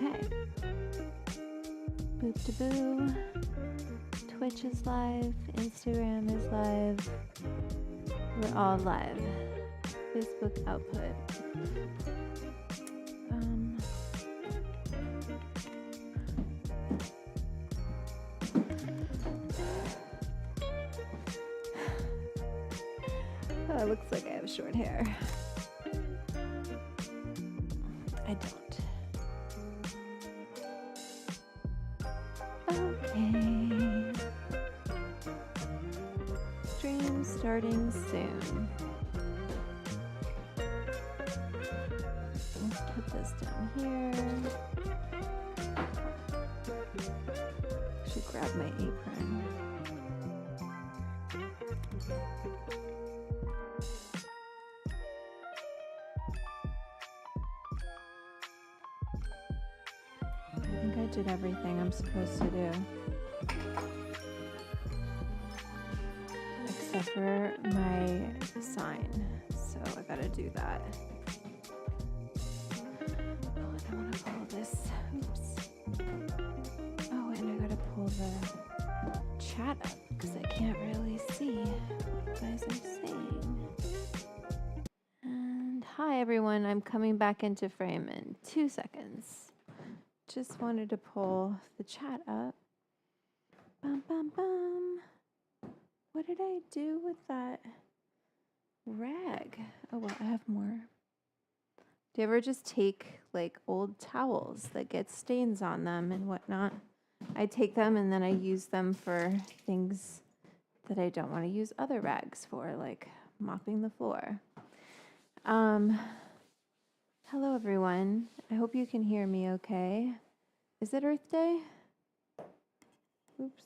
Okay. Boop to boo. Twitch is live. Instagram is live. We're all live. Facebook output. Oh, it looks like I have short hair. I don't. Okay. Stream starting soon. Let's put this down here. Should grab my apron. I think I did everything I'm supposed to do. Except for my sign. So I gotta do that. Oh, and I wanna pull this. Oops. Oh, and I gotta pull the chat up because I can't really see what you guys are saying. And hi everyone, I'm coming back into frame in 2 seconds. Just wanted to pull the chat up. Bum, bum, bum. What did I do with that rag? Oh, well, I have more. Do you ever just take like old towels that get stains on them and whatnot? I take them and then I use them for things that I don't want to use other rags for, like mopping the floor. Hello everyone. I hope you can hear me okay. Is it Earth Day? Oops.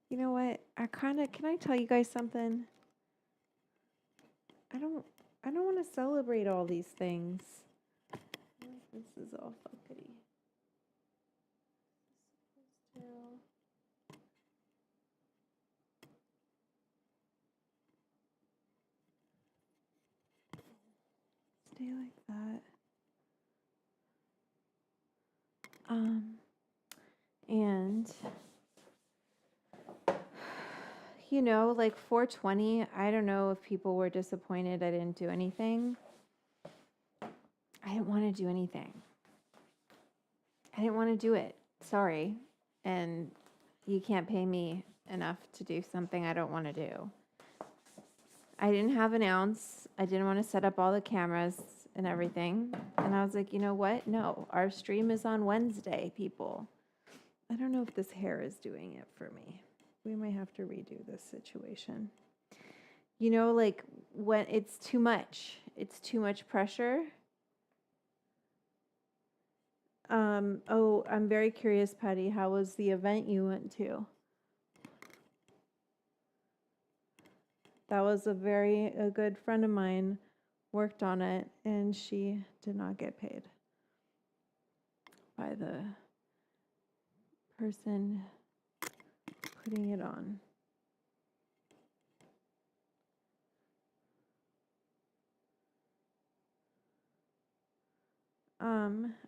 You know what? Can I tell you guys something? I don't want to celebrate all these things. This is all fuckety. Stay like that. And you know, like 420, I don't know if people were disappointed I didn't do anything. I didn't want to do anything. I didn't want to do it. Sorry. And you can't pay me enough to do something I don't want to do. I didn't have an ounce. I didn't want to set up all the cameras and everything. And I was like, you know what? No, our stream is on Wednesday, people. I don't know if this hair is doing it for me. We might have to redo this situation. You know, like when it's too much pressure. Oh, I'm very curious, Patty. How was the event you went to? That was a good friend of mine worked on it, and she did not get paid by the person putting it on.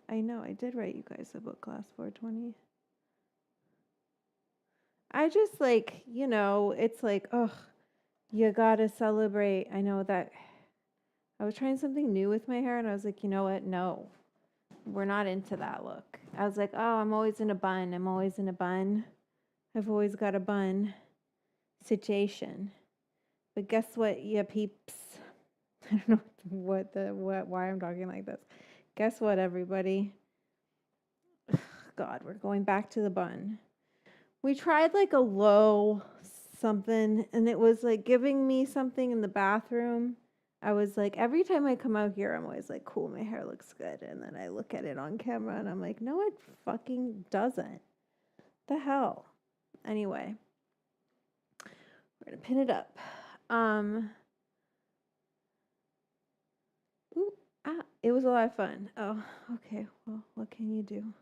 I know I did write you guys a book class 420. I just like, you know, it's like, oh, you gotta celebrate. I know that I was trying something new with my hair and I was like, you know what? No, we're not into that look. I was like, oh, I'm always in a bun. I'm always in a bun. I've always got a bun situation. But guess what, you peeps? I don't know why I'm talking like this. Guess what, everybody? God, we're going back to the bun. We tried like a low something, and it was like giving me something in the bathroom. I was like, every time I come out here, I'm always like, cool, my hair looks good. And then I look at it on camera and I'm like, no, it fucking doesn't. The hell? Anyway, we're going to pin it up. It was a lot of fun. Oh, okay. Well, what can you do?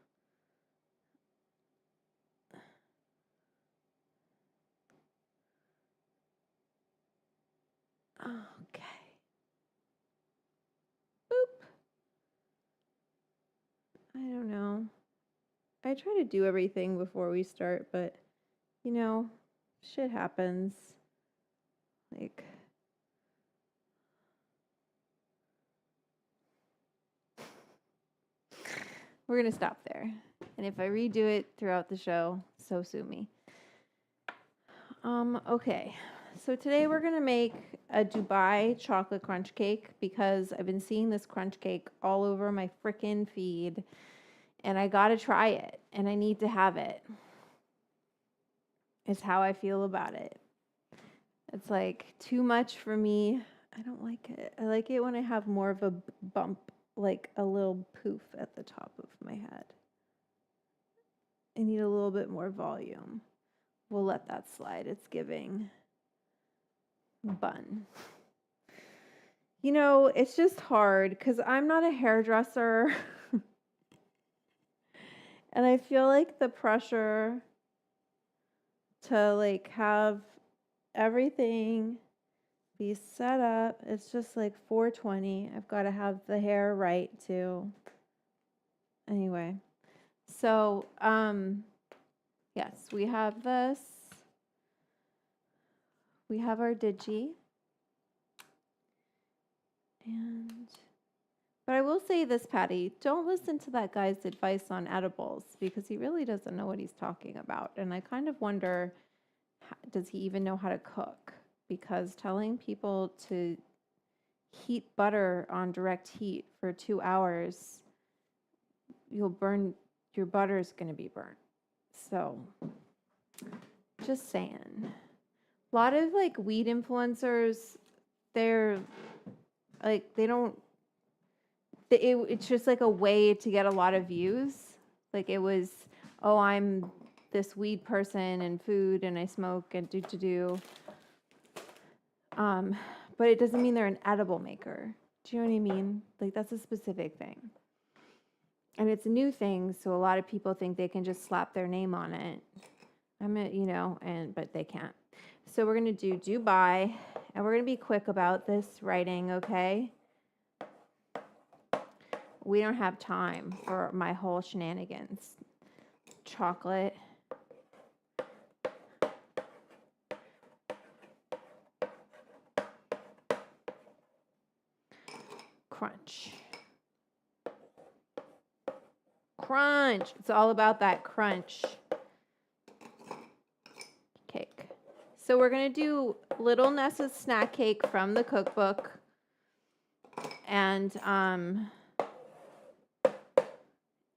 Okay. Boop. I try to do everything before we start, but you know, shit happens. Like, we're gonna stop there. And if I redo it throughout the show, so sue me. Okay. So today we're gonna make a Dubai chocolate crunch cake because I've been seeing this crunch cake all over my frickin' feed and I gotta try it and I need to have it. Is how I feel about it. It's like too much for me. I don't like it. I like it when I have more of a bump, like a little poof at the top of my head. I need a little bit more volume. We'll let that slide. It's giving bun. You know, it's just hard because I'm not a hairdresser. And I feel like the pressure to like have everything be set up, it's just like 4:20. I've got to have the hair right too. Anyway, so yes, we have this. We have our digi. But I will say this, Patty, don't listen to that guy's advice on edibles because he really doesn't know what he's talking about. And I kind of wonder, does he even know how to cook? Because telling people to heat butter on direct heat for 2 hours, you'll burn, your butter is going to be burnt. So, just saying. A lot of like weed influencers, they're like, they don't, it's just like a way to get a lot of views. Like it was, oh, I'm this weed person and food and I smoke and do. But it doesn't mean they're an edible maker. Do you know what I mean? Like that's a specific thing. And it's a new thing, so a lot of people think they can just slap their name on it. But they can't. So we're gonna do Dubai, and we're gonna be quick about this writing, okay? We don't have time for my whole shenanigans. Chocolate. Crunch. Crunch. It's all about that crunch. Cake. So we're going to do Little Nessa's snack cake from the cookbook. And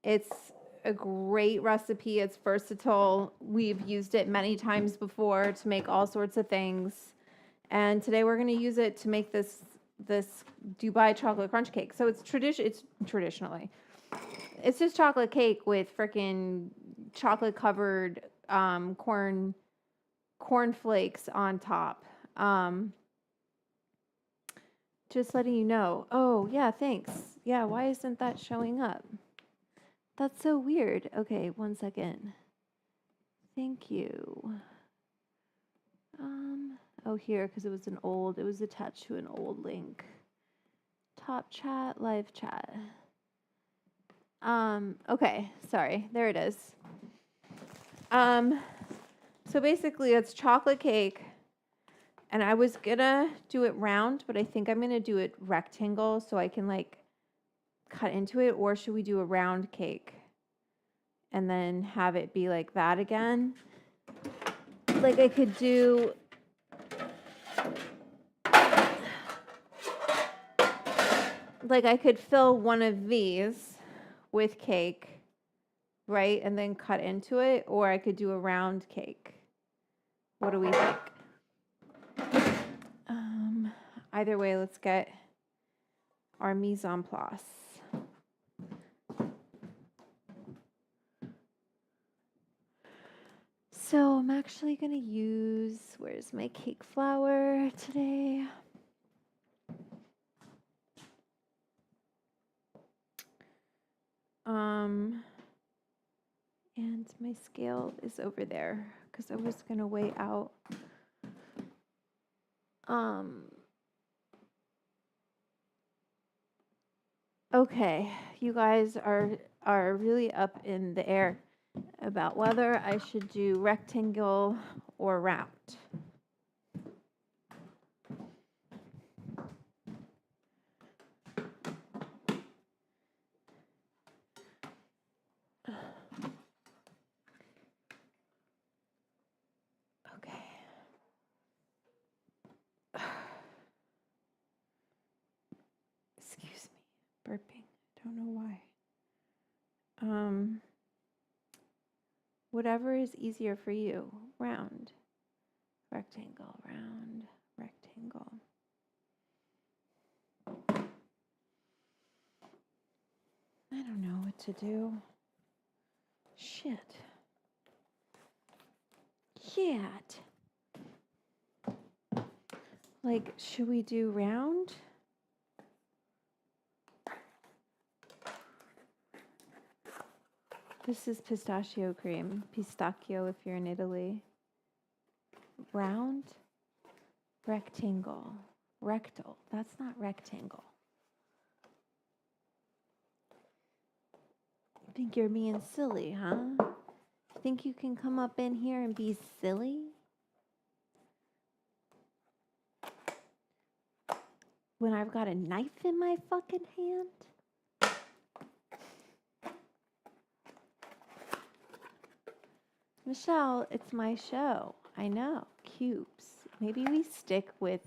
it's a great recipe. It's versatile. We've used it many times before to make all sorts of things. And today we're going to use it to make this Dubai chocolate crunch cake. So it's traditionally. It's just chocolate cake with freaking chocolate covered corn flakes on top. Just letting you know. Oh, yeah, thanks. Yeah, why isn't that showing up? That's so weird. Okay, 1 second. Thank you. Oh, here, because it was attached to an old link. Top chat, live chat. Okay, sorry. There it is. So basically it's chocolate cake. And I was gonna do it round, but I think I'm gonna do it rectangle so I can like cut into it. Or should we do a round cake and then have it be like that again? Like I could do fill one of these with cake, right? And then cut into it, or I could do a round cake. What do we think? Either way, let's get our mise en place. So I'm actually going to use, where's my cake flour today? And my scale is over there because I was going to weigh out. Okay, you guys are really up in the air. about whether I should do rectangle or round. Okay. Excuse me, burping. Don't know why. Whatever is easier for you. Round, rectangle, round, rectangle. I don't know what to do. Shit. Shit. Like, should we do round? This is pistachio cream. Pistachio if you're in Italy. Round, rectangle, rectal. That's not rectangle. You think you're being silly, huh? You think you can come up in here and be silly? When I've got a knife in my fucking hand? Michelle, it's my show. I know. Cubes. Maybe we stick with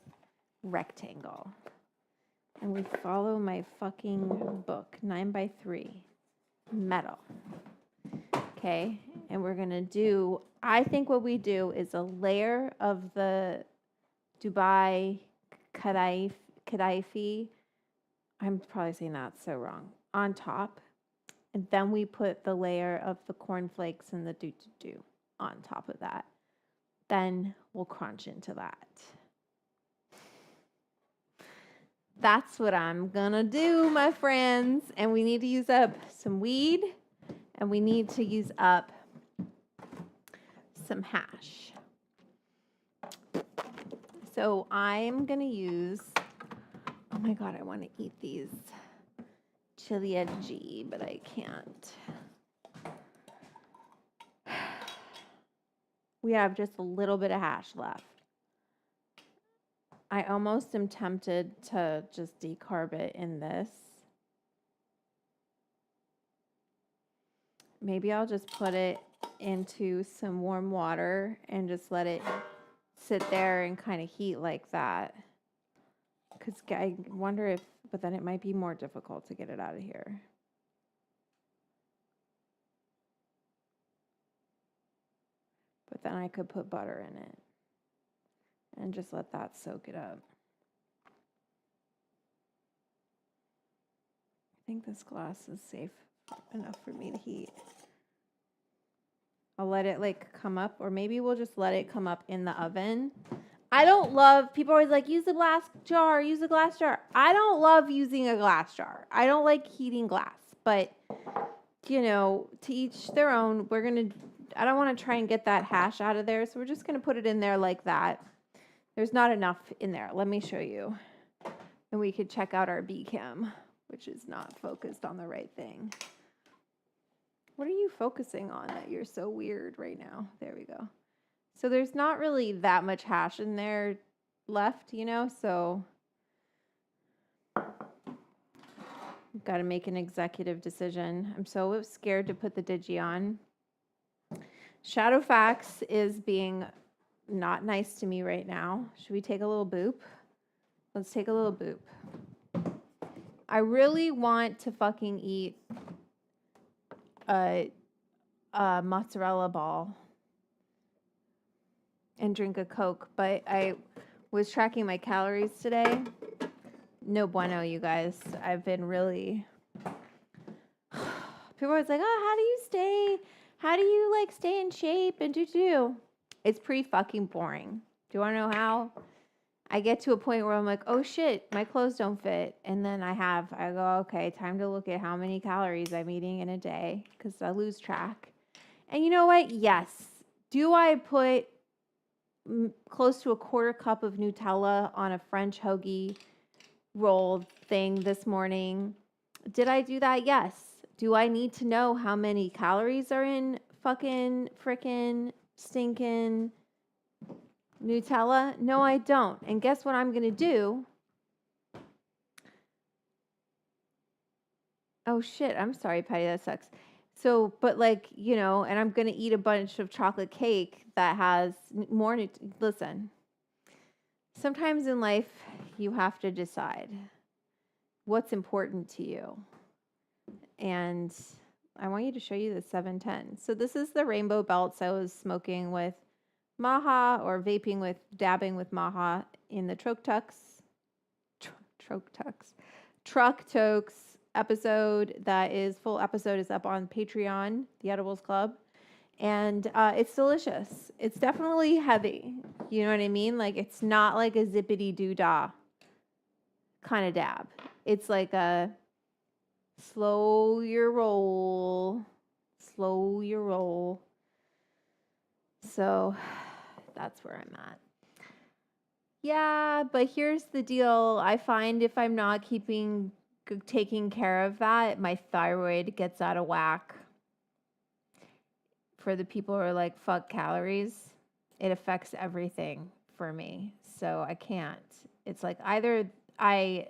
rectangle. And we follow my fucking book, 9x3. Metal. Okay. And we're going to do, I think what we do is a layer of the Dubai kataifi. I'm probably saying that so wrong. On top. And then we put the layer of the cornflakes and the do on top of that. Then we'll crunch into that. That's what I'm gonna do, my friends. And we need to use up some weed and we need to use up some hash. So I'm gonna use, oh my God, I wanna eat these chili but I can't. We have just a little bit of hash left. I almost am tempted to just decarb it in this. Maybe I'll just put it into some warm water and just let it sit there and kind of heat like that. Because I wonder if, but then it might be more difficult to get it out of here. But then I could put butter in it and just let that soak it up. I think this glass is safe enough for me to heat. I'll let it like come up, or maybe we'll just let it come up in the oven. I don't love, people are always like, use a glass jar, use a glass jar. I don't love using a glass jar. I don't like heating glass, but you know, to each their own. I don't want to try and get that hash out of there, so we're just going to put it in there like that. There's not enough in there. Let me show you. And we could check out our B cam, which is not focused on the right thing. What are you focusing on that you're so weird right now? There we go. So there's not really that much hash in there left, you know, so I've got to make an executive decision. I'm so scared to put the digi on. Shadowfax is being not nice to me right now. Should we take a little boop? Let's take a little boop. I really want to fucking eat a mozzarella ball and drink a Coke, but I was tracking my calories today. No bueno, you guys. I've been really... People are always like, oh, how do you like stay in shape and do? It's pretty fucking boring. Do you want to know how? I get to a point where I'm like, oh shit, my clothes don't fit. And then I go, okay, time to look at how many calories I'm eating in a day because I lose track. And you know what? Yes. Do I put close to a quarter cup of Nutella on a French hoagie roll thing this morning? Did I do that? Yes. Do I need to know how many calories are in fucking frickin' stinking Nutella? No, I don't. And guess what I'm going to do? Oh shit, I'm sorry, Patty, that sucks. So, but like, and I'm going to eat a bunch of chocolate cake that has more. Listen, sometimes in life, you have to decide what's important to you. And I want you to show you the 710. So this is the rainbow belts I was smoking with Maha, or vaping with, dabbing with Maha in the Truck Tokes episode. That is, full episode is up on Patreon, the Edibles Club. And it's delicious. It's definitely heavy. You know what I mean? Like, it's not like a zippity doo dah kind of dab. It's like a slow your roll. So that's where I'm at. Yeah, but here's the deal. I find if I'm not taking care of that, my thyroid gets out of whack. For the people who are like, fuck calories, it affects everything for me. So I can't. It's like either I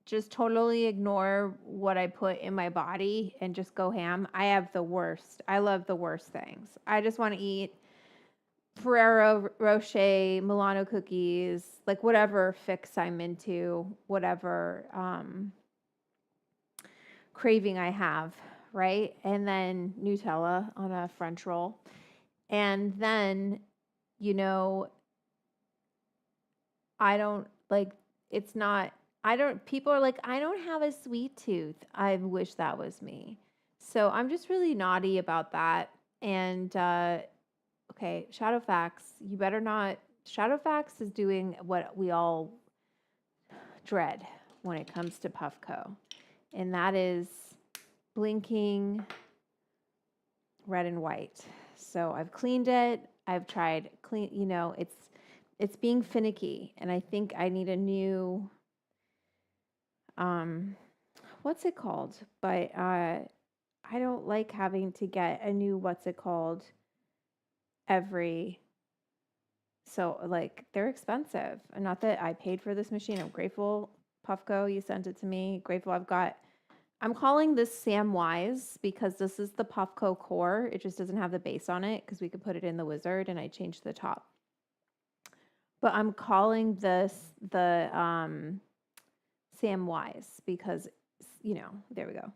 just totally ignore what I put in my body and just go ham. I have the worst. I love the worst things. I just want to eat Ferrero Rocher, Milano cookies, like whatever fix I'm into, whatever craving I have, right? And then Nutella on a French roll. And then, I don't like, it's not, people are like, I don't have a sweet tooth. I wish that was me. So I'm just really naughty about that. And, okay, Shadowfax, you better not. Shadowfax is doing what we all dread when it comes to Puffco, and that is blinking red and white. So I've cleaned it. I've tried clean. It's being finicky, and I think I need a new what's it called? But I don't like having to get a new what's it called every. So, like, they're expensive. And not that I paid for this machine. I'm grateful, Puffco, you sent it to me. Grateful I'm calling this Samwise because this is the Puffco core. It just doesn't have the base on it because we could put it in the Wizard, and I changed the top. But I'm calling this the Samwise because, there we go.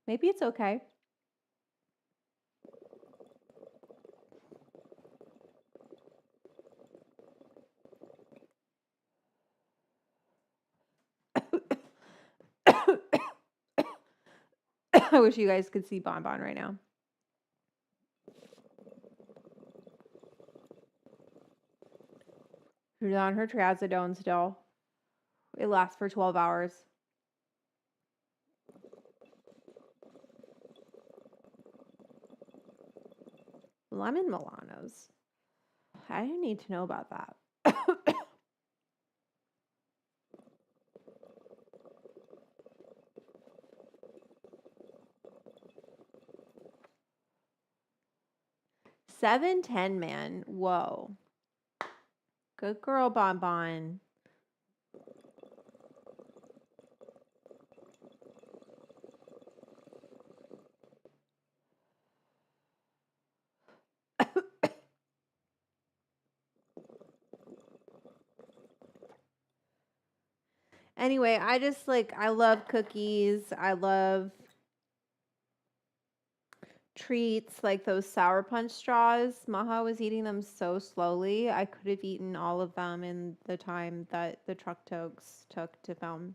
Maybe it's okay. I wish you guys could see Bonbon right now. She's on her trazodone still. It lasts for 12 hours. Lemon Milanos. I didn't need to know about that. $7.10, man. Whoa. Good girl, Bonbon. Anyway, I love cookies. I love treats like those Sour Punch straws. Maha was eating them so slowly. I could have eaten all of them in the time that the Truck Tokes took to film.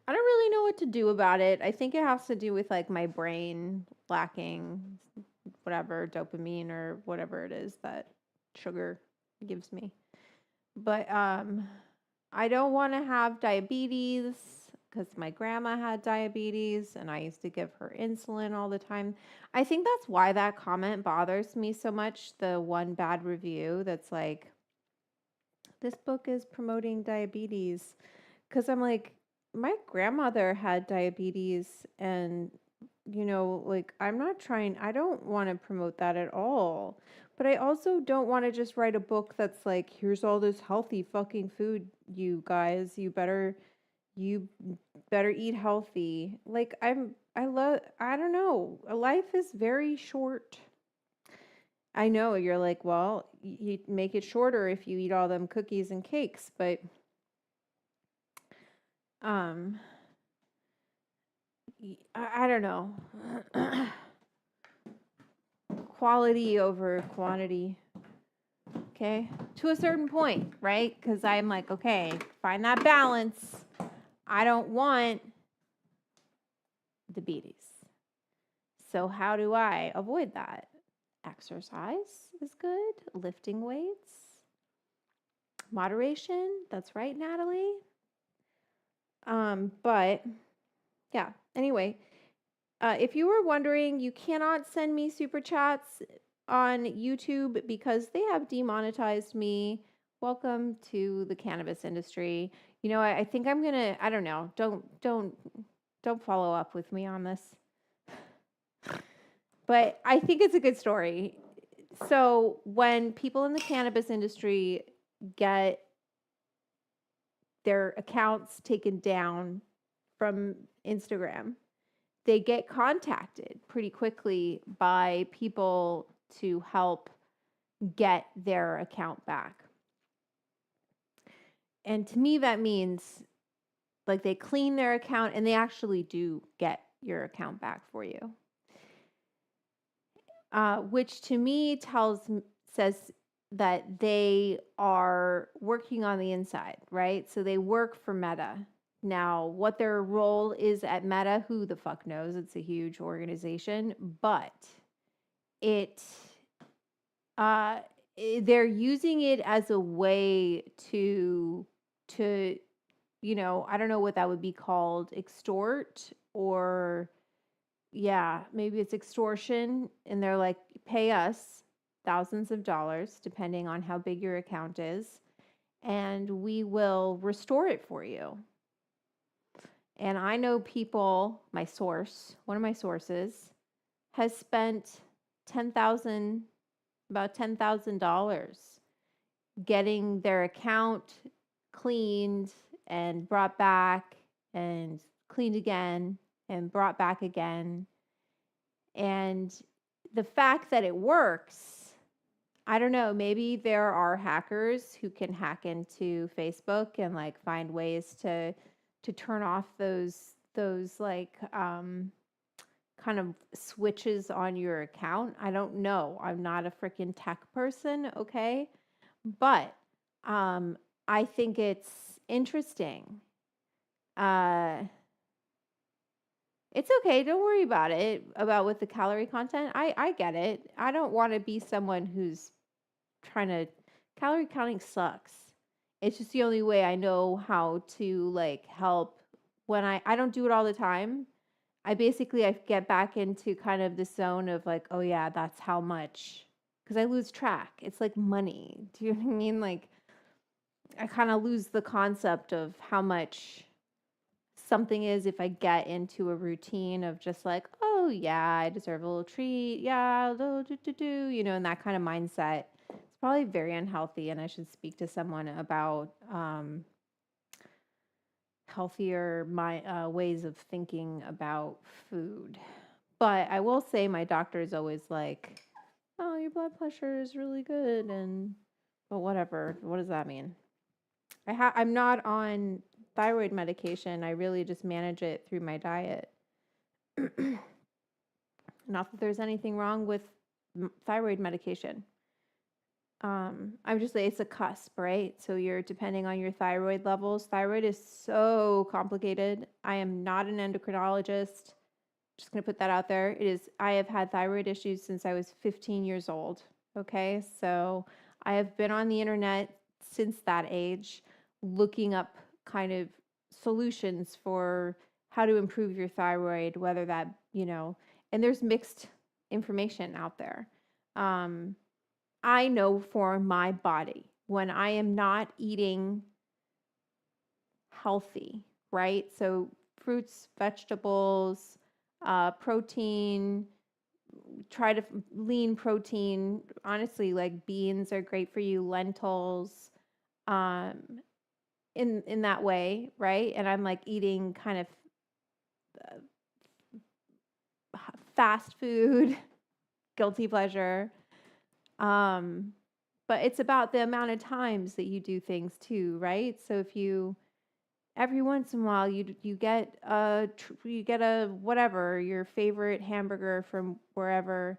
I don't really know what to do about it. I think it has to do with like my brain lacking whatever dopamine or whatever it is that sugar gives me. But I don't want to have diabetes because my grandma had diabetes and I used to give her insulin all the time. I think that's why that comment bothers me so much. The one bad review that's like, This book is promoting diabetes because I'm like, my grandmother had diabetes, and like, I don't want to promote that at all. But I also don't want to just write a book that's like, here's all this healthy fucking food, you guys. You better eat healthy. Like, I don't know. Life is very short. I know you're like, well, you make it shorter if you eat all them cookies and cakes, but um, I don't know. Quality over quantity. Okay, to a certain point, right? Because I'm like, okay, find that balance. I don't want diabetes. So how do I avoid that? Exercise is good. Lifting weights. Moderation. That's right, Natalie. But yeah, anyway, if you were wondering, you cannot send me super chats on YouTube because they have demonetized me. Welcome to the cannabis industry. I think I'm gonna, I don't know, don't follow up with me on this. But I think it's a good story. So when people in the cannabis industry get their accounts taken down from Instagram, they get contacted pretty quickly by people to help get their account back. And to me, that means like they clean their account and they actually do get your account back for you. Which to me says that they are working on the inside, right? So they work for Meta. Now, what their role is at Meta, who the fuck knows? It's a huge organization, but it uh they're using it as a way to I don't know what that would be called, extort, or yeah, maybe it's extortion, and they're like, pay us thousands of dollars depending on how big your account is, and we will restore it for you. And I know people, one of my sources has spent about $10,000 getting their account cleaned and brought back and cleaned again and brought back again. And the fact that it works, I don't know, maybe there are hackers who can hack into Facebook and like find ways to turn off those like kind of switches on your account. I don't know. I'm not a freaking tech person, okay? But I think it's interesting. It's okay. Don't worry about it, about with the calorie content. I get it. I don't want to be someone who's trying to, calorie counting sucks. It's just the only way I know how to like help when I don't do it all the time. I get back into kind of the zone of like, oh yeah, that's how much, because I lose track. It's like money. Do you know what I mean? Like, I kind of lose the concept of how much something is if I get into a routine of just like, oh yeah, I deserve a little treat. Yeah, a little and that kind of mindset. It's probably very unhealthy, and I should speak to someone about healthier ways of thinking about food. But I will say my doctor is always like, oh, your blood pressure is really good, but whatever. What does that mean? I'm not on thyroid medication. I really just manage it through my diet. Not that there's anything wrong with thyroid medication. I'm just saying it's a cusp, right? So you're depending on your thyroid levels. Thyroid is so complicated. I am not an endocrinologist. Just going to put that out there. I have had thyroid issues since I was 15 years old. Okay. So I have been on the internet since that age, looking up kind of solutions for how to improve your thyroid, whether that, and there's mixed information out there. I know for my body, when I am not eating healthy, right? So fruits, vegetables, protein, try to lean protein. Honestly, like beans are great for you, lentils, um, in that way, right? And I'm like eating kind of fast food, guilty pleasure. Um, but it's about the amount of times that you do things too, right? So if you every once in a while you get a whatever your favorite hamburger from wherever,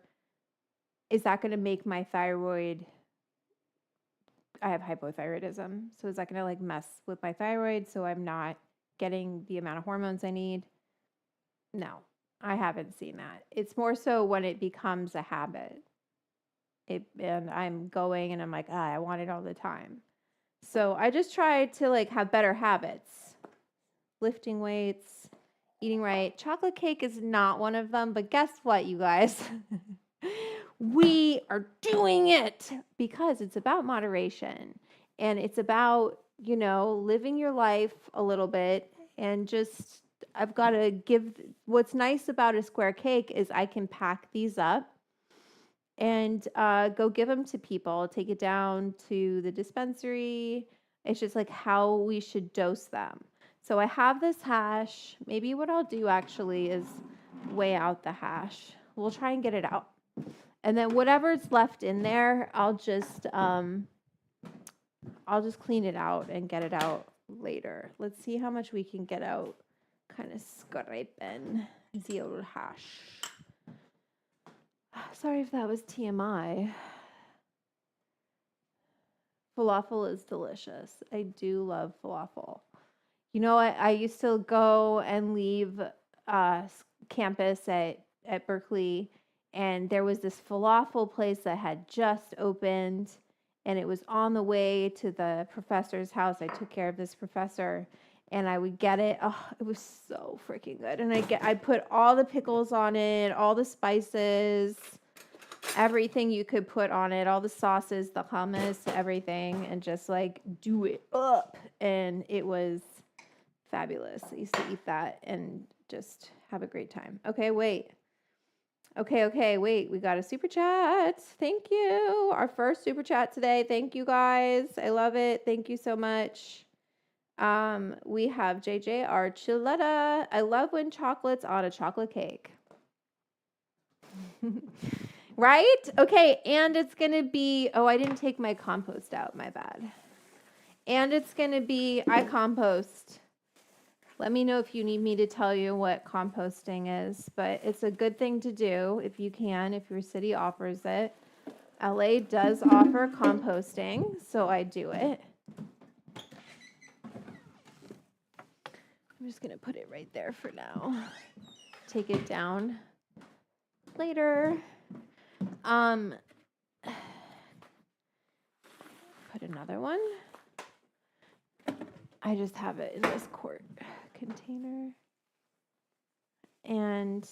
is that going to make my thyroid? I have hypothyroidism, so is that going to like mess with my thyroid so I'm not getting the amount of hormones I need? No, I haven't seen that. It's more so when it becomes a habit. And I'm going and I'm like, I want it all the time. So I just try to like have better habits, lifting weights, eating right. Chocolate cake is not one of them, but guess what, you guys? We are doing it because it's about moderation and it's about, living your life a little bit and just, I've got to give, what's nice about a square cake is I can pack these up and go give them to people, take it down to the dispensary. It's just like how we should dose them. So I have this hash. Maybe what I'll do actually is weigh out the hash. We'll try and get it out. And then whatever's left in there, I'll just clean it out and get it out later. Let's see how much we can get out. Kind of scraping the old hash. Sorry if that was TMI. Falafel is delicious. I do love falafel. You know what? I used to go and leave campus at Berkeley, and there was this falafel place that had just opened, and it was on the way to the professor's house. I took care of this professor, and I would get it. Oh, it was so freaking good. And I put all the pickles on it, all the spices, everything you could put on it, all the sauces, the hummus, everything, and just like do it up. And it was fabulous. I used to eat that and just have a great time. Okay, wait. Okay, wait. We got a super chat. Thank you. Our first super chat today. Thank you guys. I love it. Thank you so much. We have JJ Archuleta. I love when chocolate's on a chocolate cake. Right? Okay, and it's going to be, I didn't take my compost out, my bad. And it's going to be, I compost. Let me know if you need me to tell you what composting is, but it's a good thing to do if you can, if your city offers it. LA does offer composting, so I do it. I'm just going to put it right there for now. Take it down later. Put another one. I just have it in this quart container. And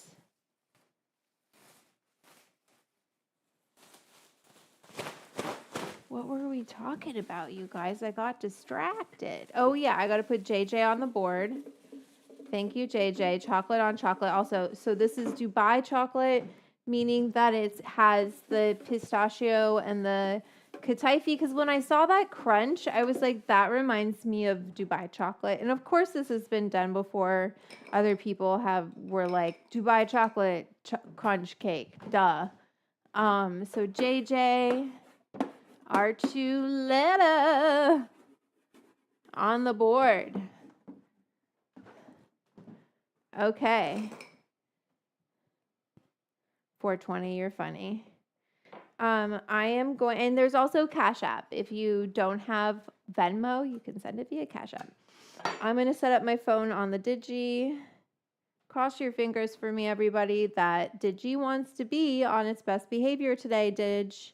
what were we talking about, you guys? I got distracted. Oh, yeah, I got to put JJ on the board. Thank you, JJ. Chocolate on chocolate. Also, so this is Dubai chocolate, meaning that it has the pistachio and the kataifi. Because when I saw that crunch, I was like, that reminds me of Dubai chocolate. And of course, this has been done before. Other people were like, Dubai chocolate crunch cake. Duh. So JJ Archuleta on the board. Okay. 420, you're funny. I am going, and there's also Cash App. If you don't have Venmo, you can send it via Cash App. I'm going to set up my phone on the Digi. Cross your fingers for me, everybody, that Digi wants to be on its best behavior today, Digi?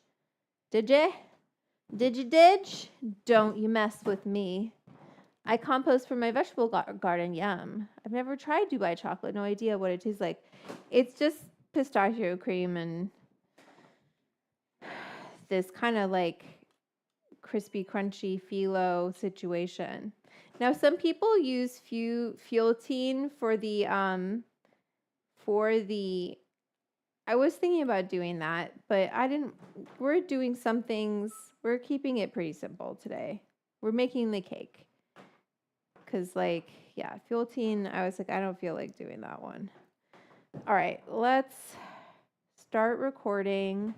Digi? Don't you mess with me. I compost for my vegetable garden. Yum. I've never tried Dubai chocolate. No idea what it tastes like. It's just pistachio cream and this kind of like crispy, crunchy phyllo situation. Now, some people use fueltine for the I was thinking about doing that, but I didn't. We're doing some things. We're keeping it pretty simple today. We're making the cake. Because, like, yeah, fueltine, I was like, I don't feel like doing that one. All right, let's start recording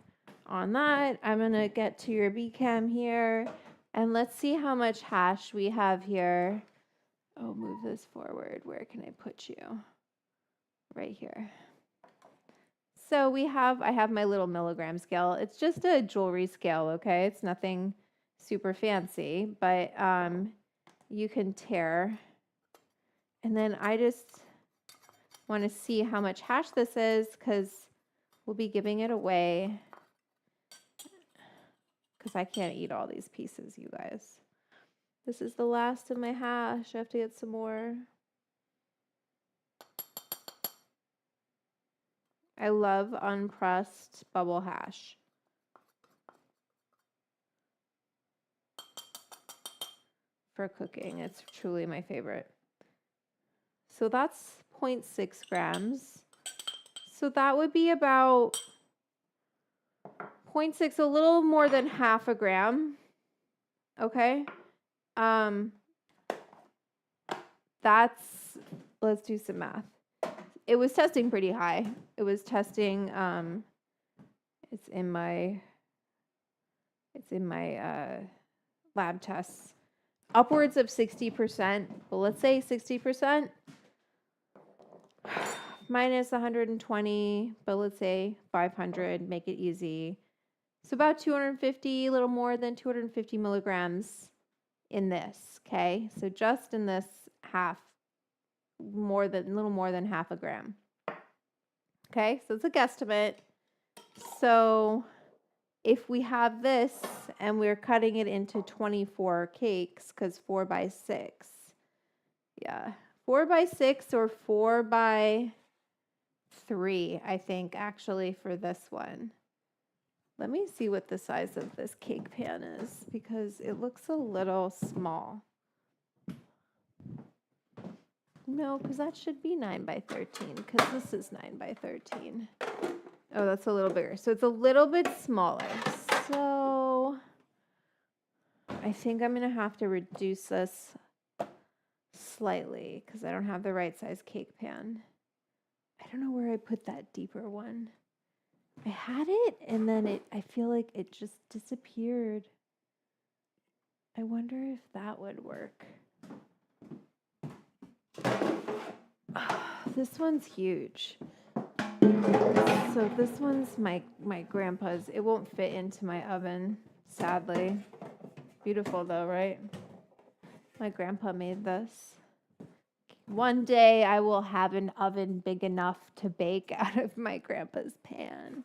on that. I'm going to get to your BCam here. And let's see how much hash we have here. Oh, move this forward. Where can I put you? Right here. So I have my little milligram scale. It's just a jewelry scale, okay? It's nothing super fancy, but you can tare. And then I just want to see how much hash this is because we'll be giving it away because I can't eat all these pieces, you guys. This is the last of my hash. I have to get some more. I love unpressed bubble hash. For cooking, it's truly my favorite. So that's 0.6 grams. So that would be about 0.6, a little more than half a gram. Okay. Let's do some math. It was testing pretty high. It was testing, it's in my lab tests, upwards of 60%, but let's say 60%. Minus 120, but let's say 500, make it easy. So about 250, a little more than 250 milligrams in this, okay? So just in this a little more than half a gram. Okay, so it's a guesstimate. So if we have this and we're cutting it into 24 cakes, because 4 by 6, yeah, 4 by 6 or 4 by 3, I think, actually, for this one. Let me see what the size of this cake pan is because it looks a little small. No, because that should be 9 by 13 because this is 9 by 13. Oh, that's a little bigger. So it's a little bit smaller. So I think I'm going to have to reduce this slightly because I don't have the right size cake pan. I don't know where I put that deeper one. I had it and then I feel like it just disappeared. I wonder if that would work. This one's huge. So this one's my grandpa's. It won't fit into my oven, sadly. Beautiful though, right? My grandpa made this. One day I will have an oven big enough to bake out of my grandpa's pan.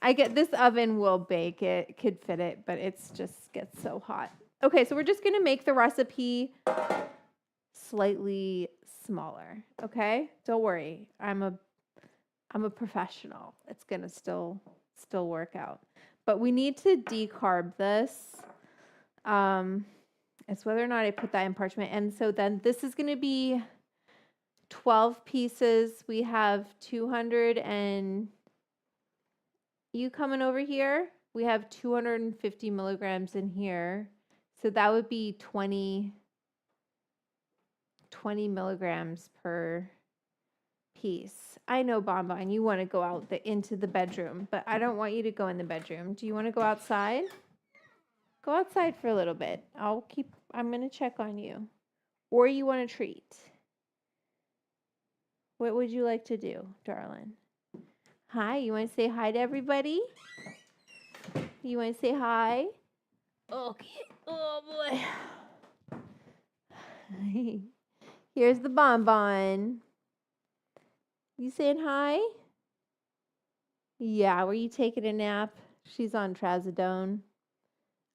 This oven will bake it, could fit it, but it's just gets so hot. Okay, so we're just gonna make the recipe slightly smaller. Okay, don't worry. I'm a professional. It's gonna still work out. But we need to decarb this. It's whether or not I put that in parchment. And so then this is gonna be 12 pieces. We have 200 and you coming over here? We have 250 milligrams in here. So that would be 20 milligrams per piece. I know, Bonbon, you want to go out into the bedroom, but I don't want you to go in the bedroom. Do you want to go outside? Go outside for a little bit. I'm going to check on you. Or you want a treat? What would you like to do, darling? Hi, you want to say hi to everybody? You want to say hi? Okay. Oh, boy. Here's the Bonbon. You saying hi? Yeah, were you taking a nap? She's on trazodone.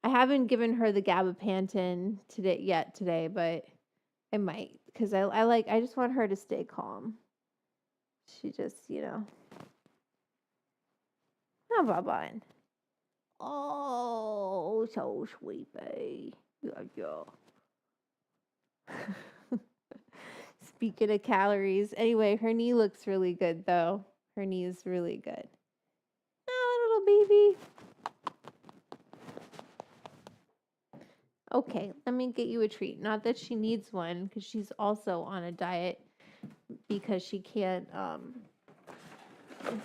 I haven't given her the gabapentin today, but I might because I just want her to stay calm. She just, Oh, Bonbon. Oh, so sleepy. Yeah. Speaking of calories, anyway, her knee looks really good though. Her knee is really good. Oh, little baby. Okay, let me get you a treat. Not that she needs one, because she's also on a diet because she can't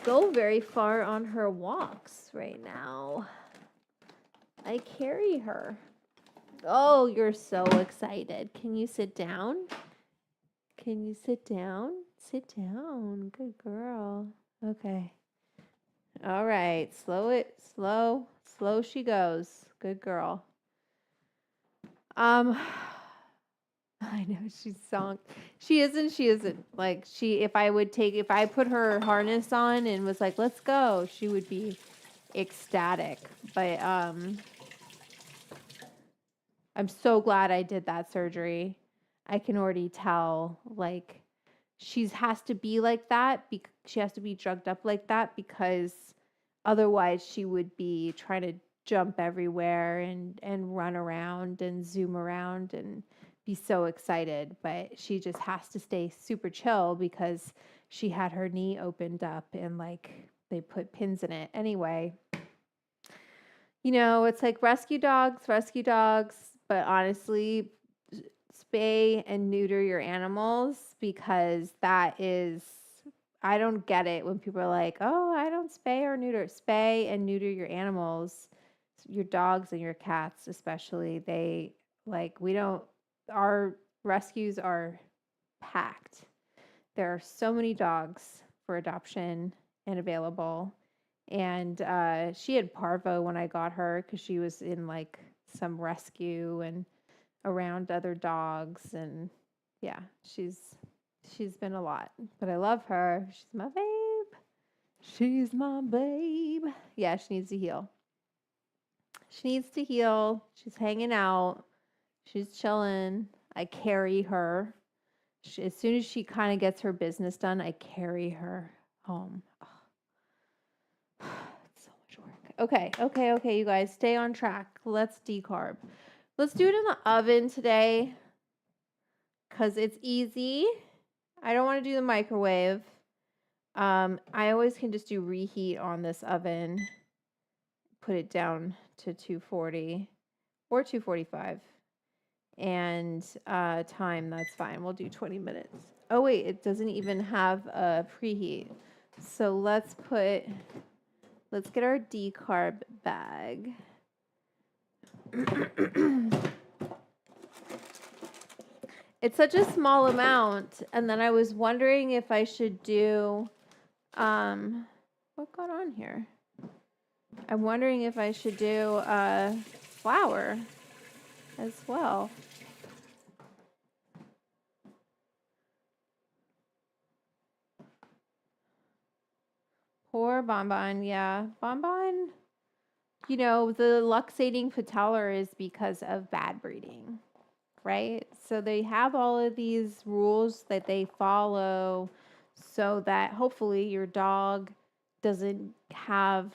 go very far on her walks right now. I carry her. Oh, you're so excited. Can you sit down? Can you sit down? Sit down. Good girl. Okay. All right. Slow it. Slow. Slow she goes. Good girl. I know she's sunk. She isn't. She isn't. Like if I put her harness on and was like, let's go, she would be ecstatic. But I'm so glad I did that surgery. I can already tell, like, she has to be like that. She has to be drugged up like that because otherwise she would be trying to jump everywhere and run around and zoom around and be so excited. But she just has to stay super chill because she had her knee opened up and like they put pins in it. Anyway, it's like rescue dogs, but honestly, spay and neuter your animals because I don't get it when people are like, oh, I don't spay or neuter. Spay and neuter your animals, your dogs and your cats, especially. Our rescues are packed. There are so many dogs for adoption and available. And she had parvo when I got her because she was in like some rescue and around other dogs. And yeah, she's been a lot. But I love her. She's my babe. She's my babe. Yeah, she needs to heal. She needs to heal. She's hanging out. She's chilling. I carry her. As soon as she kind of gets her business done, I carry her home. It's so much work. Okay, you guys, stay on track. Let's decarb. Let's do it in the oven today because it's easy. I don't want to do the microwave. I always can just do reheat on this oven. Put it down to 240 or 245. And time, that's fine. We'll do 20 minutes. Oh, wait, it doesn't even have a preheat. So let's get our decarb bag. It's such a small amount. And then I was wondering if I should do, what got on here? I'm wondering if I should do flour as well. Poor Bonbon, yeah. Bonbon, the luxating patellar is because of bad breeding, right? So they have all of these rules that they follow so that hopefully your dog doesn't have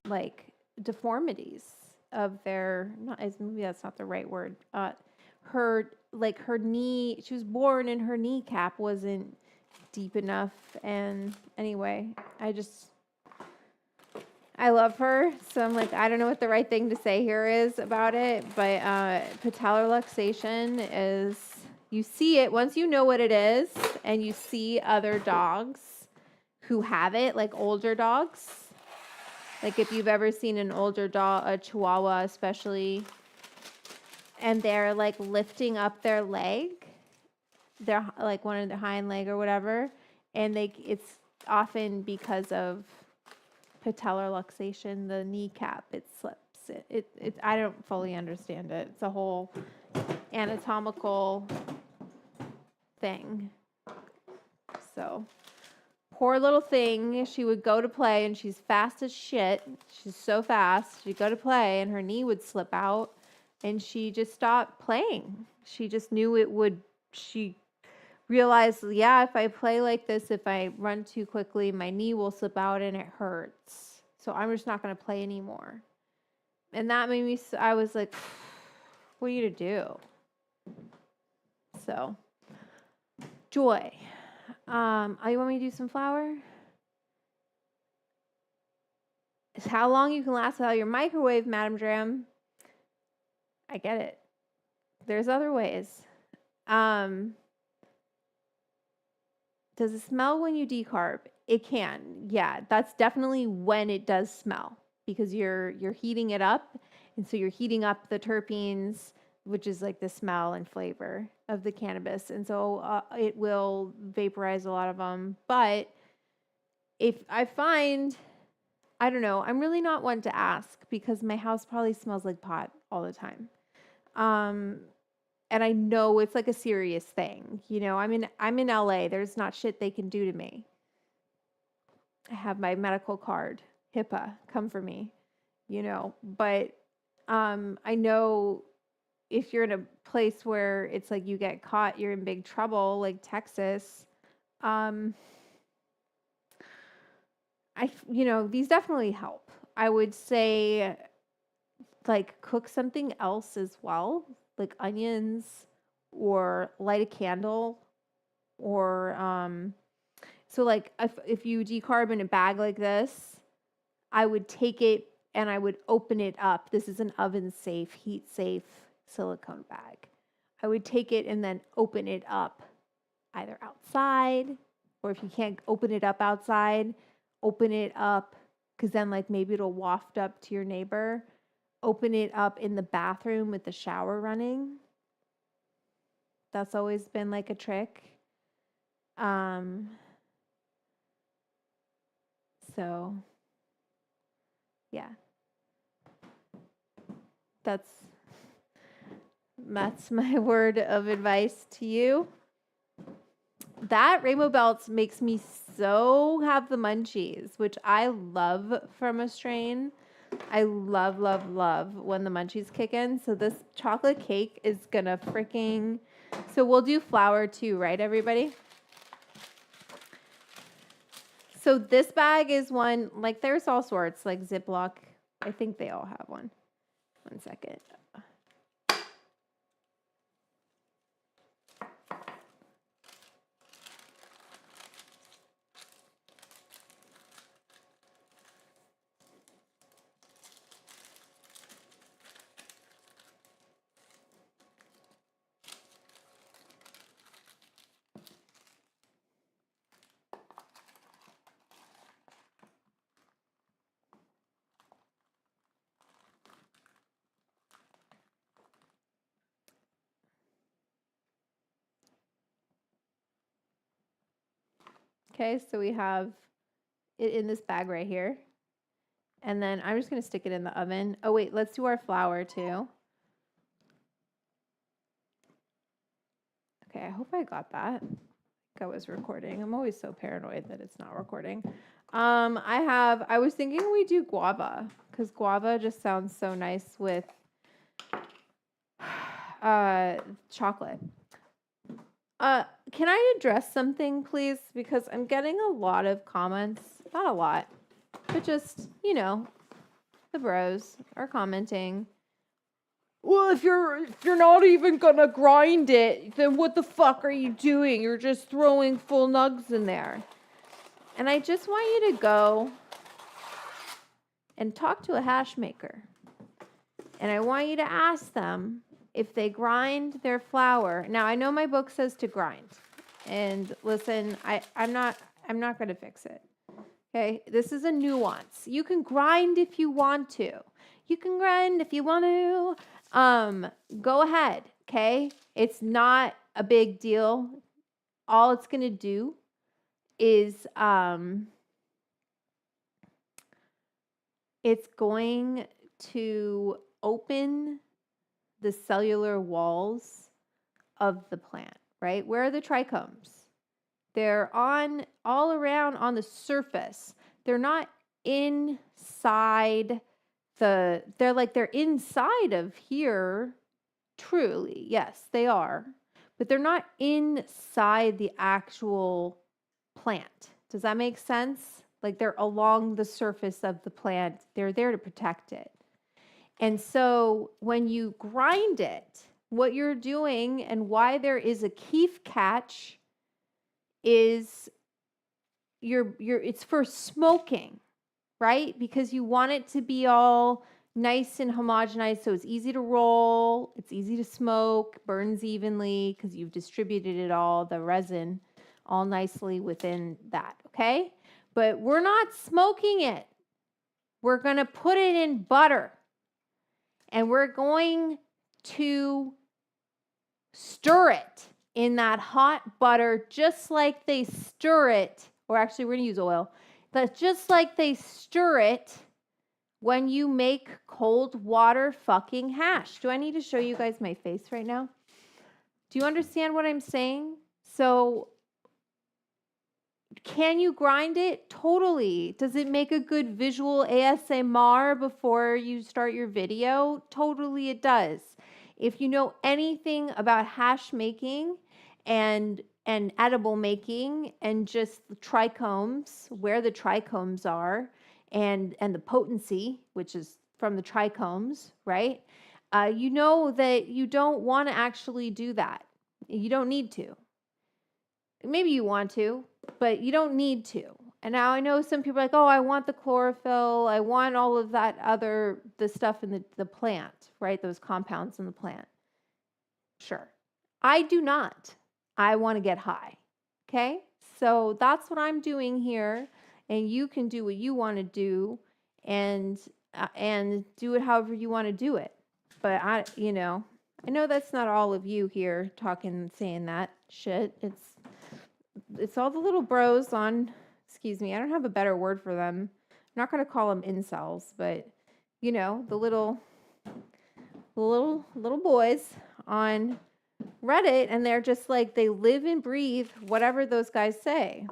like deformities of their, not as maybe that's not the right word. Her knee, she was born and her kneecap wasn't deep enough. And anyway, I love her. So I'm like, I don't know what the right thing to say here is about it, but patellar luxation is, you see it once you know what it is and you see other dogs who have it, like older dogs. Like if you've ever seen an older dog, a Chihuahua especially, and they're like lifting up their leg, their like one of their hind leg or whatever, and it's often because of patellar luxation, the kneecap, it slips. It I don't fully understand it. It's a whole anatomical thing. So poor little thing, she would go to play and she's fast as shit. She's so fast. She'd go to play and her knee would slip out and she just stopped playing. She just knew she realized, yeah, if I play like this, if I run too quickly, my knee will slip out and it hurts. So I'm just not going to play anymore. And that made me, I was like, what are you to do? So, Joy. Oh, you want me to do some flour? It's how long you can last without your microwave, Madam Dram. I get it. There's other ways. Does it smell when you decarb? It can. Yeah, that's definitely when it does smell, because you're heating it up, and so you're heating up the terpenes, which is like the smell and flavor of the cannabis, and so it will vaporize a lot of them. But if I find, I don't know, I'm really not one to ask because my house probably smells like pot all the time. And I know it's like a serious thing. You know, I'm in LA. There's not shit they can do to me. I have my medical card, HIPAA, come for me, you know. But I know if you're in a place where it's like you get caught, you're in big trouble, like Texas. These definitely help. I would say like cook something else as well, like onions, or light a candle, or so like if you decarb in a bag like this, I would take it and I would open it up. This is an oven safe, heat safe silicone bag. I would take it and then open it up either outside, or if you can't open it up outside, open it up, because then like maybe it'll waft up to your neighbor. Open it up in the bathroom with the shower running. That's always been like a trick. So yeah, that's my word of advice to you. That Rainbow Belts makes me so have the munchies, which I love from a strain. I love, love, love when the munchies kick in. So this chocolate cake is gonna freaking... So we'll do flour too, right, everybody? So this bag is one, like there's all sorts, like Ziploc. I think they all have one. One second. Okay, so we have it in this bag right here. And then I'm just going to stick it in the oven. Oh, wait, let's do our flour too. Okay, I hope I got that. I was recording. I'm always so paranoid that it's not recording. I was thinking we do guava, because guava just sounds so nice with chocolate. Can I address something, please? Because I'm getting a lot of comments. Not a lot, but just, the bros are commenting. Well, if you're not even gonna grind it, then what the fuck are you doing? You're just throwing full nugs in there. And I just want you to go and talk to a hash maker. And I want you to ask them if they grind their flour. Now, I know my book says to grind. And listen, I'm not going to fix it. Okay? This is a nuance. You can grind if you want to. You can grind if you want to. Go ahead, okay? It's not a big deal. All it's going to do is it's going to open the cellular walls of the plant, right? Where are the trichomes? They're all around on the surface. They're not inside they're inside of here, truly. Yes, they are. But they're not inside the actual plant. Does that make sense? Like they're along the surface of the plant. They're there to protect it. And so when you grind it, what you're doing and why there is a keef catch is it's for smoking, right? Because you want it to be all nice and homogenized so it's easy to roll, it's easy to smoke, burns evenly because you've distributed it all, the resin, all nicely within that, okay? But we're not smoking it. We're going to put it in butter and we're going to stir it in that hot butter just like they stir it, or actually we're going to use oil, but just like they stir it when you make cold water fucking hash. Do I need to show you guys my face right now? Do you understand what I'm saying? So can you grind it? Totally. Does it make a good visual ASMR before you start your video? Totally it does. If you know anything about hash making and edible making and just the trichomes, where the trichomes are, and the potency, which is from the trichomes, right? You know that you don't want to actually do that. You don't need to. Maybe you want to, but you don't need to. And now I know some people are like, oh, I want the chlorophyll. I want all of that the stuff in the plant, right? Those compounds in the plant. Sure. I do not. I want to get high. Okay. So that's what I'm doing here. And you can do what you want to do and do it however you want to do it. But I know that's not all of you here talking, saying that shit. It's all the little bros on, excuse me, I don't have a better word for them. I'm not going to call them incels, but the little boys on Reddit, and they're just like, they live and breathe whatever those guys say.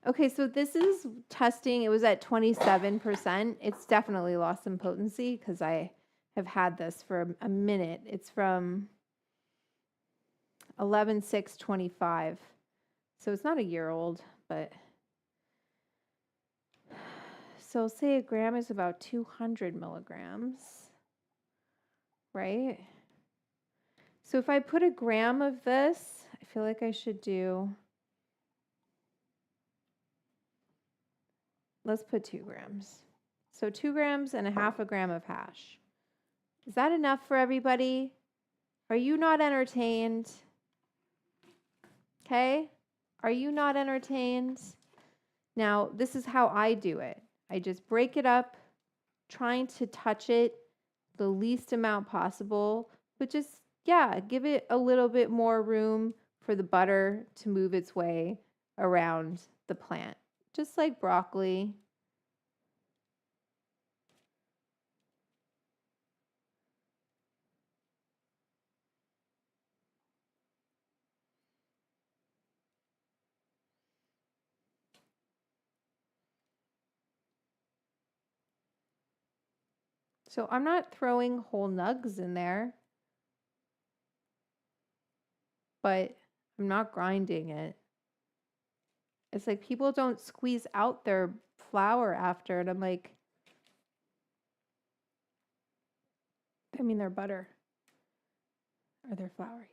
Okay, so this is testing. It was at 27%. It's definitely lost some potency because I have had this for a minute. It's from 11/6/25. So it's not a year old, but so say a gram is about 200 milligrams, right? So if I put a gram of this, I feel like I should do, let's put 2 grams. So 2 grams and a half a gram of hash. Is that enough for everybody? Are you not entertained? Okay? Are you not entertained? Now, this is how I do it. I just break it up, trying to touch it the least amount possible, but just, yeah, give it a little bit more room for the butter to move its way around the plant, just like broccoli. So I'm not throwing whole nugs in there, but I'm not grinding it. It's like people don't squeeze out their flour after, and I'm like, I mean their butter or their flour.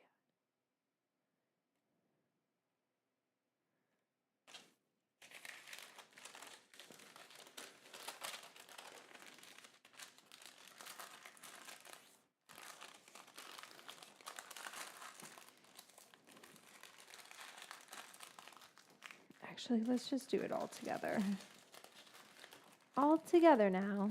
Actually, let's just do it all together. All together now.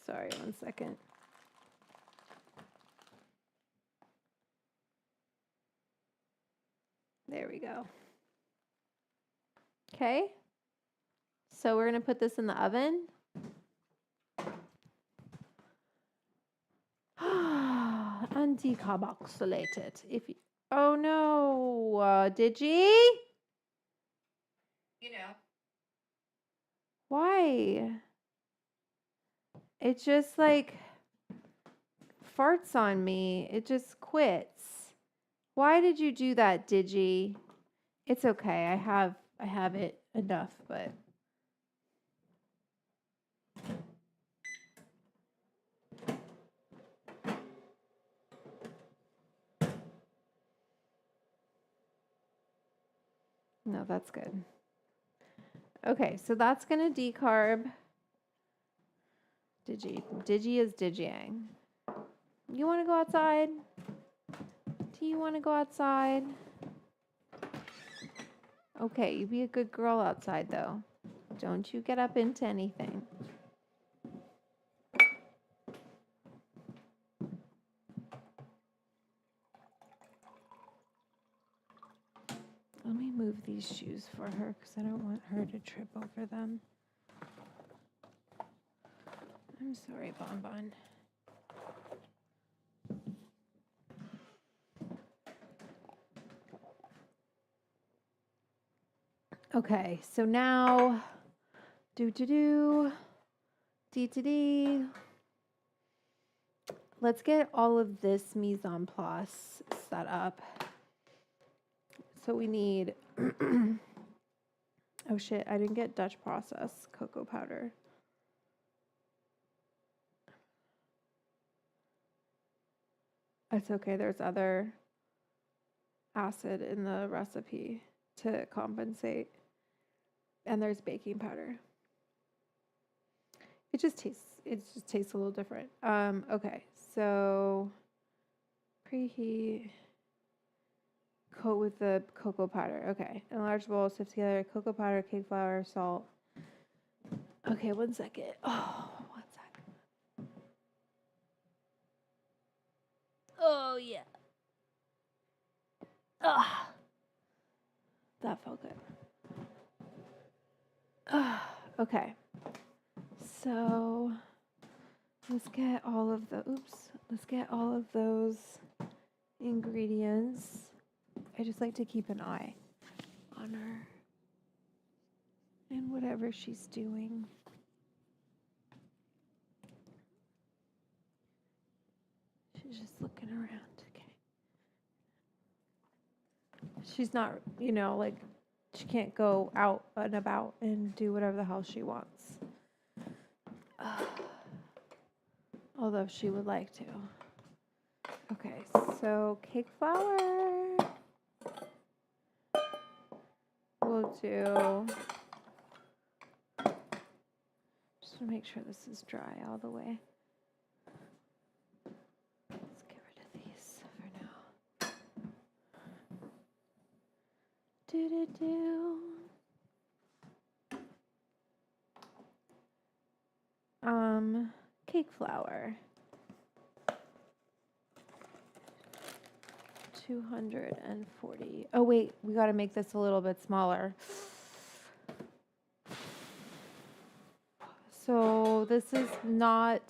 Sorry, 1 second. There we go. Okay. So we're going to put this in the oven. And decarboxylate it. Oh no, did you? Why? It just like farts on me. It just quits. Why did you do that, Digi? It's okay. I have it enough, but no, that's good. Okay, so that's gonna decarb. Digi is digiing. You want to go outside? Do you want to go outside? Okay, you be a good girl outside though. Don't you get up into anything. Let me move these shoes for her because I don't want her to trip over them. I'm sorry, Bonbon. Okay, so now D. Let's get all of this mise en place set up. So we need, oh shit, I didn't get Dutch process cocoa powder. It's okay, there's other acid in the recipe to compensate. And there's baking powder. It just tastes a little different. Okay, so preheat. Coat with the cocoa powder. Okay. In a large bowl, sift together cocoa powder, cake flour, salt. Okay, 1 second. Oh, 1 second. Oh, yeah. Ah, that felt good. Okay. So let's get all of the, let's get all of those ingredients. I just like to keep an eye on her and whatever she's doing. She's just looking around. Okay. She's not, like, she can't go out and about and do whatever the hell she wants. Although she would like to. Okay, so cake flour. We'll do, just to make sure this is dry all the way. Let's get rid of these for now. Cake flour. 240. Oh wait, we got to make this a little bit smaller. So this is not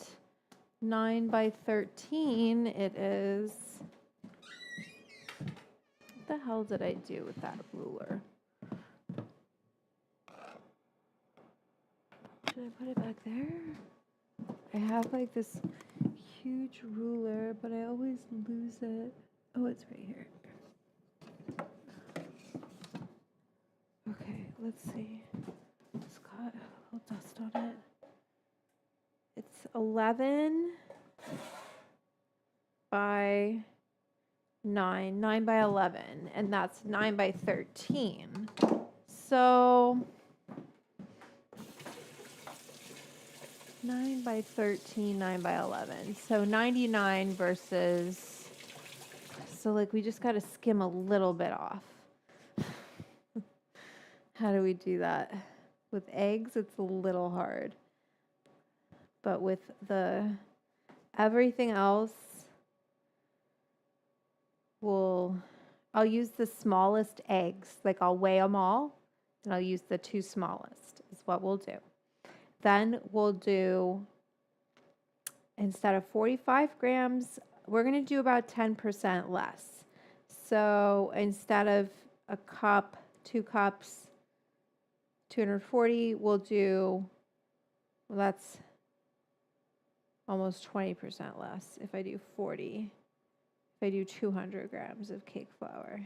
9 by 13. It is, what the hell did I do with that ruler? Should I put it back there? I have like this huge ruler, but I always lose it. Oh, it's right here. Okay, let's see. It's got a little dust on it. It's 11 by 9 by 11, and that's 9 by 13. So 9 by 13, 9 by 11. So 99 versus, so like we just got to skim a little bit off. How do we do that? With eggs, it's a little hard. But with the everything else, I'll use the smallest eggs. Like I'll weigh them all, and I'll use the 2 smallest is what we'll do. Then we'll do, instead of 45 grams, we're going to do about 10% less. So instead of a cup, 2 cups, 240, we'll do, well, that's almost 20% less if I do 40. If I do 200 grams of cake flour.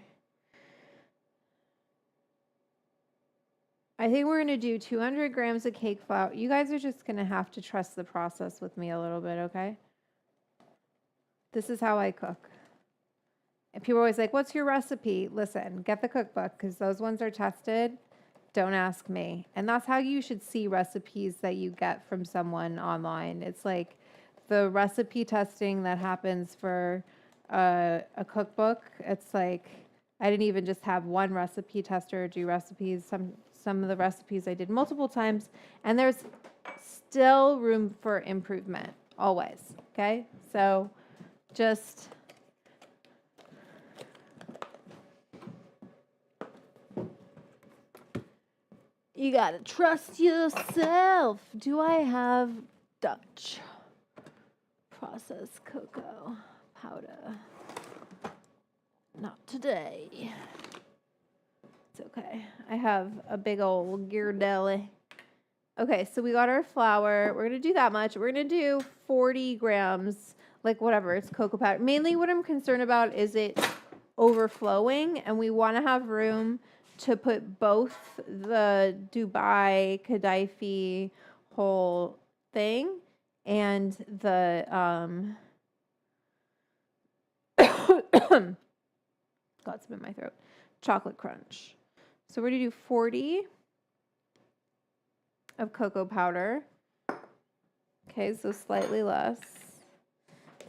I think we're going to do 200 grams of cake flour. You guys are just going to have to trust the process with me a little bit, okay? This is how I cook. And people are always like, what's your recipe? Listen, get the cookbook because those ones are tested. Don't ask me. And that's how you should see recipes that you get from someone online. It's like the recipe testing that happens for a cookbook. It's like I didn't even just have one recipe tester do recipes. Some of the recipes I did multiple times, and there's still room for improvement always. Okay, so just you gotta trust yourself. Do I have Dutch processed cocoa powder? Not today. It's okay. I have a big old Ghirardelli. Okay, so we got our flour. We're going to do that much. We're going to do 40 grams, like whatever, it's cocoa powder. Mainly what I'm concerned about is it overflowing, and we want to have room to put both the Dubai kataifi whole thing and the got some in my throat. Chocolate crunch. So we're going to do 40 of cocoa powder. Okay, so slightly less.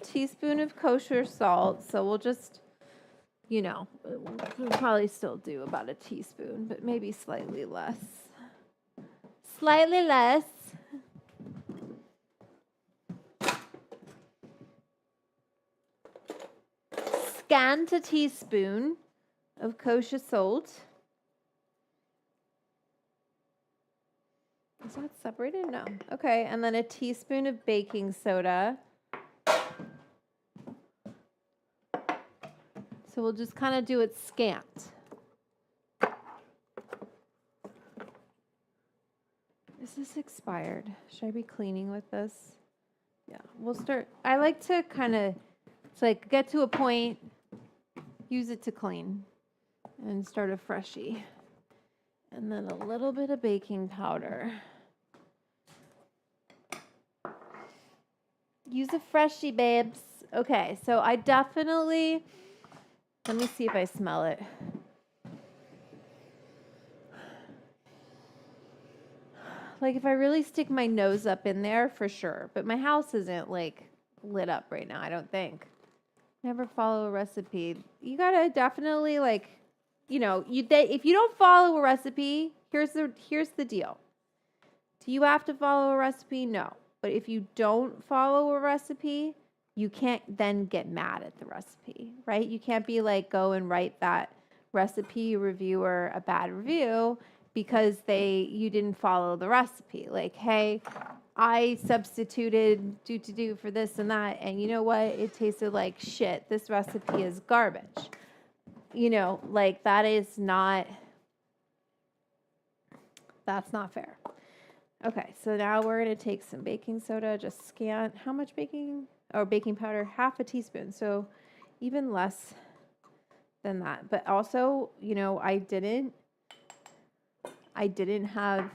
Teaspoon of kosher salt. So we'll just, we'll probably still do about a teaspoon, but maybe slightly less. Slightly less. Scant a teaspoon of kosher salt. Is that separated? No. Okay, and then a teaspoon of baking soda. So we'll just kind of do it scant. Is this expired? Should I be cleaning with this? Yeah, we'll start. I like to kind of, it's like get to a point, use it to clean, and start a freshie. And then a little bit of baking powder. Use a freshie, babes. Okay, so I definitely, let me see if I smell it. Like if I really stick my nose up in there, for sure. But my house isn't like lit up right now, I don't think. Never follow a recipe. You gotta definitely like, if you don't follow a recipe, here's the deal. Do you have to follow a recipe? No. But if you don't follow a recipe, you can't then get mad at the recipe, right? You can't be like, go and write that recipe reviewer a bad review because you didn't follow the recipe. Like, hey, I substituted do for this and that, and you know what? It tasted like shit. This recipe is garbage. Like that's not fair. Okay, so now we're going to take some baking soda, just scant. How much baking powder? Half a teaspoon. So even less than that. But also, I didn't have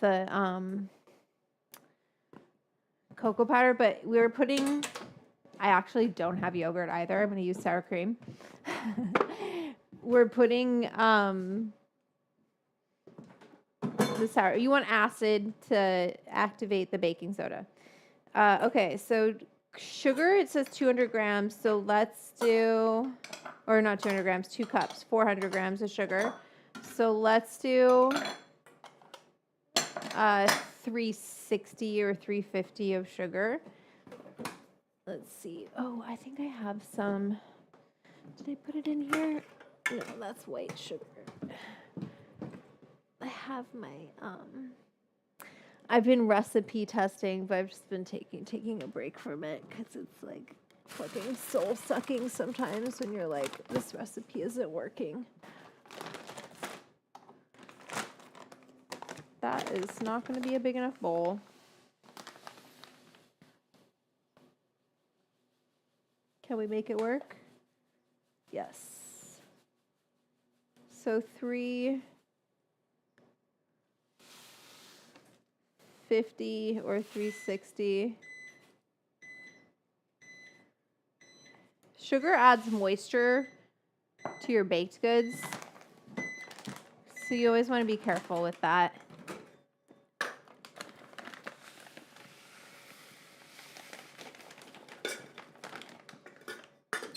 the cocoa powder, but I actually don't have yogurt either. I'm going to use sour cream. We're putting you want acid to activate the baking soda. Okay, so sugar, it says 200 grams. So let's do, or not 200 grams, 2 cups, 400 grams of sugar. So let's do 360 or 350 of sugar. Let's see. Oh, I think I have some. Did I put it in here? No, that's white sugar. I have my, I've been recipe testing, but I've just been taking a break from it because it's like fucking soul sucking sometimes when you're like, this recipe isn't working. that is not going to be a big enough bowl. Can we make it work? Yes. So 350 or 360. Sugar adds moisture to your baked goods, so you always want to be careful with that.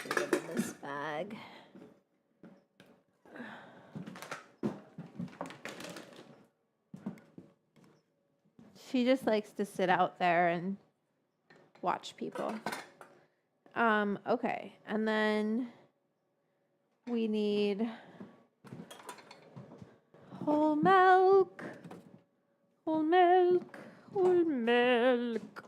Get rid of this bag. She just likes to sit out there and watch people. Okay, and then we need whole milk, whole milk, whole milk,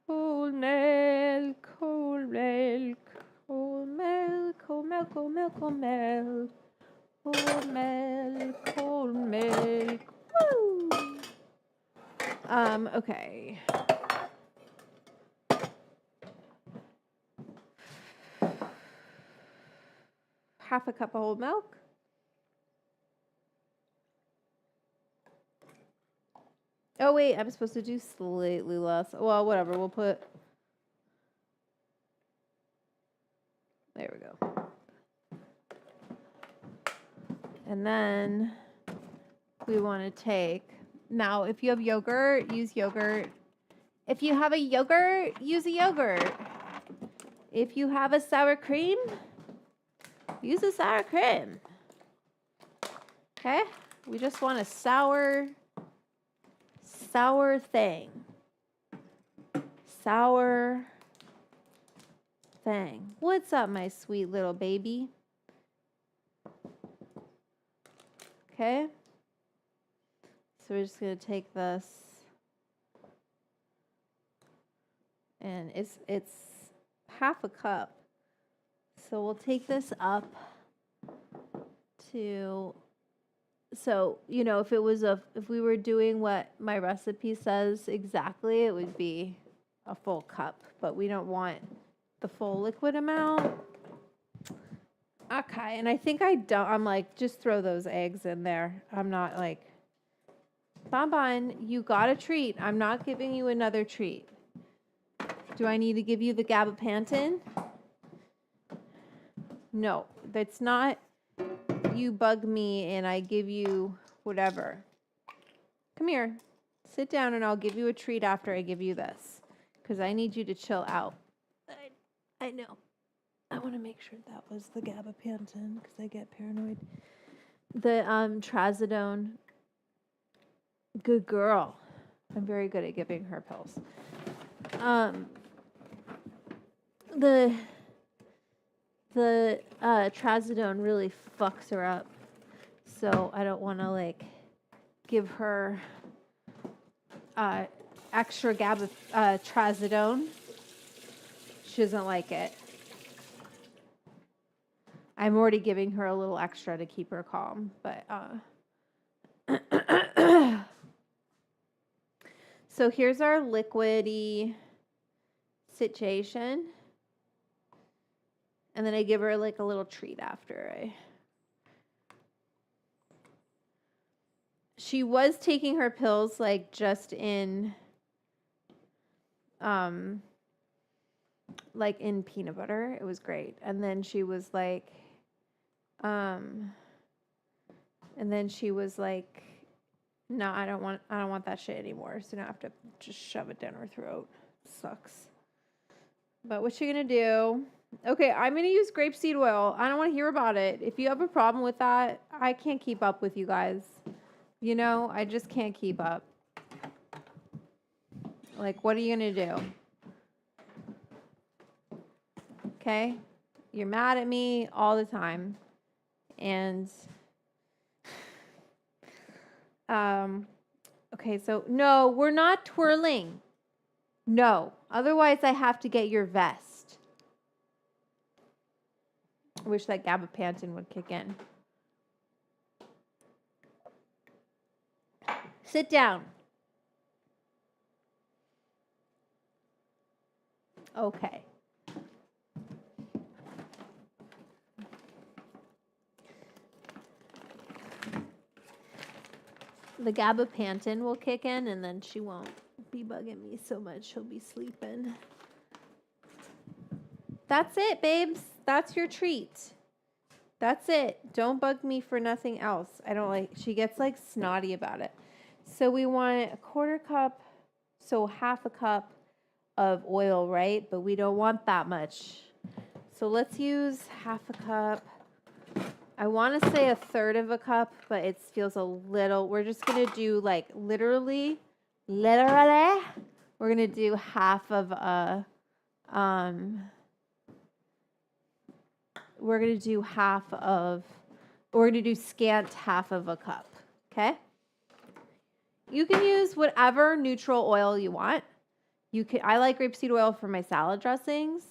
whole milk, whole milk, whole milk, whole milk, whole milk, whole milk, whole milk, whole milk. Woo! Okay. Half a cup of whole milk. Oh wait, I'm supposed to do slightly less. Well, whatever, we'll put... There we go. And then we want to take... Now, if you have yogurt, use yogurt. If you have a yogurt, use a yogurt. If you have a sour cream, use a sour cream. Okay? We just want a sour thing. Sour thing. What's up, my sweet little baby? Okay? So we're just going to take this. And it's half a cup. So we'll take this up to, so, you know, if we were doing what my recipe says exactly, it would be a full cup, but we don't want the full liquid amount. Okay, and I think I'm like, just throw those eggs in there. I'm not like, Bonbon, you got a treat. I'm not giving you another treat. Do I need to give you the gabapentin? No, that's not you bug me and I give you whatever. Come here. Sit down and I'll give you a treat after I give you this. Because I need you to chill out. I know. I want to make sure that was the gabapentin because I get paranoid. The trazodone. Good girl. I'm very good at giving her pills. The trazodone really fucks her up, so I don't want to like give her extra trazodone. She doesn't like it. I'm already giving her a little extra to keep her calm, but so here's our liquidy situation. And then I give her like a little treat after. She was taking her pills like just in like in peanut butter. It was great. And then she was like no, I don't want that shit anymore. So now I have to just shove it down her throat. Sucks. But what's she gonna do? Okay, I'm going to use grapeseed oil. I don't want to hear about it. If you have a problem with that, I can't keep up with you guys. You know, I just can't keep up. Like, what are you going to do? Okay? You're mad at me all the time. And, okay, so, no, we're not twirling. No. Otherwise, I have to get your vest. I wish that gabapentin would kick in. Sit down. Okay. The gabapentin will kick in, and then she won't be bugging me so much. She'll be sleeping. That's it, babes. That's your treat. That's it. Don't bug me for nothing else. I don't like, she gets like snotty about it. So we want a quarter cup, so half a cup of oil, right? But we don't want that much. So let's use half a cup. I want to say a third of a cup, but it feels a little, we're just going to do like literally, we're going to do half of a, we're going to do scant half of a cup. Okay. You can use whatever neutral oil you want. I like grapeseed oil for my salad dressings,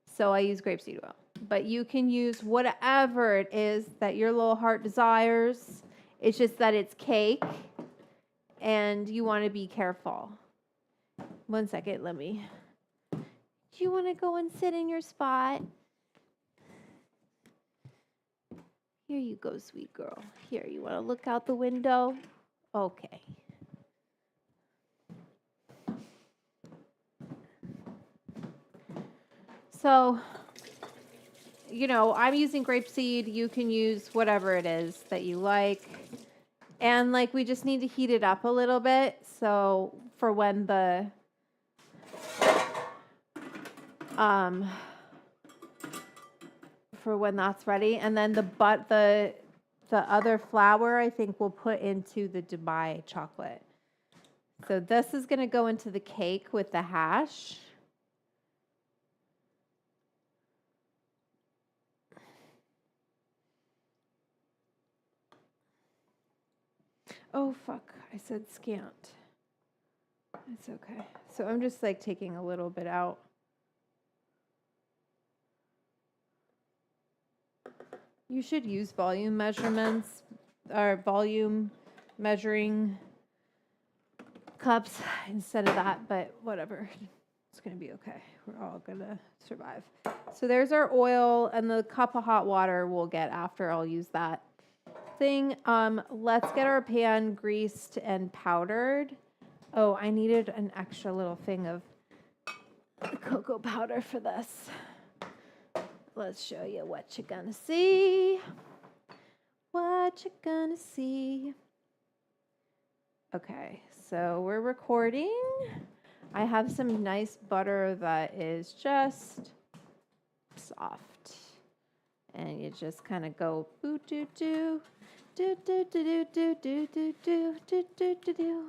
so I use grapeseed oil. But you can use whatever it is that your little heart desires. It's just that it's cake, and you want to be careful. 1 second, do you want to go and sit in your spot? Here you go, sweet girl. Here, you want to look out the window? Okay. So, I'm using grapeseed. You can use whatever it is that you like. And we just need to heat it up a little bit. So for when that's ready. And then the other flour, I think we'll put into the Dubai chocolate. So this is going to go into the cake with the hash. Oh, fuck. I said scant. It's okay. So I'm just taking a little bit out. You should use volume measurements or volume measuring cups instead of that, but whatever. It's going to be okay. We're all going to survive. So there's our oil, and the cup of hot water we'll get after. I'll use that thing. Let's get our pan greased and powdered. Oh, I needed an extra little thing of cocoa powder for this. Let's show you what you're gonna see. What you're gonna see. Okay, so we're recording. I have some nice butter that is just soft. And you just kind of go boo doo doo. Do do do do do do do do do do do.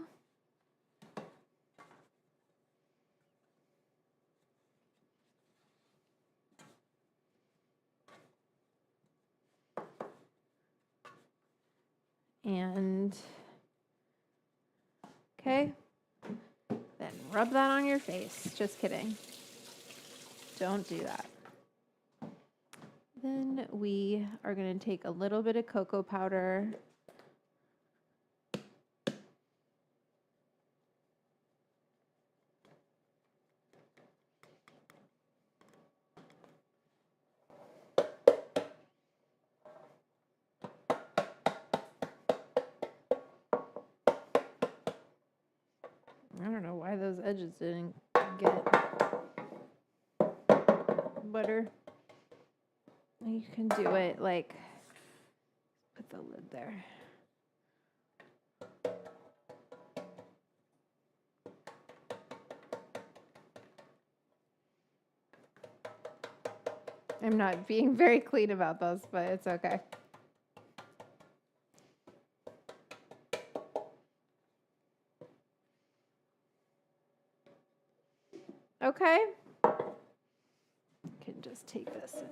And okay, then rub that on your face. Just kidding. Don't do that. Then we are going to take a little bit of cocoa powder. I don't know why those edges didn't get butter. You can do it put the lid there. I'm not being very clean about this, but it's okay. Okay. Can just take this in.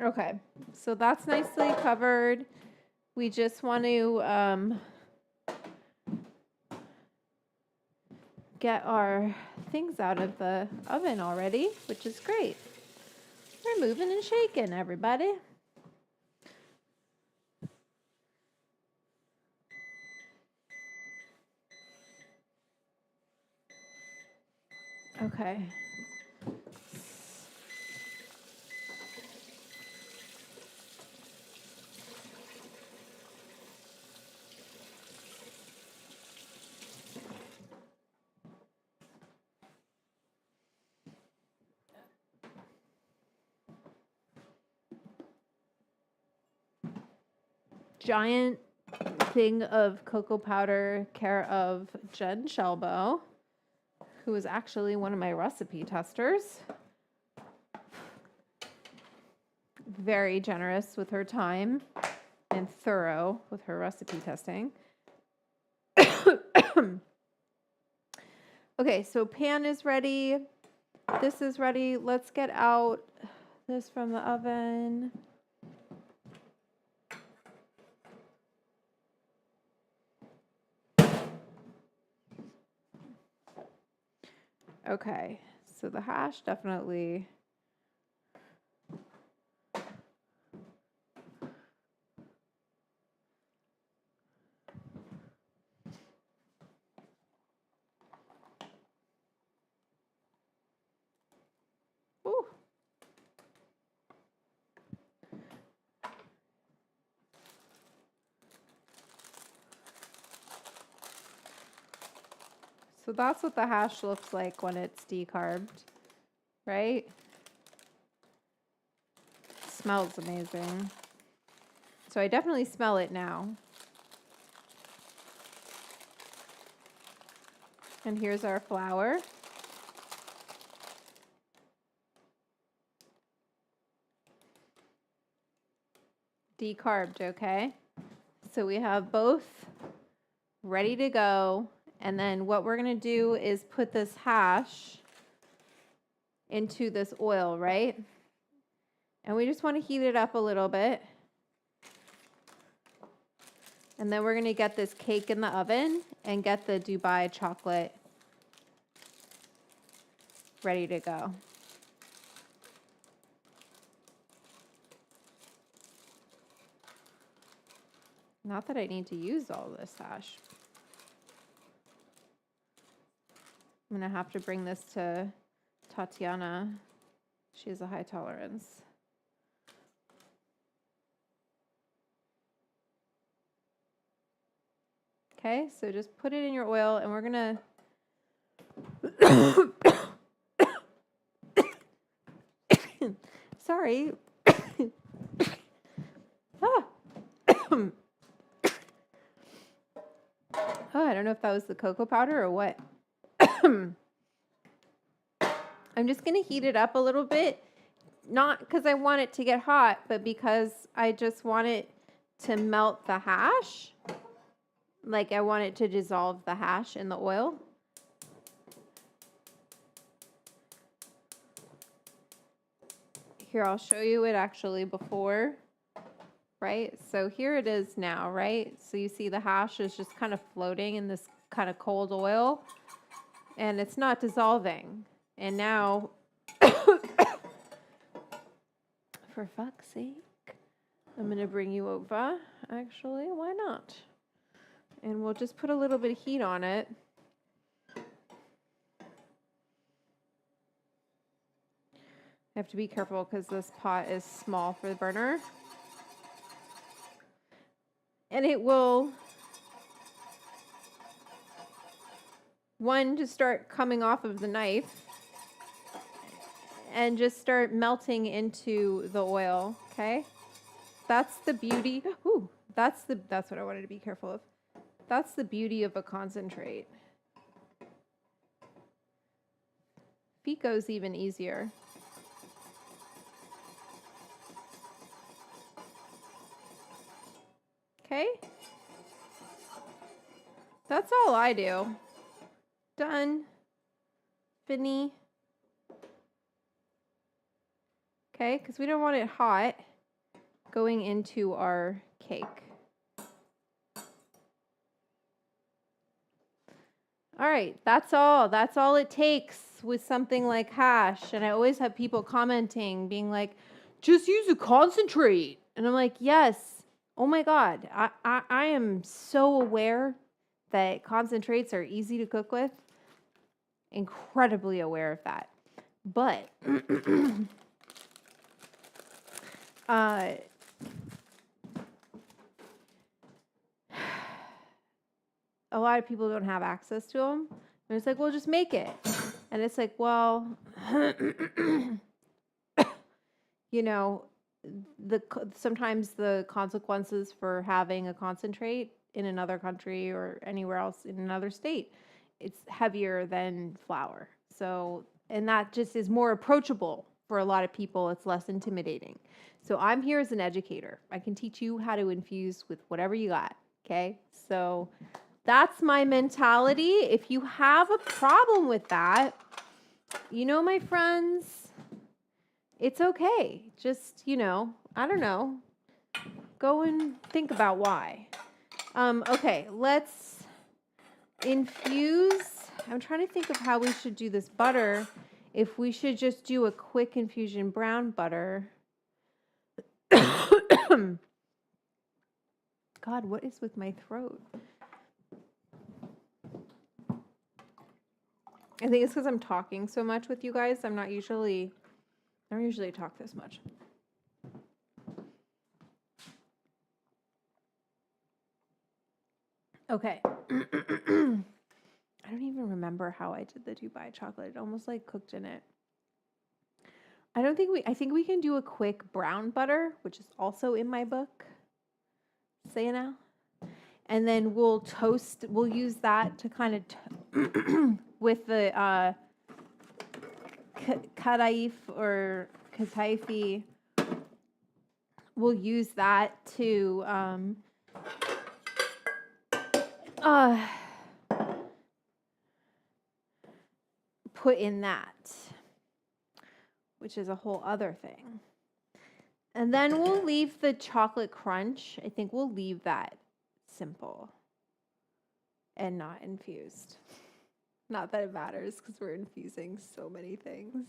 Okay, so that's nicely covered. We just want to get our things out of the oven already, which is great. We're moving and shaking, everybody. Okay. Giant thing of cocoa powder, care of Jen Shelbo, who is actually one of my recipe testers. Very generous with her time and thorough with her recipe testing. Okay, so pan is ready. This is ready. Let's get out this from the oven. Okay, so the hash definitely. Ooh. So that's what the hash looks like when it's decarbed, right? Smells amazing. So I definitely smell it now. And here's our flour. Decarbed, okay? So we have both ready to go. And then what we're going to do is put this hash into this oil, right? And we just want to heat it up a little bit. And then we're going to get this cake in the oven and get the Dubai chocolate ready to go. Not that I need to use all this hash. I'm going to have to bring this to Tatiana. She has a high tolerance. Okay, so just put it in your oil and we're going to... Sorry. Ah. Oh, I don't know if that was the cocoa powder or what. I'm just going to heat it up a little bit. Not because I want it to get hot, but because I just want it to melt the hash. Like I want it to dissolve the hash in the oil. Here, I'll show you it actually before, right? So here it is now, right? So you see the hash is just kind of floating in this kind of cold oil and it's not dissolving. And now, for fuck's sake, I'm going to bring you over. Actually, why not? And we'll just put a little bit of heat on it. I have to be careful because this pot is small for the burner. And it will, just start coming off of the knife and just start melting into the oil, okay? That's the beauty. Ooh, that's what I wanted to be careful of. That's the beauty of a concentrate. Fico's even easier. Okay? That's all I do. Done. Finny. Okay, because we don't want it hot going into our cake. All right, that's all. That's all it takes with something like hash. And I always have people commenting, being like, just use a concentrate. And I'm like, yes. Oh my God. I am so aware that concentrates are easy to cook with. Incredibly aware of that. But a lot of people don't have access to them. And it's like, well, just make it. And it's like, well, you know, sometimes the consequences for having a concentrate in another country or anywhere else in another state, it's heavier than flour. So, and that just is more approachable for a lot of people. It's less intimidating. So I'm here as an educator. I can teach you how to infuse with whatever you got. Okay. So that's my mentality. If you have a problem with that, my friends, it's okay. Just, I don't know. Go and think about why. Okay, let's infuse. I'm trying to think of how we should do this butter. If we should just do a quick infusion brown butter. God, what is with my throat? I think it's because I'm talking so much with you guys. I don't usually talk this much. Okay. I don't even remember how I did the Dubai chocolate. It almost like cooked in it. I think we can do a quick brown butter, which is also in my book. Say it now. And then we'll use that to kind of, with the kataifi or kataifi, we'll use that to put in that, which is a whole other thing. And then we'll leave the chocolate crunch. I think we'll leave that simple and not infused. Not that it matters because we're infusing so many things.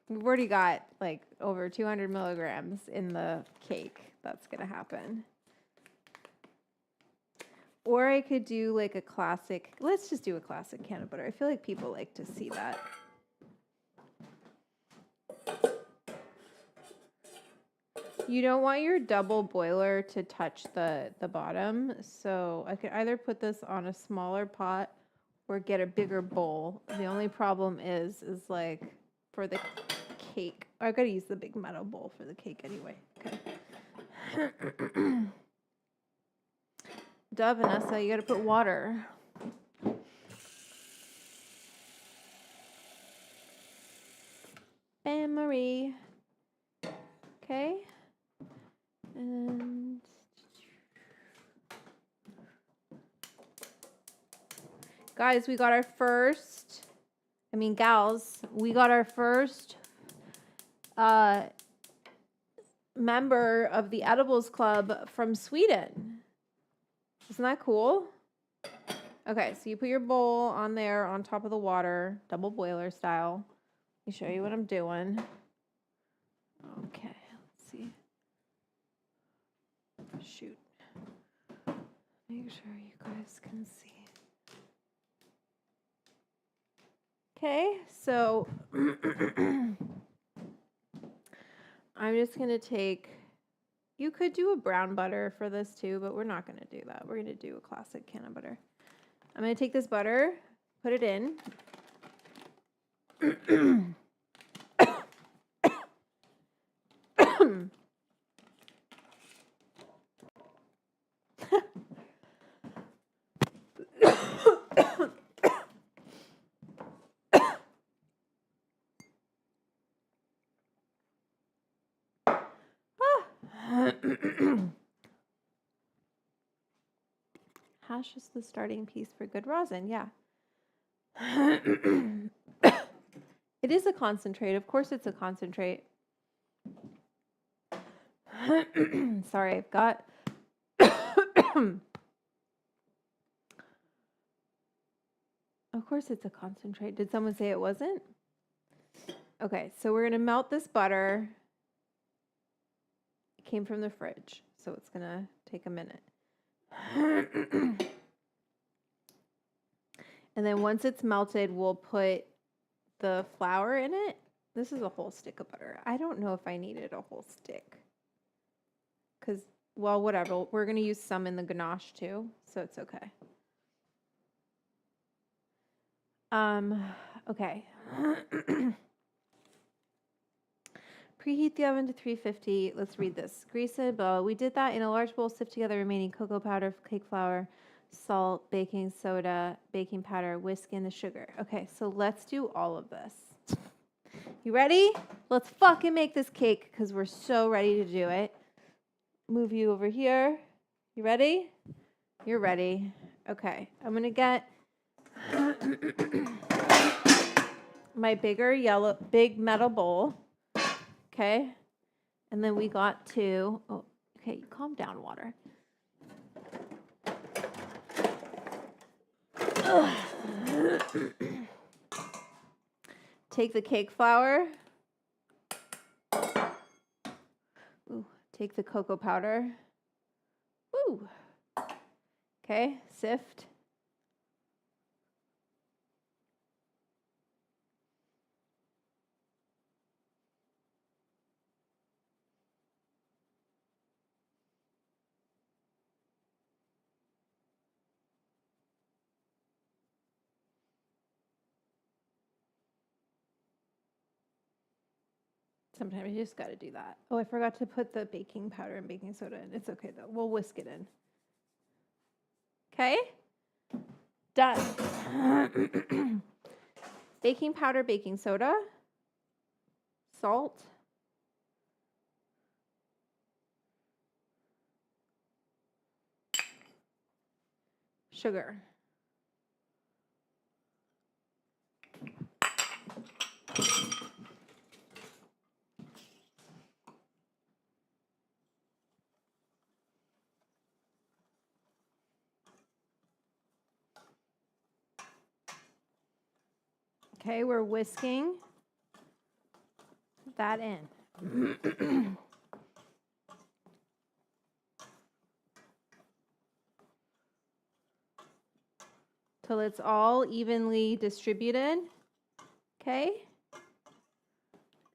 We've already got like over 200 milligrams in the cake. That's going to happen. Or I could do like a classic, let's just do a classic can of butter. I feel like people like to see that. You don't want your double boiler to touch the bottom. So I could either put this on a smaller pot or get a bigger bowl. The only problem is like for the cake, I gotta use the big metal bowl for the cake anyway. Okay. Duh, Vanessa, you gotta put water. Bam Marie. Okay. And guys, we got our first, gals, we got our first member of the Edibles Club from Sweden. Isn't that cool? Okay, so you put your bowl on there on top of the water, double boiler style. Let me show you what I'm doing. Okay, let's see. Shoot. Make sure you guys can see. Okay, so I'm just going to take, you could do a brown butter for this too, but we're not going to do that. We're going to do a classic can of butter. I'm going to take this butter, put it in. Hash is the starting piece for good rosin, yeah. It is a concentrate. Of course it's a concentrate. Sorry, I've got Of course it's a concentrate. Did someone say it wasn't? Okay, so we're going to melt this butter. It came from the fridge, so it's going to take a minute. And then once it's melted, we'll put the flour in it. This is a whole stick of butter. I don't know if I needed a whole stick. Because, well, whatever. We're going to use some in the ganache too, so it's okay. Okay. Preheat the oven to 350. Let's read this. Grease a bowl. We did that in a large bowl. Sift together remaining cocoa powder, cake flour, salt, baking soda, baking powder, whisk in the sugar. Okay, so let's do all of this. You ready? Let's fucking make this cake because we're so ready to do it. Move you over here. You ready? You're ready. Okay, I'm going to get my big metal bowl. Okay. And then we got to, oh, okay, calm down, water. Take the cake flour. Ooh, take the cocoa powder. Ooh. Okay, sift. Sometimes you just got to do that. Oh, I forgot to put the baking powder and baking soda in. It's okay, though. We'll whisk it in. Okay? Done. Baking powder, baking soda, salt, sugar. Okay, we're whisking that in. Till it's all evenly distributed. Okay?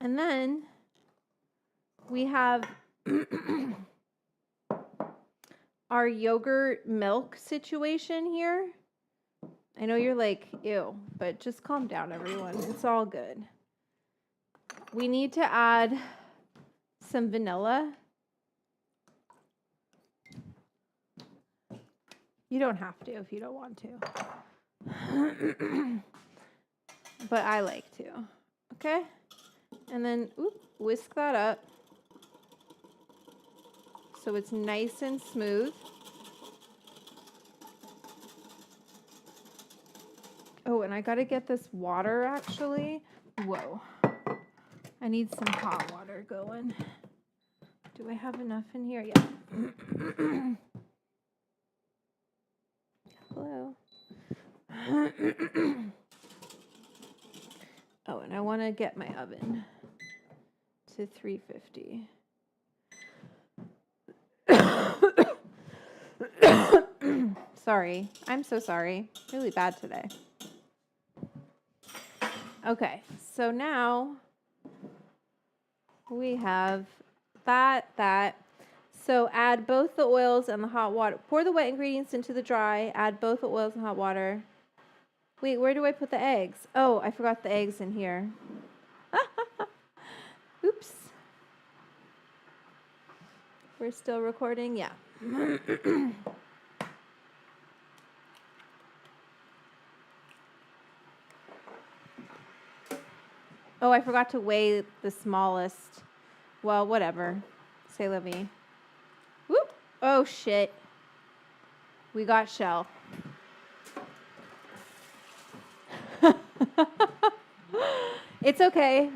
And then we have our yogurt milk situation here. I know you're like, ew, but just calm down, everyone. It's all good. We need to add some vanilla. You don't have to if you don't want to. But I like to. Okay? And then whisk that up so it's nice and smooth. Oh, and I got to get this water actually. Whoa. I need some hot water going. Do I have enough in here? Yeah. Hello. Oh, and I want to get my oven to 350. Sorry. I'm so sorry. Really bad today. Okay, so now we have that. So add both the oils and the hot water. Pour the wet ingredients into the dry. Add both the oils and hot water. Wait, where do I put the eggs? Oh, I forgot the eggs in here. Oops. We're still recording? Yeah. Oh, I forgot to weigh the smallest. Well, whatever. C'est la vie. Whoop. Oh, shit. We got shell. It's okay.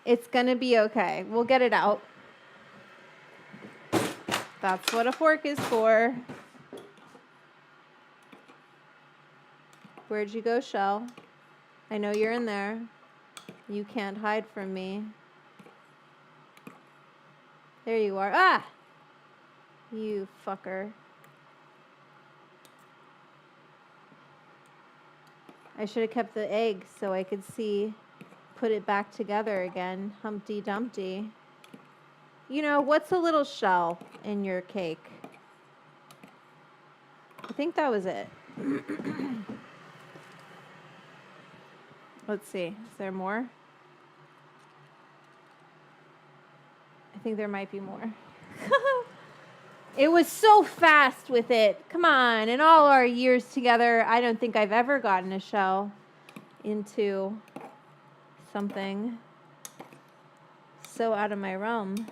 It's going to be okay. We'll get it out. That's what a fork is for. Where'd you go, shell? I know you're in there. You can't hide from me. There you are. Ah! You fucker. I should have kept the egg so I could see, put it back together again. Humpty Dumpty. You know, what's a little shell in your cake? I think that was it. Let's see. Is there more? I think there might be more. It was so fast with it. Come on. In all our years together, I don't think I've ever gotten a shell into something so out of my realm.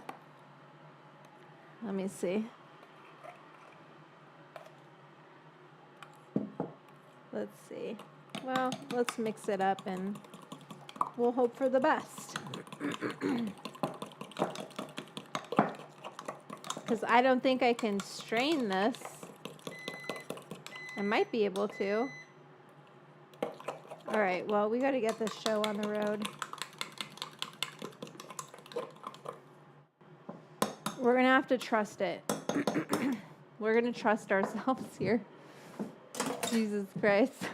Let me see. Let's see. Well, let's mix it up and we'll hope for the best. Because I don't think I can strain this. I might be able to. All right, well, we got to get this show on the road. We're going to have to trust it. We're going to trust ourselves here. Jesus Christ.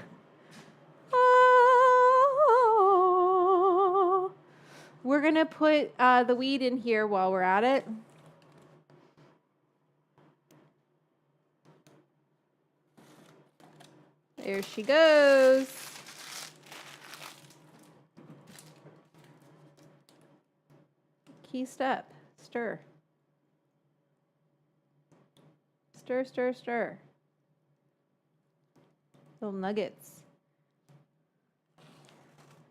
Oh. We're going to put the weed in here while we're at it. There she goes. Key step. Stir. Stir, stir, stir. Little nuggets.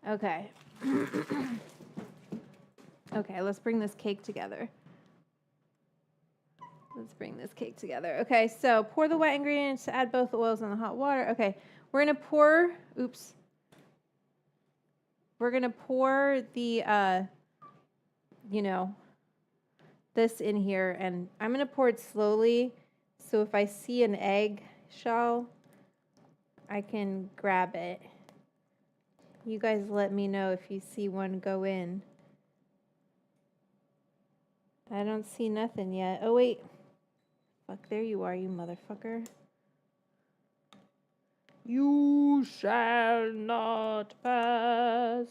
Okay. Okay, let's bring this cake together. Let's bring this cake together. Okay, so pour the wet ingredients, add both oils in the hot water. Okay, we're going to pour, oops. We're going to pour the, this in here, and I'm going to pour it slowly, so if I see an egg shell, I can grab it. You guys let me know if you see one go in. I don't see nothing yet. Oh, wait. Fuck, there you are, you motherfucker. You shall not pass.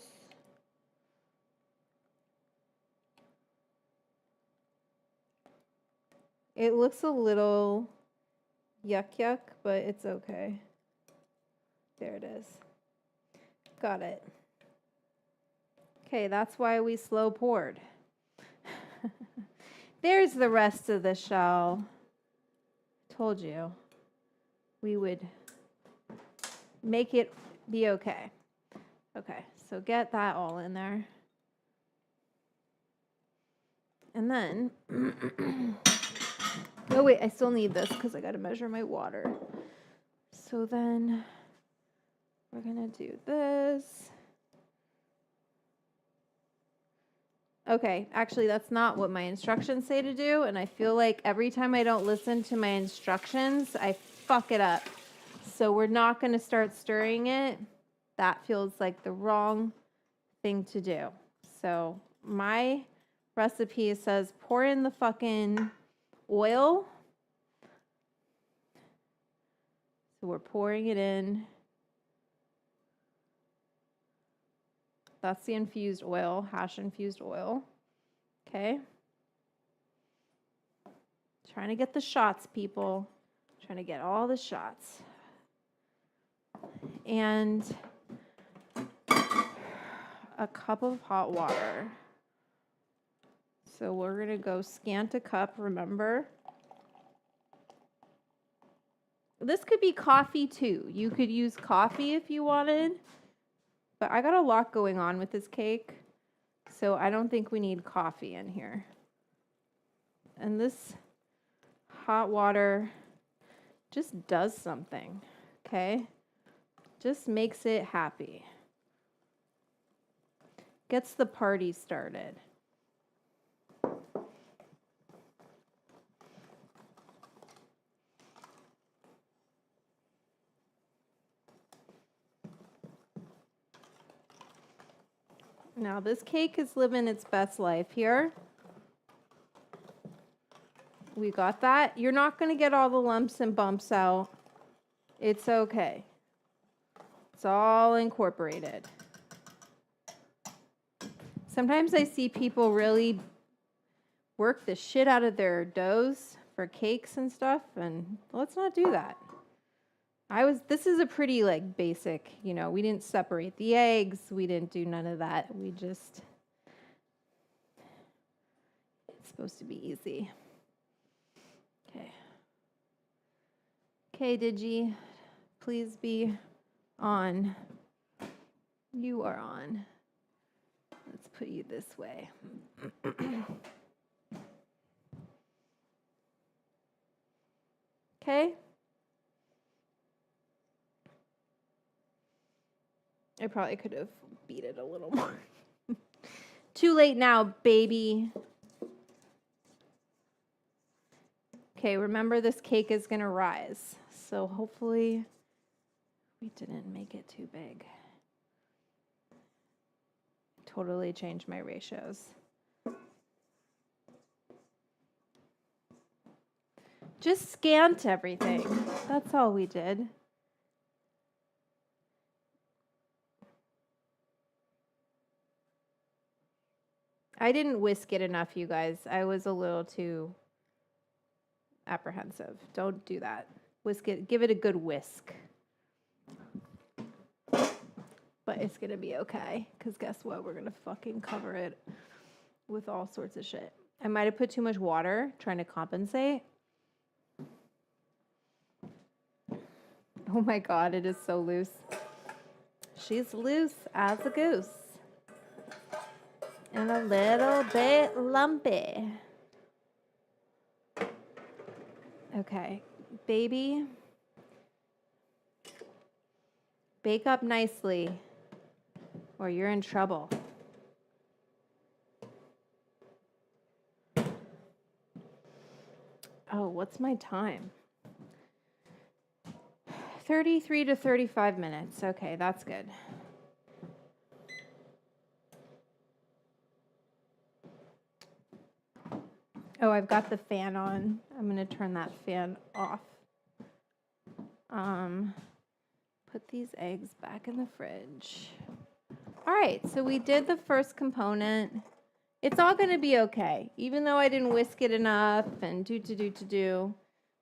It looks a little yuck, but it's okay. There it is. Got it. Okay, that's why we slow poured. There's the rest of the shell. Told you we would make it be okay. Okay, so get that all in there. And then, oh wait, I still need this because I got to measure my water. So then we're going to do this. Okay, actually, that's not what my instructions say to do, and I feel like every time I don't listen to my instructions, I fuck it up. So we're not going to start stirring it. That feels like the wrong thing to do. So my recipe says pour in the fucking oil. So we're pouring it in. That's the infused oil, hash infused oil. Okay. Trying to get the shots, people. Trying to get all the shots. And a cup of hot water. So we're going to go scant a cup, remember? This could be coffee too. You could use coffee if you wanted. But I got a lot going on with this cake, so I don't think we need coffee in here. And this hot water just does something, okay? Just makes it happy. Gets the party started. Now this cake is living its best life here. We got that. You're not going to get all the lumps and bumps out. It's okay. It's all incorporated. Sometimes I see people really work the shit out of their doughs for cakes and stuff, and let's not do that. This is a pretty like basic, we didn't separate the eggs, we didn't do none of that. It's supposed to be easy. Okay, Digi, please be on. You are on. Let's put you this way. Okay. I probably could have beat it a little more. Too late now, baby. Okay, remember this cake is going to rise. So hopefully we didn't make it too big. Totally changed my ratios. Just scant everything. That's all we did. I didn't whisk it enough, you guys. I was a little too apprehensive. Don't do that. Whisk it. Give it a good whisk. But it's going to be okay. Because guess what? We're going to fucking cover it with all sorts of shit. I might have put too much water trying to compensate. Oh my God, it is so loose. She's loose as a goose. And a little bit lumpy. Okay, baby. Bake up nicely or you're in trouble. Oh, what's my time? 33 to 35 minutes. Okay, that's good. Oh, I've got the fan on. I'm going to turn that fan off. Put these eggs back in the fridge. All right, so we did the first component. It's all going to be okay. Even though I didn't whisk it enough and do,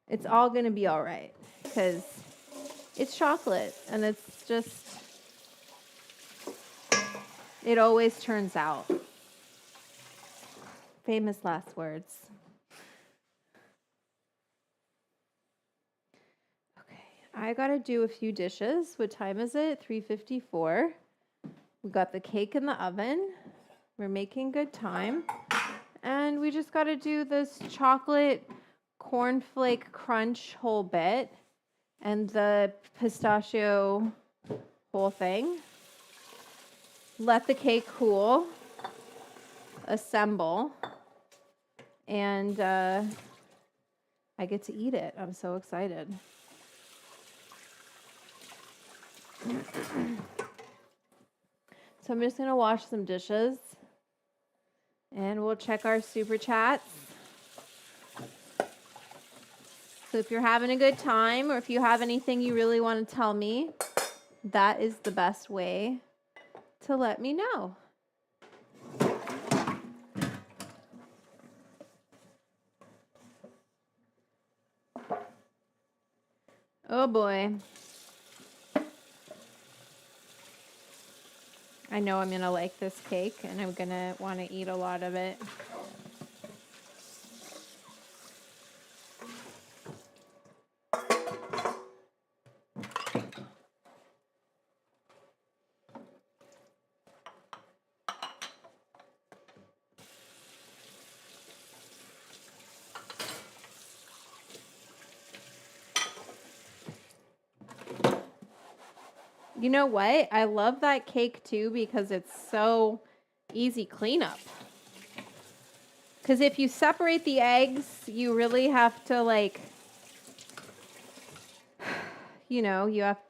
it's all going to be all right because it's chocolate and it's just, it always turns out. Famous last words. Okay, I got to do a few dishes. What time is it? 3:54. We got the cake in the oven. We're making good time. And we just got to do this chocolate cornflake crunch whole bit and the pistachio whole thing. Let the cake cool. Assemble. And I get to eat it. I'm so excited. So I'm just going to wash some dishes. And we'll check our super chats. So if you're having a good time or if you have anything you really want to tell me, that is the best way to let me know. Oh boy. I know I'm going to like this cake and I'm going to want to eat a lot of it. You know what? I love that cake too because it's so easy cleanup. Because if you separate the eggs, you really have to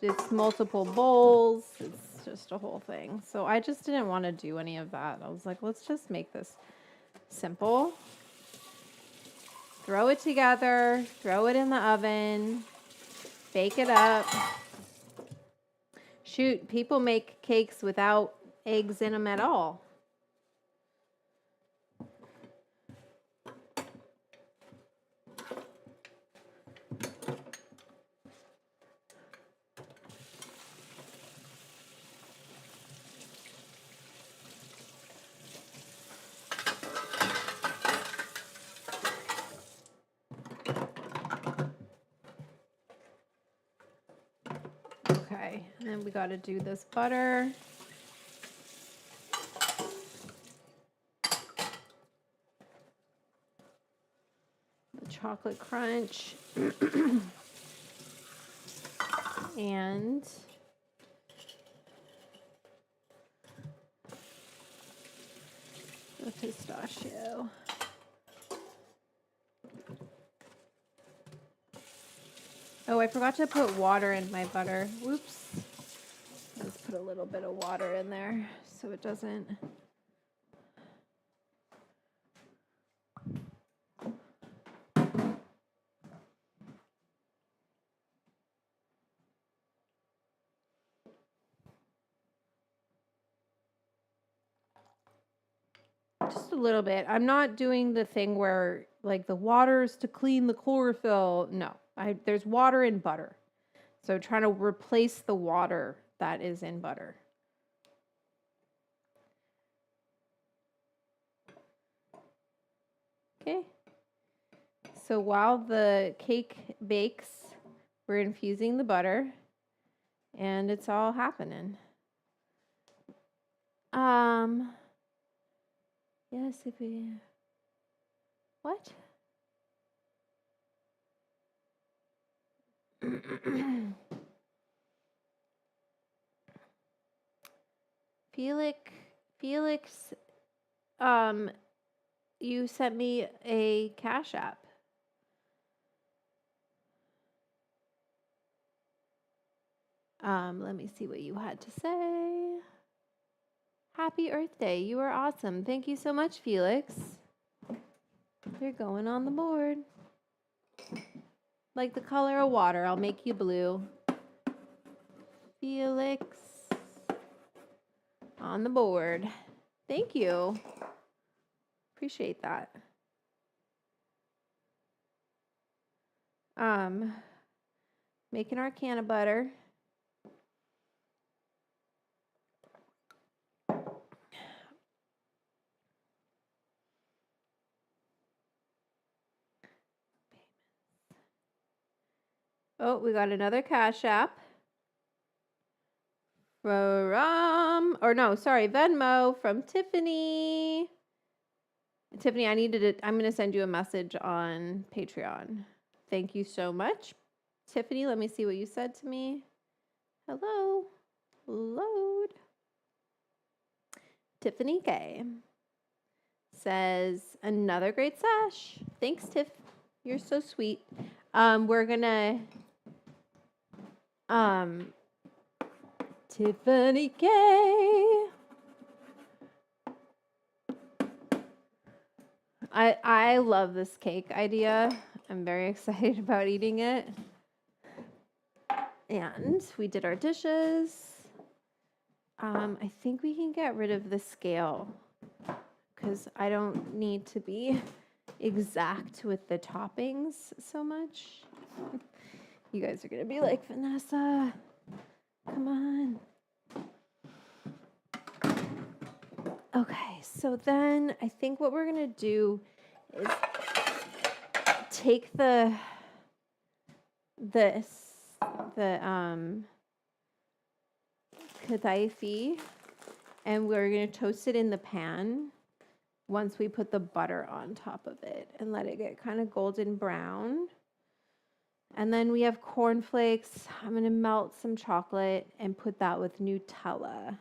it's multiple bowls. It's just a whole thing. So I just didn't want to do any of that. I was like, let's just make this simple. Throw it together, throw it in the oven, bake it up. Shoot, people make cakes without eggs in them at all. Okay, and then we got to do this butter. The chocolate crunch. And the pistachio. Oh, I forgot to put water in my butter. Whoops. Let's put a little bit of water in there so it doesn't. Just a little bit. I'm not doing the thing where like the water's to clean the chlorophyll. No, there's water in butter. So trying to replace the water that is in butter. Okay. So while the cake bakes, we're infusing the butter and it's all happening. Yes, if we, what? Felix, you sent me a Cash App. Let me see what you had to say. Happy Earth Day. You are awesome. Thank you so much, Felix. You're going on the board. Like the color of water, I'll make you blue. Felix on the board. Thank you. Appreciate that. Making our can of butter. Oh, we got another Cash App. Venmo from Tiffany. Tiffany, I'm going to send you a message on Patreon. Thank you so much. Tiffany, let me see what you said to me. Hello. Load. Tiffany K says, another great sash. Thanks, Tiff. You're so sweet. We're gonna Tiffany K. I love this cake idea. I'm very excited about eating it. And we did our dishes. I think we can get rid of the scale because I don't need to be exact with the toppings so much. You guys are gonna be like, Vanessa, come on. Okay, so then I think what we're gonna do is take the kataifi, and we're gonna toast it in the pan once we put the butter on top of it and let it get kind of golden brown. And then we have cornflakes. I'm going to melt some chocolate and put that with Nutella.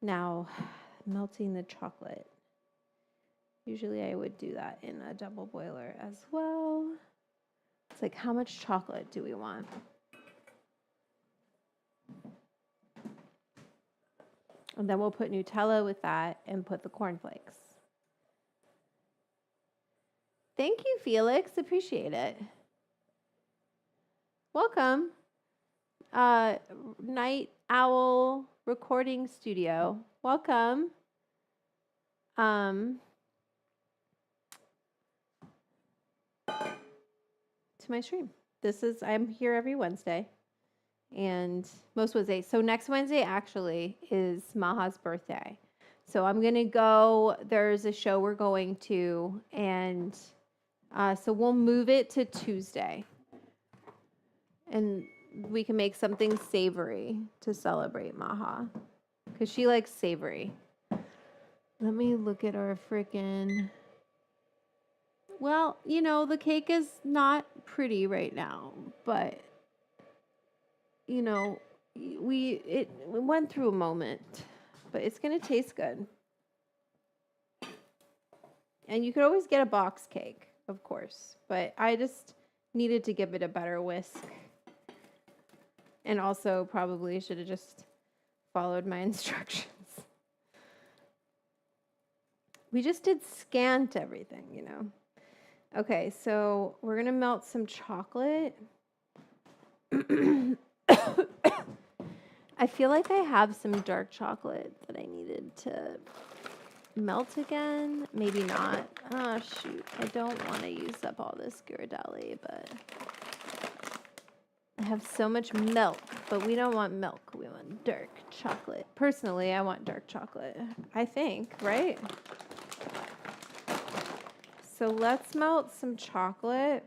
Now, melting the chocolate. Usually I would do that in a double boiler as well. It's like, how much chocolate do we want? And then we'll put Nutella with that and put the cornflakes. Thank you, Felix. Appreciate it. Welcome. Night Owl Recording Studio. Welcome. To my stream. I'm here every Wednesday and most Wednesdays. So next Wednesday actually is Maha's birthday. So I'm going to go, there's a show we're going to, and so we'll move it to Tuesday. And we can make something savory to celebrate Maha because she likes savory. Let me look at our freaking... Well, you know, the cake is not pretty right now, but, you know, it went through a moment, but it's going to taste good. And you could always get a box cake, of course, but I just needed to give it a better whisk. And also probably should have just followed my instructions. We just did scant everything, you know. Okay, so we're going to melt some chocolate. I feel like I have some dark chocolate that I needed to melt again. Maybe not. Oh, shoot. I don't want to use up all this Ghirardelli, but I have so much milk, but we don't want milk. We want dark chocolate. Personally, I want dark chocolate, I think, right? So let's melt some chocolate.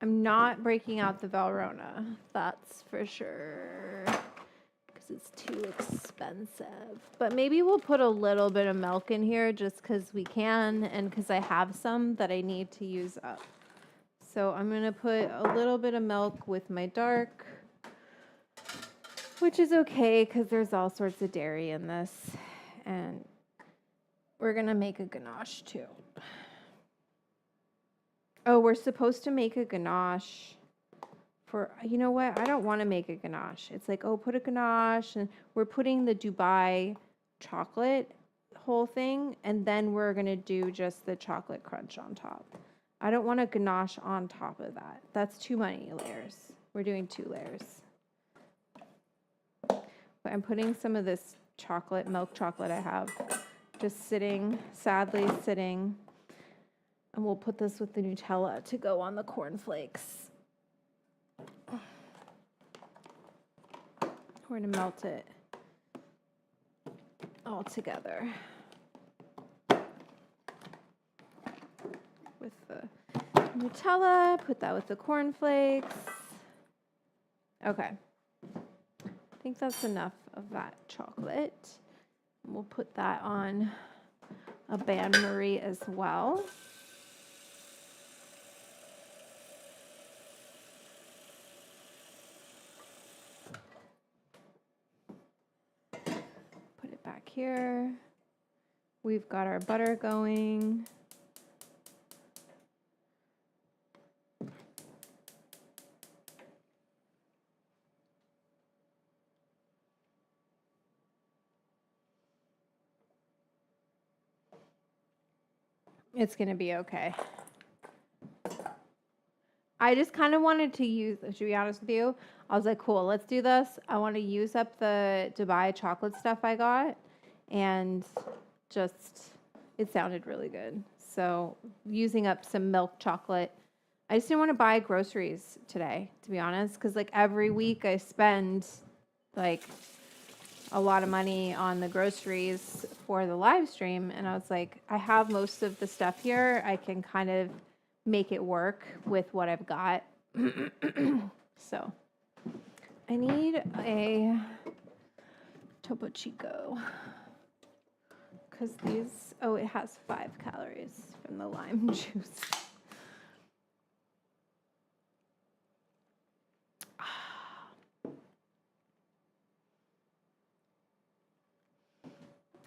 I'm not breaking out the Valrhona, that's for sure, because it's too expensive. But maybe we'll put a little bit of milk in here just because we can and because I have some that I need to use up. So I'm going to put a little bit of milk with my dark, which is okay because there's all sorts of dairy in this. And we're going to make a ganache too. Oh, we're supposed to make a ganache for, you know what? I don't want to make a ganache. It's like, oh, put a ganache. And we're putting the Dubai chocolate whole thing. And then we're going to do just the chocolate crunch on top. I don't want a ganache on top of that. That's too many layers. We're doing 2 layers. But I'm putting some of this chocolate, milk chocolate I have, just sitting, sadly sitting. And we'll put this with the Nutella to go on the cornflakes. We're going to melt it all together with the Nutella. Put that with the cornflakes. Okay. I think that's enough of that chocolate. We'll put that on a bain-marie as well. Put it back here. We've got our butter going. It's going to be okay. I just kind of wanted to use, to be honest with you, I was like, cool, let's do this. I want to use up the Dubai chocolate stuff I got. And just, it sounded really good. So using up some milk chocolate. I just didn't want to buy groceries today, to be honest. Because like every week I spend like a lot of money on the groceries for the live stream. And I was like, I have most of the stuff here. I can kind of make it work with what I've got. So I need a Topo Chico because these, oh, it has 5 calories from the lime juice.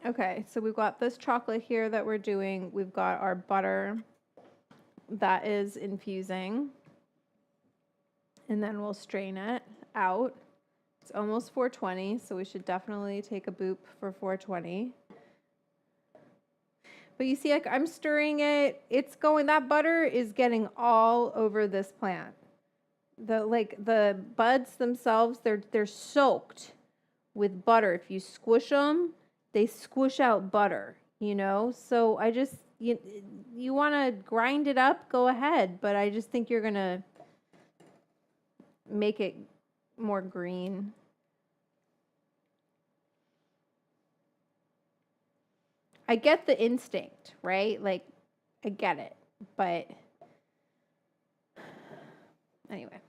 Okay, so we've got this chocolate here that we're doing. We've got our butter that is infusing. And then we'll strain it out. It's almost 420, so we should definitely take a boop for 420. But you see, like, I'm stirring it. It's going, that butter is getting all over this plant. The buds themselves, they're soaked with butter. If you squish them, they squish out butter, you know? So I just, you want to grind it up, go ahead. But I just think you're going to make it more green. I get the instinct, right? Like, I get it. But anyway.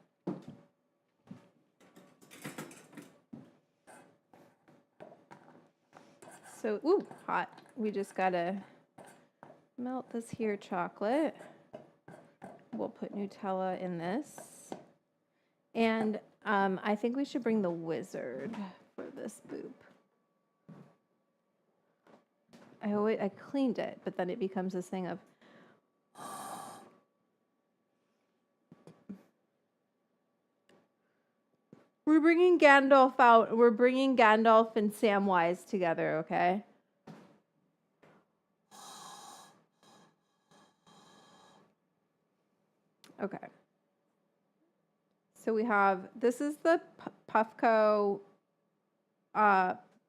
So, ooh, hot. We just gotta melt this here chocolate. We'll put Nutella in this. And I think we should bring the wizard for this boop. I cleaned it, but then it becomes this thing of we're bringing Gandalf out. We're bringing Gandalf and Samwise together, okay? Okay. So we have, this is the Puffco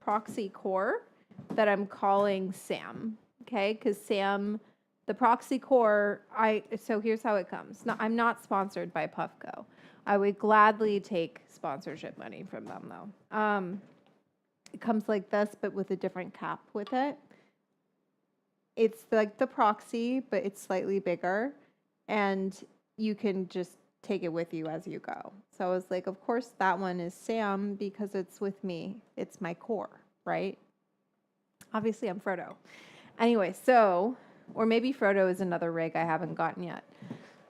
proxy core that I'm calling Sam, okay? Because Sam, the proxy core, so here's how it comes. No, I'm not sponsored by Puffco. I would gladly take sponsorship money from them, though. It comes like this, but with a different cap with it. It's like the proxy, but it's slightly bigger, and you can just take it with you as you go. So I was like, of course, that one is Sam because it's with me. It's my core, right? Obviously, I'm Frodo. Anyway, so, or maybe Frodo is another rig I haven't gotten yet.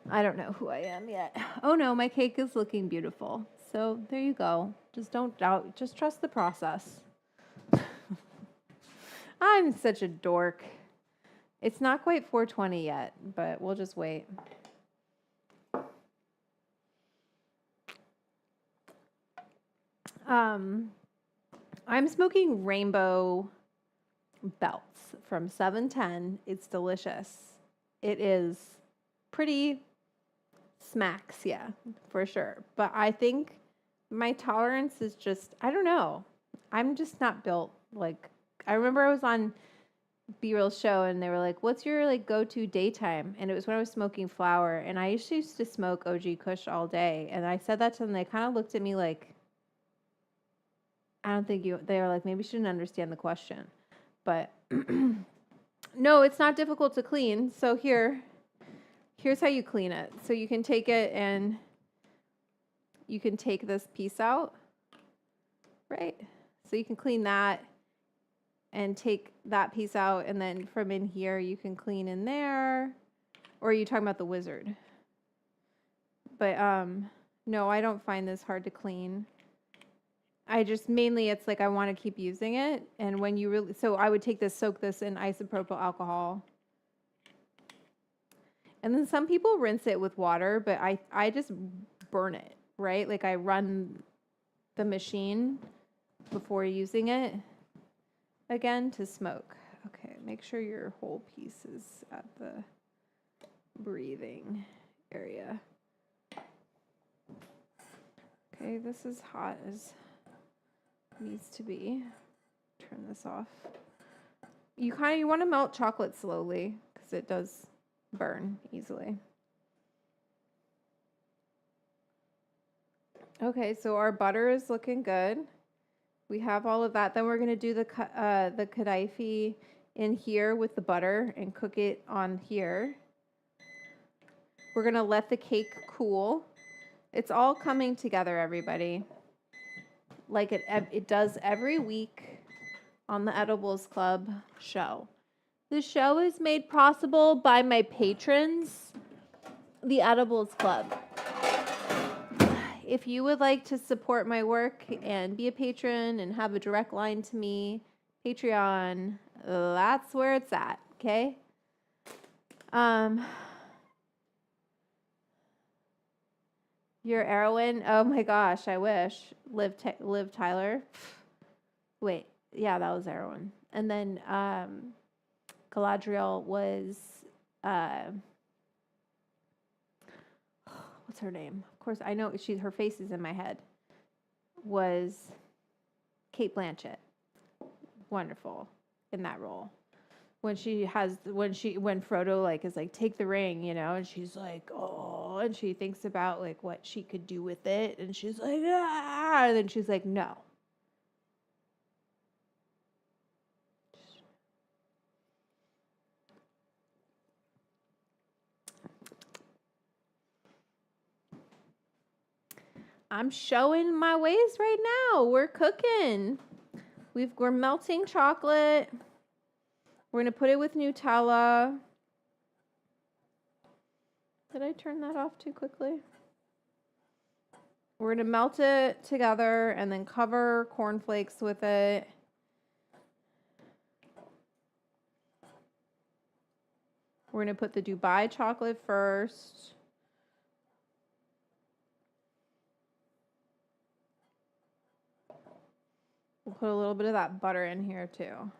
I don't know who I am yet. Oh no, my cake is looking beautiful. So there you go. Just don't doubt, just trust the process. I'm such a dork. It's not quite 420 yet, but we'll just wait. I'm smoking Rainbow Belts from 710. It's delicious. It is pretty smacks, yeah, for sure. But I think my tolerance is just, I don't know. I'm just not built like, I remember I was on B-Real show and they were like, what's your like go-to daytime? And it was when I was smoking flower, and I used to smoke OG Kush all day. And I said that to them, they kind of looked at me like, I don't think they were like, maybe you shouldn't understand the question. But no, it's not difficult to clean. So here's how you clean it. So you can take it and you can take this piece out, right? So you can clean that and take that piece out, and then from in here you can clean in there. Or are you talking about the wizard? But no, I don't find this hard to clean. I just mainly, it's like I want to keep using it, and when you really, so I would take this, soak this in isopropyl alcohol, and then some people rinse it with water, but I just burn it, right? Like I run the machine before using it again to smoke. Okay, make sure your whole piece is at the breathing area. Okay, this is hot as needs to be. Turn this off. You want to melt chocolate slowly because it does burn easily. Okay, so our butter is looking good. We have all of that. Then we're going to do the kataifi in here with the butter and cook it on here. We're going to let the cake cool. It's all coming together, everybody. Like it does every week on the Edibles Club show. The show is made possible by my patrons, the Edibles Club. If you would like to support my work and be a patron and have a direct line to me, Patreon, That's where it's at, okay? Your heroine, oh my gosh, I wish. Liv Tyler. Wait, yeah, that was heroin. And then Galadriel was what's her name? Of course, I know her face is in my head. Was Kate Blanchett. Wonderful in that role. When Frodo like is like, take the ring, you know, and she's like, oh, and she thinks about like what she could do with it, and she's like, ah, and then she's like, no. I'm showing my ways right now. We're cooking. We're melting chocolate. We're going to put it with Nutella. Did I turn that off too quickly? We're going to melt it together and then cover cornflakes with it. We're going to put the Dubai chocolate first. We'll put a little bit of that butter in here too.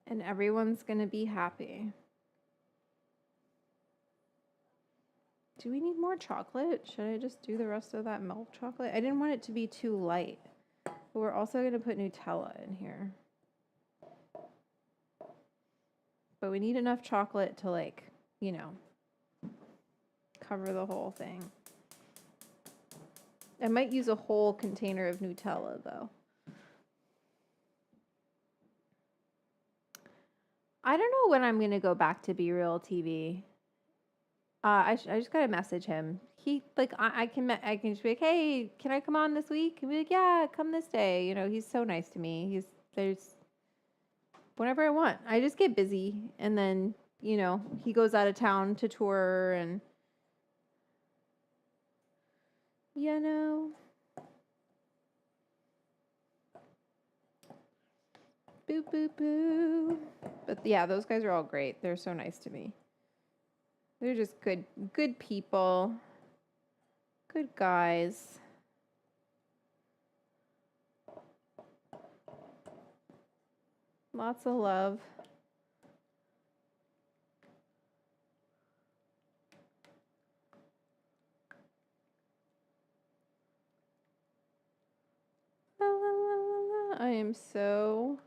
And everyone's going to be happy. Do we need more chocolate? Should I just do the rest of that milk chocolate? I didn't want it to be too light. But we're also going to put Nutella in here. But we need enough chocolate to, like, you know, cover the whole thing. I might use a whole container of Nutella, though. I don't know when I'm going to go back to Be Real TV. I just got to message him. He, like, I can just be like, hey, can I come on this week? And be like, yeah, come this day. You know, he's so nice to me. There's whenever I want. I just get busy. And then, you know, he goes out of town to tour and, you know. Boo, boo, boo. But yeah, those guys are all great. They're so nice to me. They're just good people. Good guys. Lots of love. La, la, la, la, la. I am so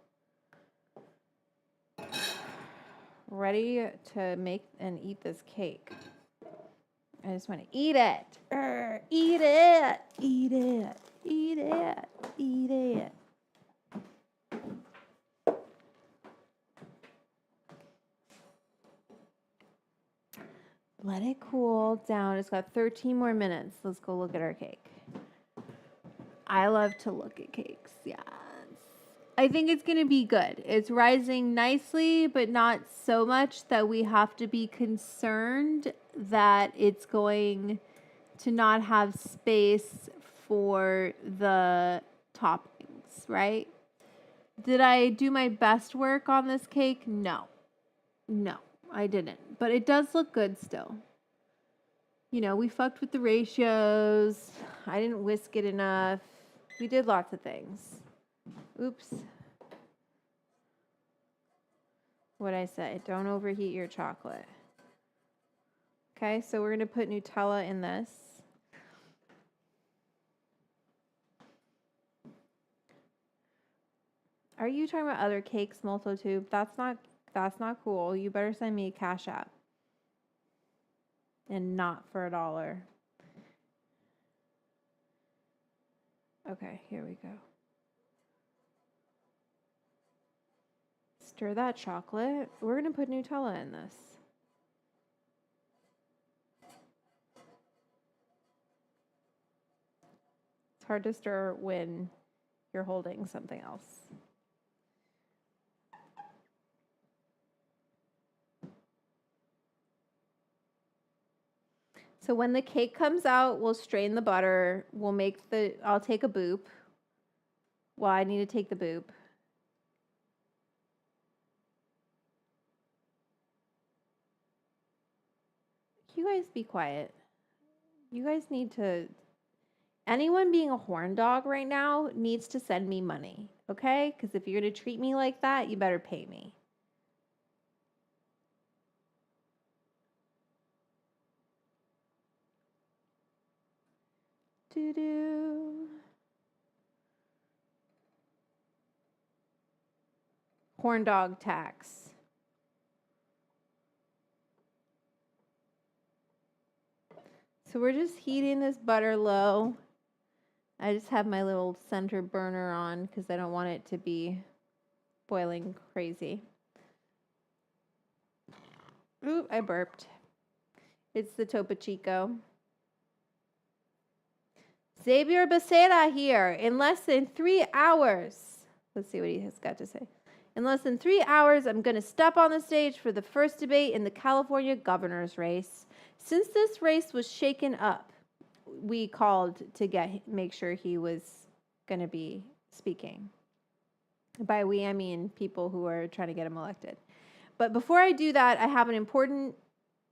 ready to make and eat this cake. I just want to eat it. Eat it. Eat it. Eat it. Eat it. Let it cool down. It's got 13 more minutes. Let's go look at our cake. I love to look at cakes. Yes. I think it's going to be good. It's rising nicely, but not so much that we have to be concerned that it's going to not have space for the toppings, right? Did I do my best work on this cake? No. No, I didn't. But it does look good still. You know, we fucked with the ratios. I didn't whisk it enough. We did lots of things. Oops. What'd I say? Don't overheat your chocolate. Okay, so we're going to put Nutella in this. Are you talking about other cakes, Multotube? That's not cool. You better send me a Cash App. And not for $1. Okay, here we go. Stir that chocolate. We're going to put Nutella in this. It's hard to stir when you're holding something else. So when the cake comes out, we'll strain the butter. I'll take a boop. Well, I need to take the boop. You guys be quiet. You guys need to. Anyone being a horn dog right now needs to send me money, okay? Because if you're going to treat me like that, you better pay me. Doo-doo. Horn dog tax. So we're just heating this butter low. I just have my little center burner on because I don't want it to be boiling crazy. Ooh, I burped. It's the Topo Chico. Xavier Becerra here. In less than 3 hours. Let's see what he has got to say. In less than 3 hours, I'm going to step on the stage for the first debate in the California governor's race. Since this race was shaken up, we called to make sure he was going to be speaking. By we, I mean people who are trying to get him elected. But before I do that, I have an important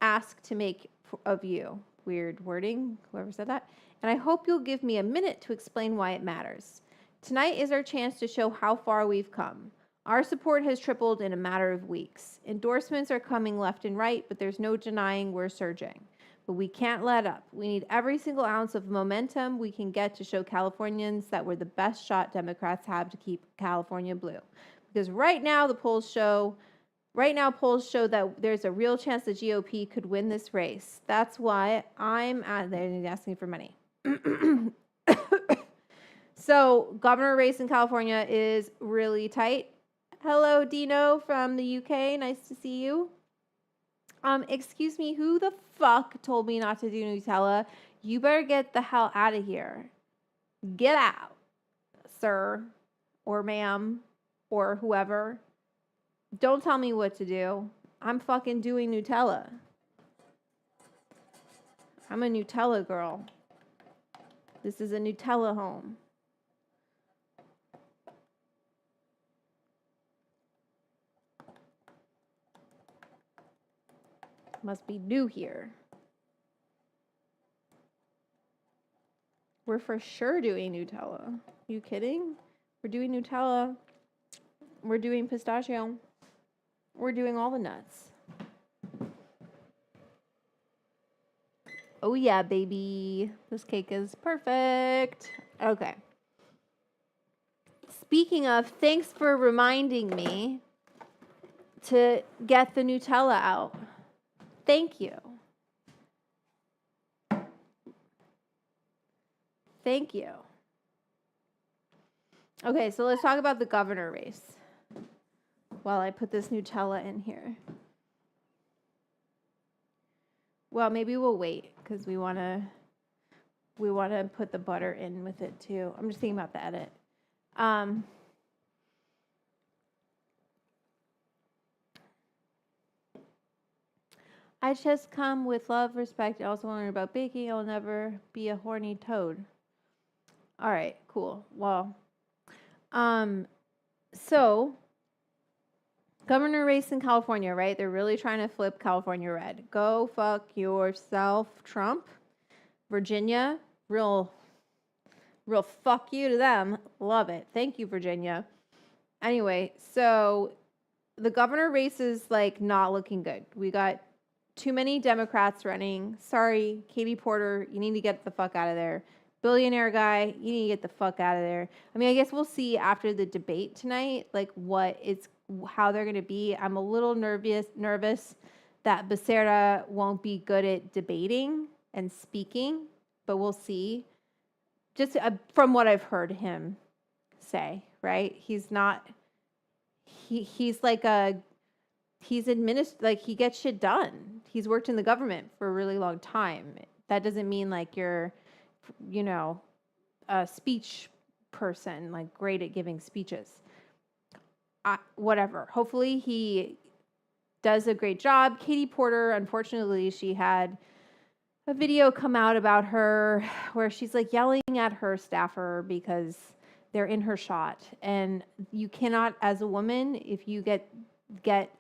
ask to make of you. Weird wording, whoever said that. And I hope you'll give me a minute to explain why it matters. Tonight is our chance to show how far we've come. Our support has tripled in a matter of weeks. Endorsements are coming left and right, but there's no denying we're surging. But we can't let up. We need every single ounce of momentum we can get to show Californians that we're the best shot Democrats have to keep California blue. Because right now polls show that there's a real chance the GOP could win this race. That's why they're asking for money. So governor race in California is really tight. Hello, Dino from the UK. Nice to see you. Excuse me, who the fuck told me not to do Nutella? You better get the hell out of here. Get out, sir, or ma'am, or whoever. Don't tell me what to do. I'm fucking doing Nutella. I'm a Nutella girl. This is a Nutella home. Must be new here. We're for sure doing Nutella. You kidding? We're doing Nutella. We're doing pistachio. We're doing all the nuts. Oh yeah, baby. This cake is perfect. Okay. Speaking of, thanks for reminding me to get the Nutella out. Thank you. Thank you. Okay, so let's talk about the governor race while I put this Nutella in here. Well, maybe we'll wait because we want to put the butter in with it too. I'm just thinking about the edit. I just come with love, respect. I also want to learn about baking. I'll never be a horny toad. All right, cool. Well, so governor race in California, right? They're really trying to flip California red. Go fuck yourself, Trump. Virginia, real fuck you to them. Love it. Thank you, Virginia. Anyway, so the governor race is like not looking good. We got too many Democrats running. Sorry, Katie Porter, you need to get the fuck out of there. Billionaire guy, you need to get the fuck out of there. I mean, I guess we'll see after the debate tonight, like how they're going to be. I'm a little nervous that Becerra won't be good at debating and speaking, but we'll see. Just from what I've heard him say, right? He's not. He's like he gets shit done. He's worked in the government for a really long time. That doesn't mean like you're, a speech person, like great at giving speeches. Whatever. Hopefully he does a great job. Katie Porter, unfortunately, she had a video come out about her where she's like yelling at her staffer because they're in her shot. And you cannot, as a woman, if you get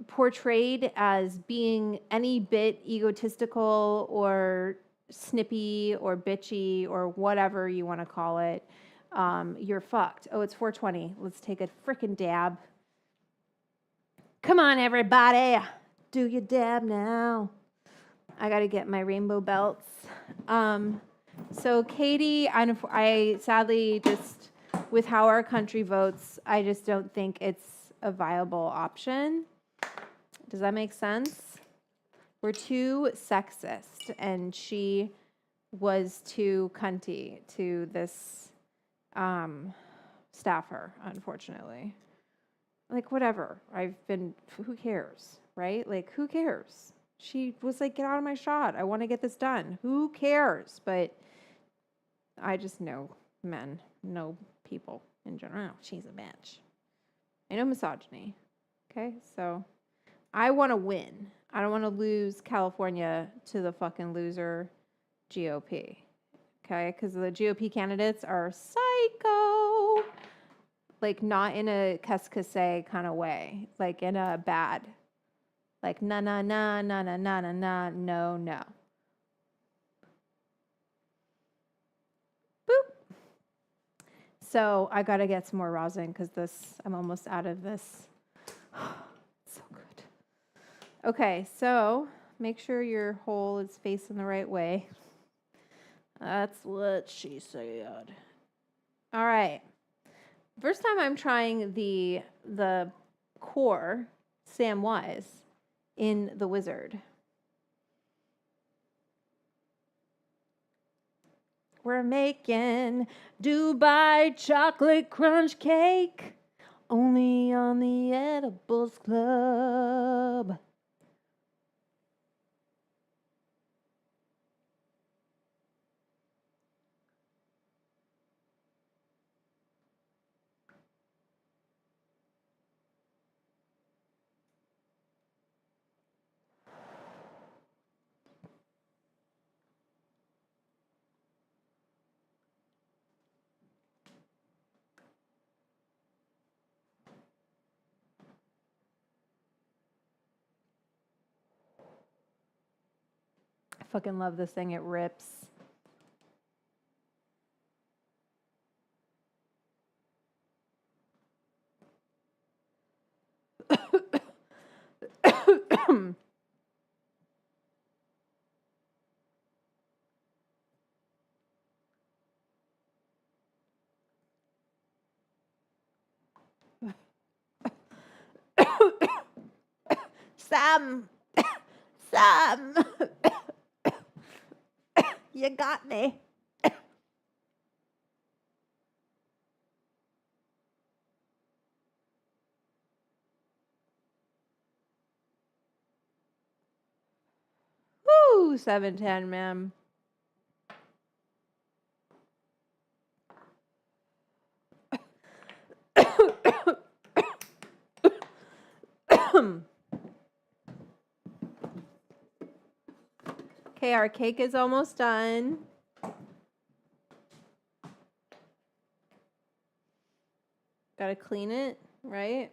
portrayed as being any bit egotistical or snippy or bitchy or whatever you want to call it, you're fucked. Oh, it's 4:20. Let's take a freaking dab. Come on, everybody. Do your dab now. I got to get my rainbow belts. So Katie, I sadly just, with how our country votes, I just don't think it's a viable option. Does that make sense? We're too sexist, and she was too cunty to this staffer, unfortunately. Like, whatever. Who cares, right? Like, who cares? She was like, get out of my shot. I want to get this done. Who cares? But I just know men, know people in general. Oh, she's a bitch. I know misogyny. Okay, so I want to win. I don't want to lose California to the fucking loser GOP. Okay, because the GOP candidates are psycho. Like, not in a Keskase kind of way. Like, in a bad. Like, na na na na na na na na, no, no. Boop. So I gotta get some more rosin because I'm almost out of this. So good. Okay, so make sure your hole is facing the right way. That's what she said. All right. First time I'm trying the core Samwise in the Wizard. We're making Dubai chocolate crunch cake only on the Edibles Club. I fucking love this thing. It rips. Sam! Sam! You got me. Woo! 710, ma'am. Okay, our cake is almost done. Gotta clean it, right?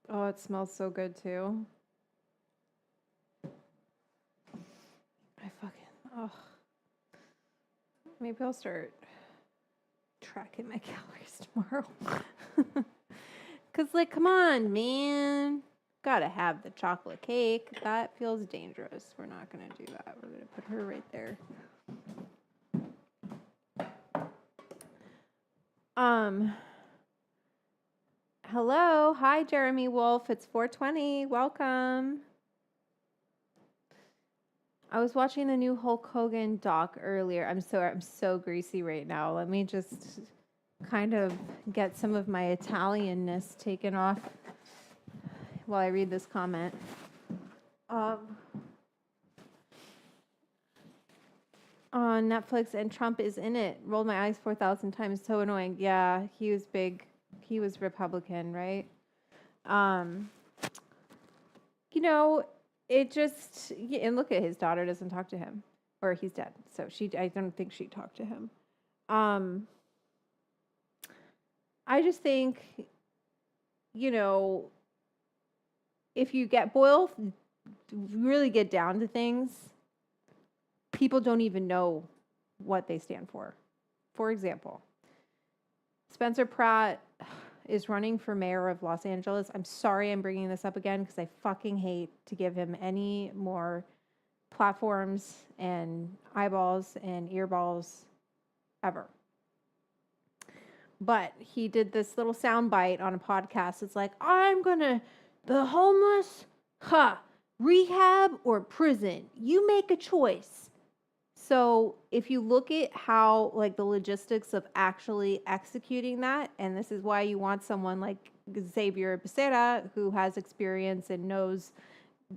Oh, it smells so good too. Oh. Maybe I'll start tracking my calories tomorrow. Cause like, come on, man. Gotta have the chocolate cake. That feels dangerous. We're not gonna do that. We're gonna put her right there. Hello. Hi, Jeremy Wolf. It's 4:20. Welcome. I was watching the new Hulk Hogan doc earlier. I'm so greasy right now. Let me just kind of get some of my Italianness taken off while I read this comment. On Netflix, and Trump is in it. Rolled my eyes 4,000 times. So annoying. Yeah, he was big he was Republican, right? Um, you know, it just, and look at his daughter doesn't talk to him, or he's dead. So I don't think she talked to him. I just think, you know, if you really get down to things, people don't even know what they stand for. For example, Spencer Pratt is running for mayor of Los Angeles. I'm sorry I'm bringing this up again because I fucking hate to give him any more platforms and eyeballs and earballs ever. But he did this little sound bite on a podcast. It's like, the homeless, rehab or prison. You make a choice. So if you look at how, like, the logistics of actually executing that, and this is why you want someone like Xavier Becerra, who has experience and knows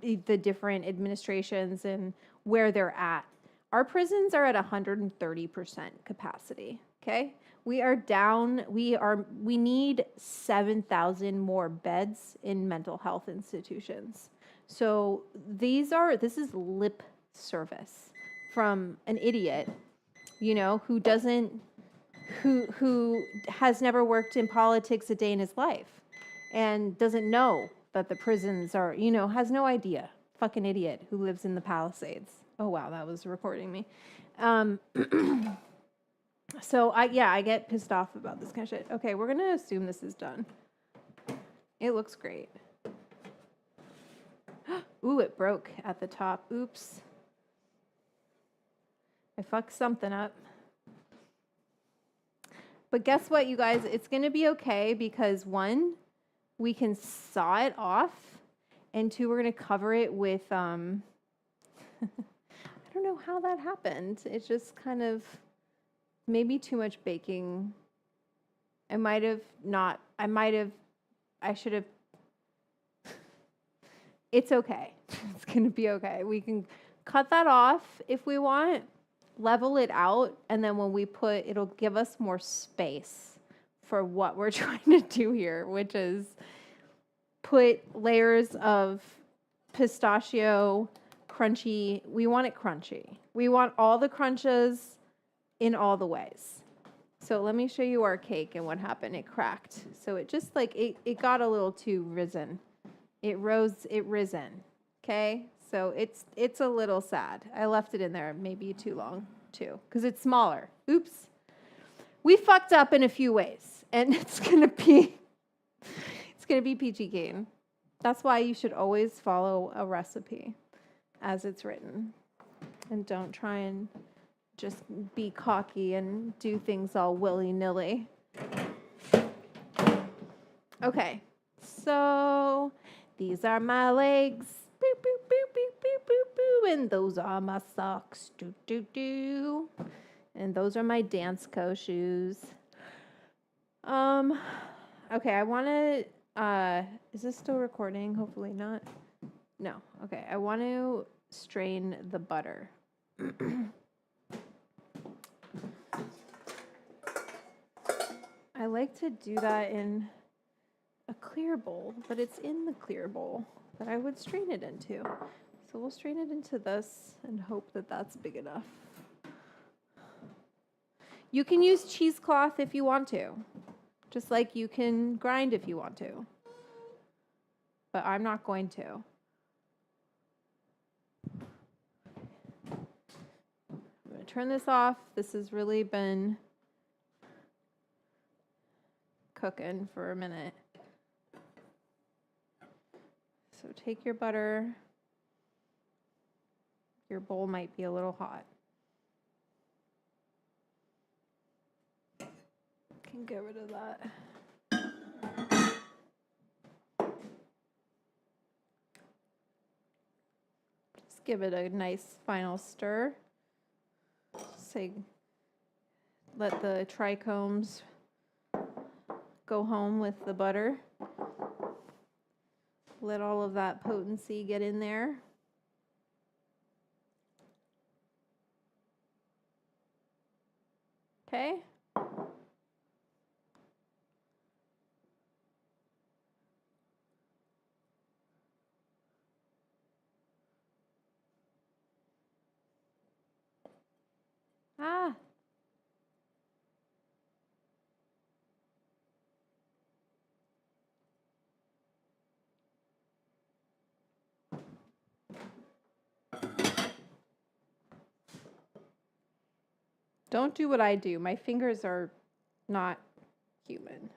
the different administrations and where they're at. Our prisons are at 130% capacity, okay? We are down, we need 7,000 more beds in mental health institutions. So this is lip service from an idiot, who has never worked in politics a day in his life and doesn't know that the prisons are, has no idea. Fucking idiot who lives in the Palisades. Oh wow, that was recording me. So I get pissed off about this kind of shit. Okay, we're gonna assume this is done. It looks great. Ooh, it broke at the top. Oops. I fucked something up. But guess what, you guys? It's gonna be okay because one, we can saw it off, and two, we're gonna cover it with I don't know how that happened. It's just kind of maybe too much baking. I should have. It's okay. It's gonna be okay. We can cut that off if we want, level it out, and then when it'll give us more space for what we're trying to do here, which is put layers of pistachio, crunchy. We want it crunchy. We want all the crunches in all the ways. So let me show you our cake and what happened. It cracked. So it just it got a little too risen. It risen. Okay? So it's a little sad. I left it in there maybe too long too, because it's smaller. Oops. We fucked up in a few ways, and it's gonna be peachy keen. That's why you should always follow a recipe as it's written, and don't try and just be cocky and do things all willy-nilly. Okay, so these are my legs. Boop, boop, boop, boop, boop, boop, boop. And those are my socks. Doo, doo, doo. And those are my Dance Co shoes. Okay, I want to, is this still recording? Hopefully not. No. Okay, I want to strain the butter. I like to do that in a clear bowl, but it's in the clear bowl that I would strain it into. So we'll strain it into this and hope that that's big enough. You can use cheesecloth if you want to, just like you can grind if you want to, but I'm not going to. I'm going to turn this off. This has really been cooking for a minute. So take your butter. Your bowl might be a little hot. Can get rid of that. Just give it a nice final stir. Let the trichomes go home with the butter. Let all of that potency get in there. Okay. Don't do what I do. My fingers are not human.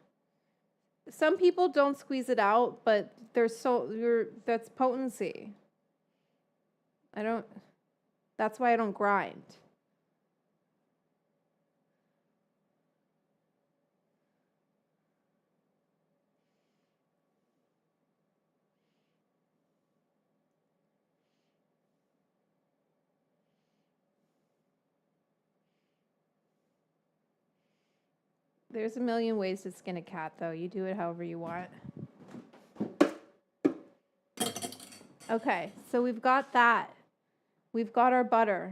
Some people don't squeeze it out, but that's potency. That's why I don't grind. There's a million ways to skin a cat, though. You do it however you want. Okay, so we've got that. We've got our butter.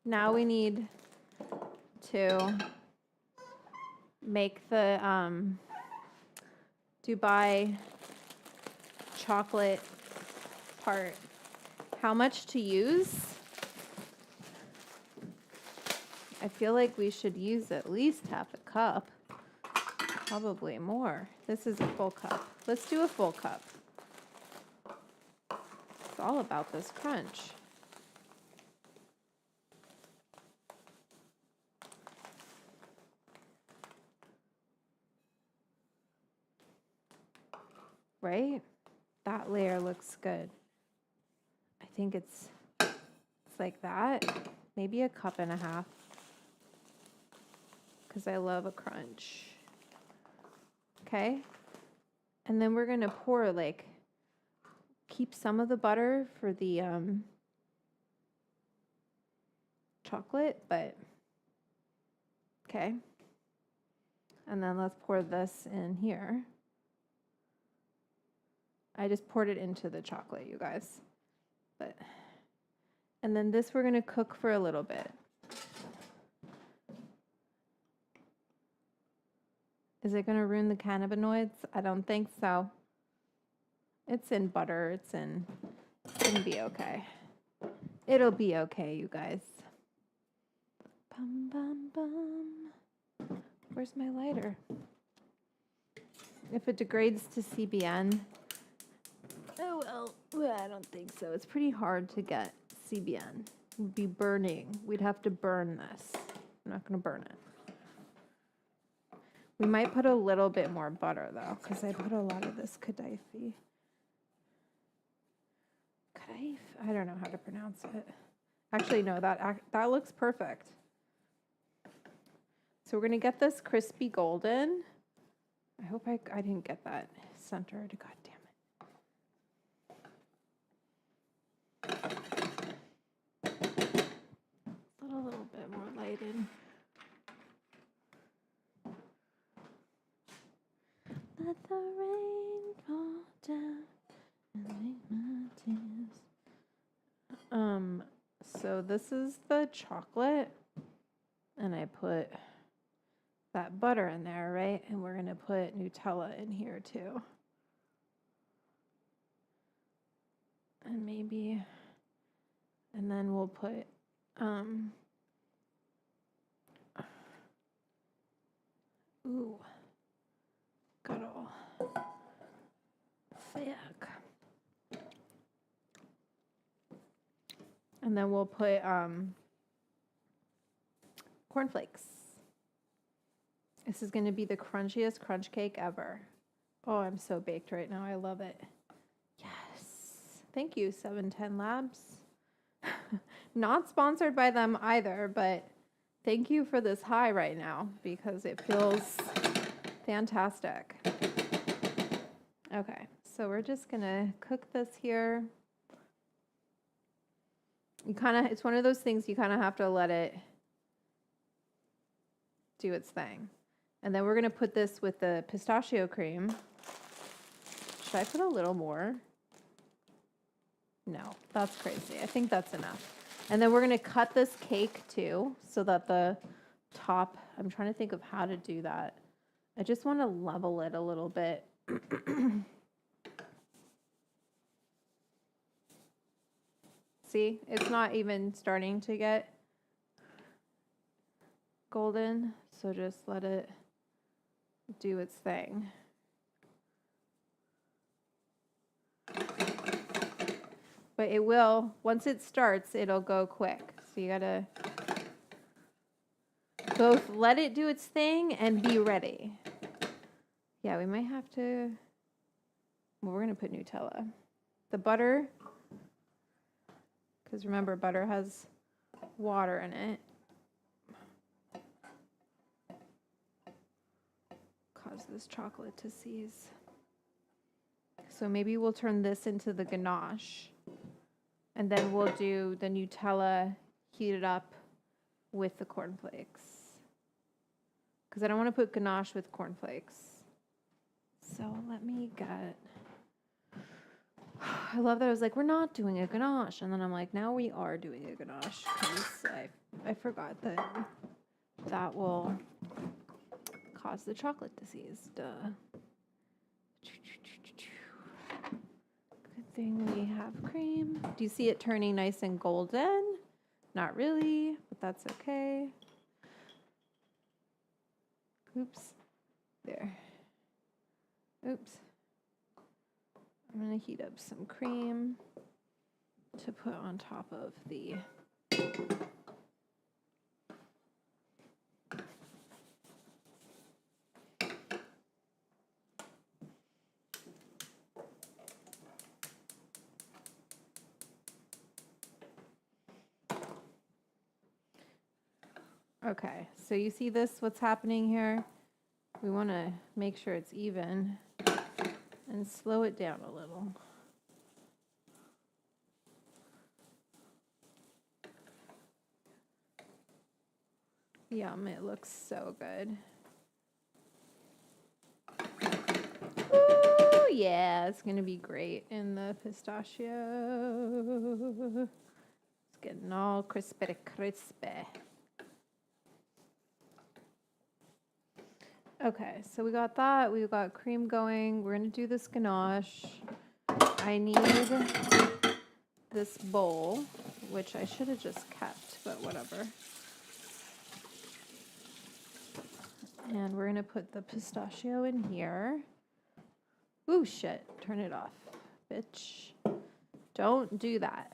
Now we need to make the Dubai chocolate part. How much to use? I feel like we should use at least half a cup. Probably more. This is a full cup. Let's do a full cup. It's all about this crunch. Right? That layer looks good. I think it's like that. Maybe a cup and a half. Because I love a crunch. Okay? And then we're going to pour, like, keep some of the butter for the chocolate, but okay. And then let's pour this in here. I just poured it into the chocolate, you guys. And then this we're going to cook for a little bit. Is it going to ruin the cannabinoids? I don't think so. It's in butter. It's going to be okay. It'll be okay, you guys. Bum, bum, bum. Where's my lighter? If it degrades to CBN, oh well, I don't think so. It's pretty hard to get CBN. We'd be burning. We'd have to burn this. I'm not going to burn it. We might put a little bit more butter, though, because I put a lot of this kataifi. Kataifi? I don't know how to pronounce it. Actually, no, that looks perfect. So we're going to get this crispy golden. I hope I didn't get that centered. God damn it. A little bit more lighted. Let the rain fall down and make my tears. So this is the chocolate, and I put that butter in there, right? And we're gonna put Nutella in here too. And maybe, and then we'll put, ooh, good ol' fuck. And then we'll put cornflakes. This is going to be the crunchiest crunch cake ever. Oh, I'm so baked right now. I love it. Yes. Thank you, 710 Labs. Not sponsored by them either, but thank you for this high right now because it feels fantastic. Okay, so we're just going to cook this here. It's one of those things you kind of have to let it do its thing. And then we're going to put this with the pistachio cream. Should I put a little more? No, that's crazy. I think that's enough. And then we're going to cut this cake too so that the top, I'm trying to think of how to do that. I just want to level it a little bit. See, it's not even starting to get golden, so just let it do its thing. but it will, once it starts, it'll go quick. So you gotta both let it do its thing and be ready. Yeah, we might have to, well, we're gonna put Nutella. The butter, because remember, butter has water in it. Cause this chocolate to seize. So maybe we'll turn this into the ganache. And then we'll do the Nutella heated up with the cornflakes. Because I don't want to put ganache with cornflakes. So let me get... I love that I was like, we're not doing a ganache. And then I'm like, now we are doing a ganache. Because I forgot that that will cause the chocolate disease. Duh. Good thing we have cream. Do you see it turning nice and golden? Not really, but that's okay. Oops. There. Oops. I'm going to heat up some cream to put on top of the okay, so you see this, what's happening here? We want to make sure it's even and slow it down a little. Yum, it looks so good. Ooh, yeah, it's going to be great in the pistachio. It's getting all crispy. Okay, so we got that. We've got cream going. We're going to do this ganache. I need this bowl, which I should have just kept, but whatever. And we're going to put the pistachio in here. Ooh, shit. Turn it off, bitch. Don't do that.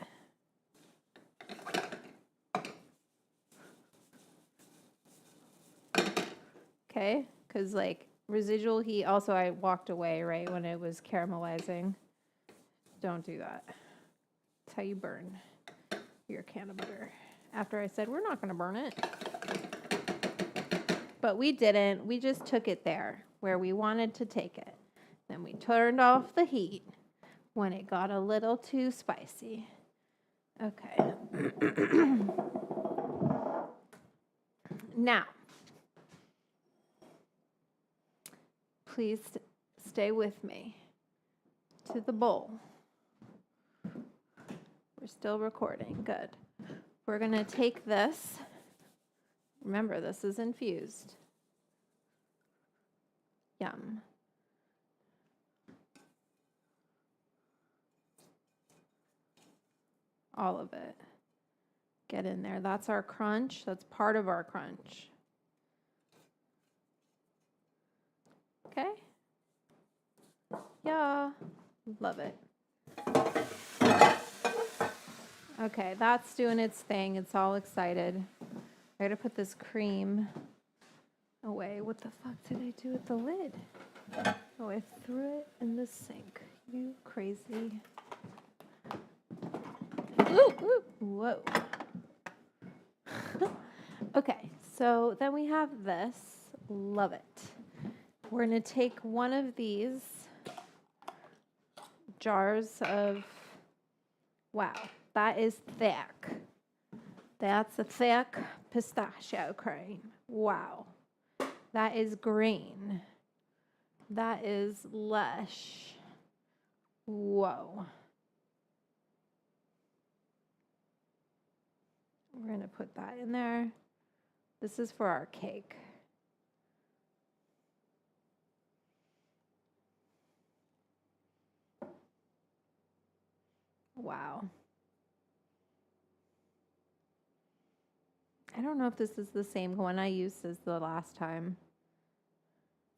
Okay, because like residual heat, also I walked away right when it was caramelizing. Don't do that. That's how you burn your can of butter. After I said, we're not going to burn it. But we didn't. We just took it there where we wanted to take it. Then we turned off the heat when it got a little too spicy. Okay. Now, please stay with me to the bowl. We're still recording. Good. We're going to take this. Remember, this is infused. Yum. All of it. Get in there. That's our crunch. That's part of our crunch. Okay? Yeah. Love it. Okay, that's doing its thing. It's all excited. I gotta put this cream away. What the fuck did I do with the lid? Oh, I threw it in the sink. You crazy. Ooh, ooh, whoa. Okay, so then we have this. Love it. We're gonna take one of these jars of, wow, that is thick. That's a thick pistachio cream. Wow. That is green. That is lush. Whoa. We're going to put that in there. This is for our cake. Wow. I don't know if this is the same one I used as the last time.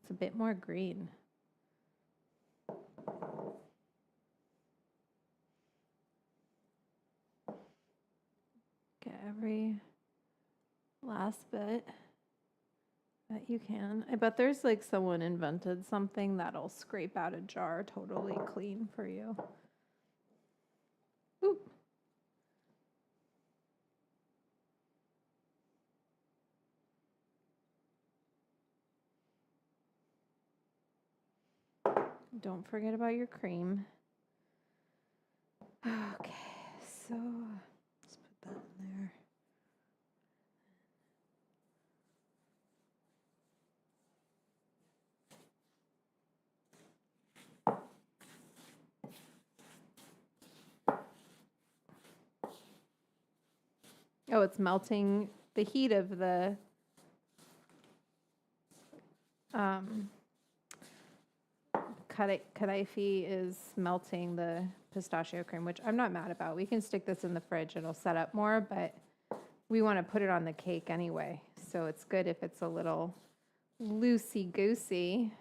It's a bit more green. get every last bit that you can. I bet there's like someone invented something that'll scrape out a jar totally clean for you. Oop. Don't forget about your cream. Okay, so let's put that in there. Oh, it's melting. The heat of the kataifi is melting the pistachio cream, which I'm not mad about. We can stick this in the fridge. It'll set up more, but we want to put it on the cake anyway. So it's good if it's a little loosey-goosey.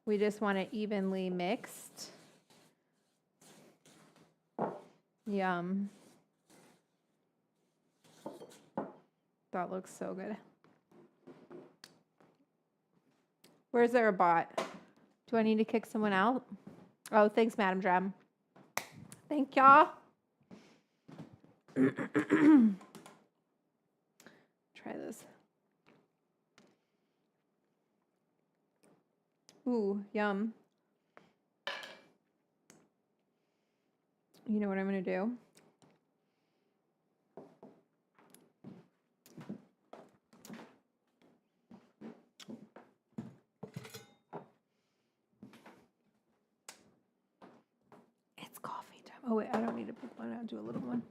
We just want it evenly mixed. Yum. That looks so good. Where's our bot? Do I need to kick someone out? Oh, thanks, Madam Dram. Thank y'all. Try this. Ooh, yum. You know what I'm going to do? It's coffee time. Oh, wait, I don't need to put one. I'll do a little one.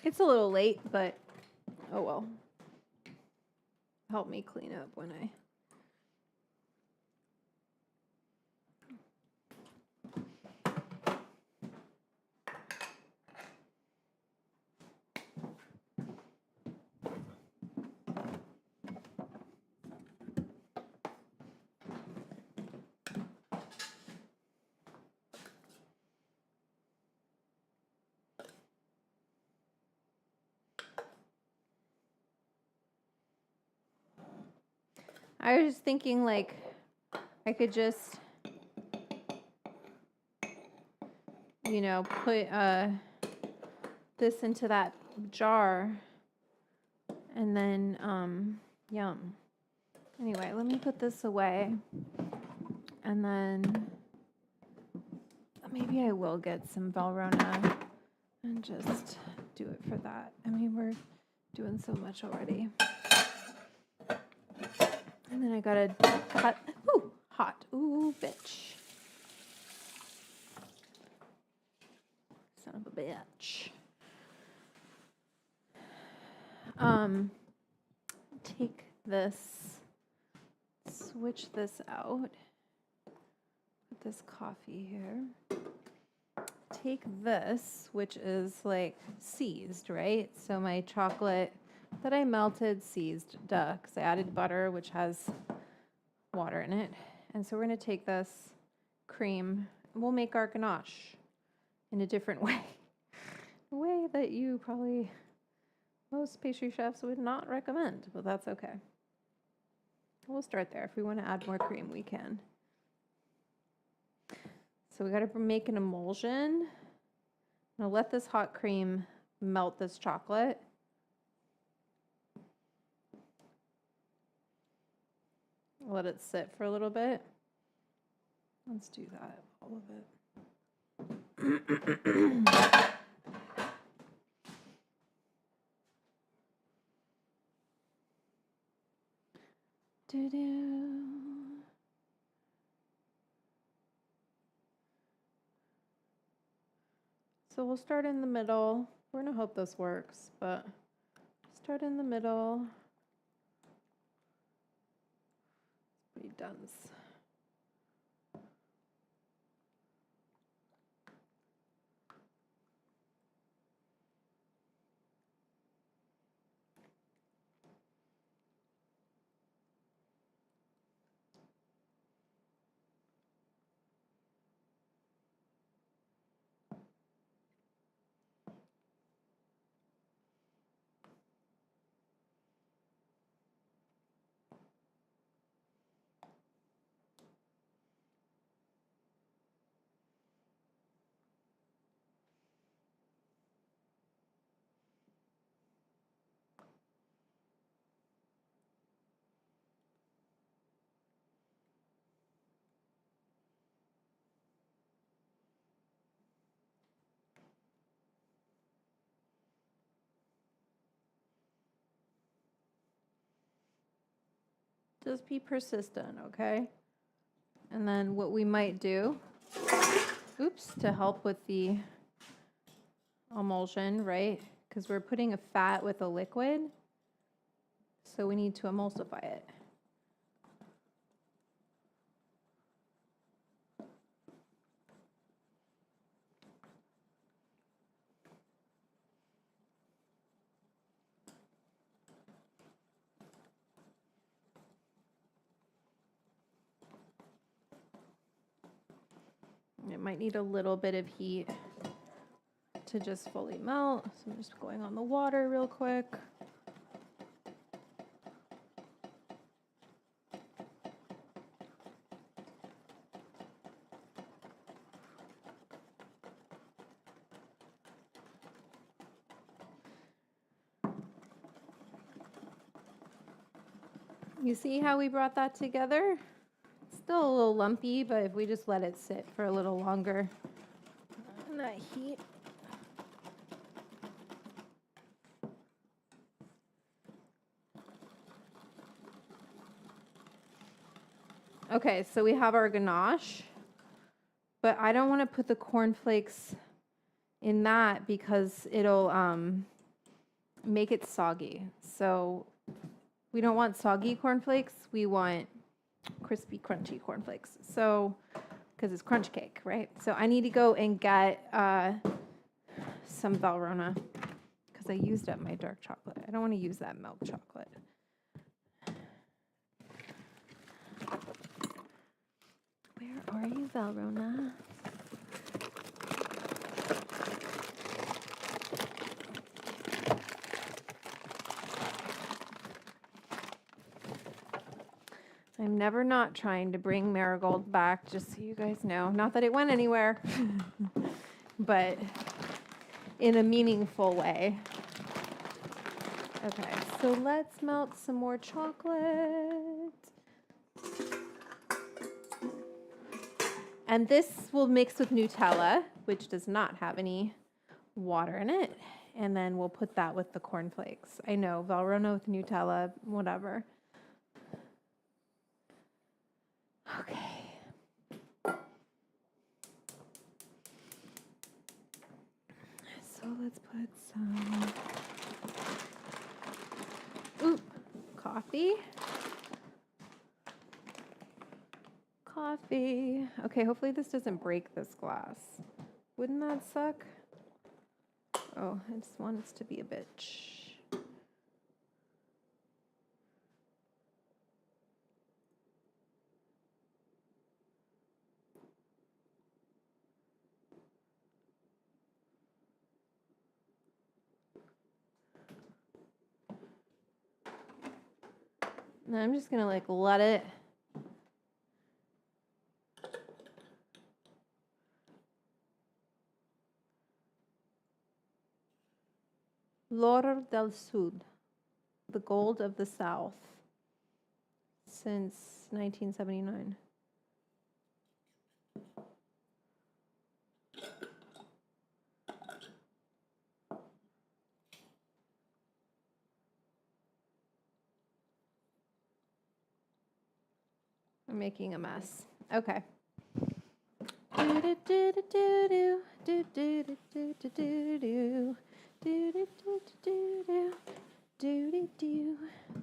It's a little late, but oh well. Help me clean up when I... I was just thinking, like, I could just, you know, put this into that jar and then, yum. Anyway, let me put this away and then maybe I will get some Valrhona and just do it for that. I mean, we're doing so much already. And then I gotta cut, ooh, hot, ooh, bitch. Son of a bitch. Take this, switch this out, put this coffee here. Take this, which is like seized, right? So my chocolate that I melted seized, duh, because I added butter, which has water in it. And so we're going to take this cream, and we'll make our ganache in a different way. A way that you probably, most pastry chefs would not recommend, but that's okay. We'll start there. If we want to add more cream, we can. So we got to make an emulsion. I'm going to let this hot cream melt this chocolate. Let it sit for a little bit. Let's do that, all of it. Doo-doo. So we'll start in the middle. We're gonna hope this works, but start in the middle. Pretty dense. Just be persistent, okay? And then what we might do, oops, to help with the emulsion, right? Because we're putting a fat with a liquid, so we need to emulsify it. It might need a little bit of heat to just fully melt. So I'm just going on the water real quick. You see how we brought that together? It's still a little lumpy, but if we just let it sit for a little longer in that heat. Okay, so we have our ganache, but I don't want to put the cornflakes in that because it'll make it soggy. So we don't want soggy cornflakes. We want crispy, crunchy cornflakes. So, because it's crunch cake, right? So I need to go and get some Valrhona because I used up my dark chocolate. I don't want to use that milk chocolate. Where are you, Valrhona? I'm never not trying to bring Marigold back, just so you guys know. Not that it went anywhere, but in a meaningful way. Okay, so let's melt some more chocolate. And this will mix with Nutella, which does not have any water in it. And then we'll put that with the cornflakes. I know, Valrhona with Nutella, whatever. Okay. So let's put some coffee. Coffee. Okay, hopefully this doesn't break this glass. Wouldn't that suck? Oh, I just want it to be a bitch. And I'm just gonna like let it L'oro del Sud, the gold of the South, since 1979. I'm making a mess. Okay.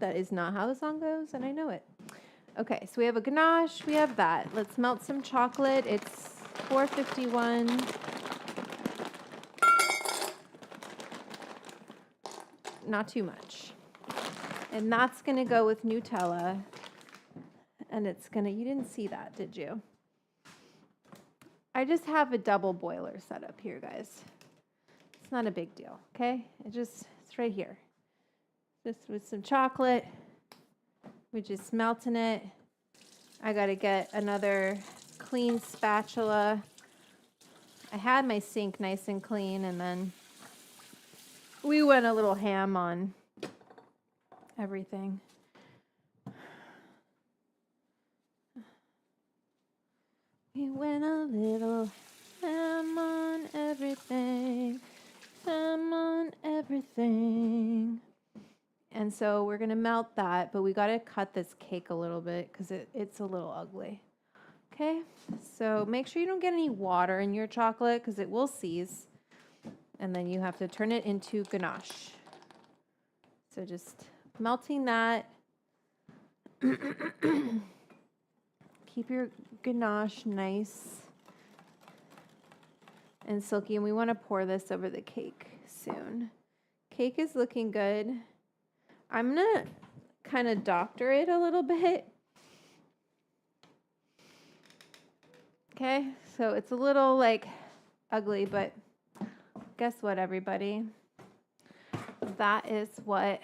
That is not how the song goes, and I know it. Okay, so we have a ganache. We have that. Let's melt some chocolate. It's 451. Not too much. And that's going to go with Nutella. And it's going to, you didn't see that, did you? I just have a double boiler set up here, guys. It's not a big deal, okay? It's right here. Just with some chocolate. We're just melting it. I got to get another clean spatula. I had my sink nice and clean, and then we went a little ham on everything. We went a little ham on everything. Ham on everything. And And so we're going to melt that, but we got to cut this cake a little bit because it's a little ugly. Okay, so make sure you don't get any water in your chocolate because it will seize. And then you have to turn it into ganache. So just melting that. Keep your ganache nice and silky. And we want to pour this over the cake soon. Cake is looking good. I'm going to kind of doctor it a little bit. Okay, so it's a little like ugly, but guess what, everybody? That is what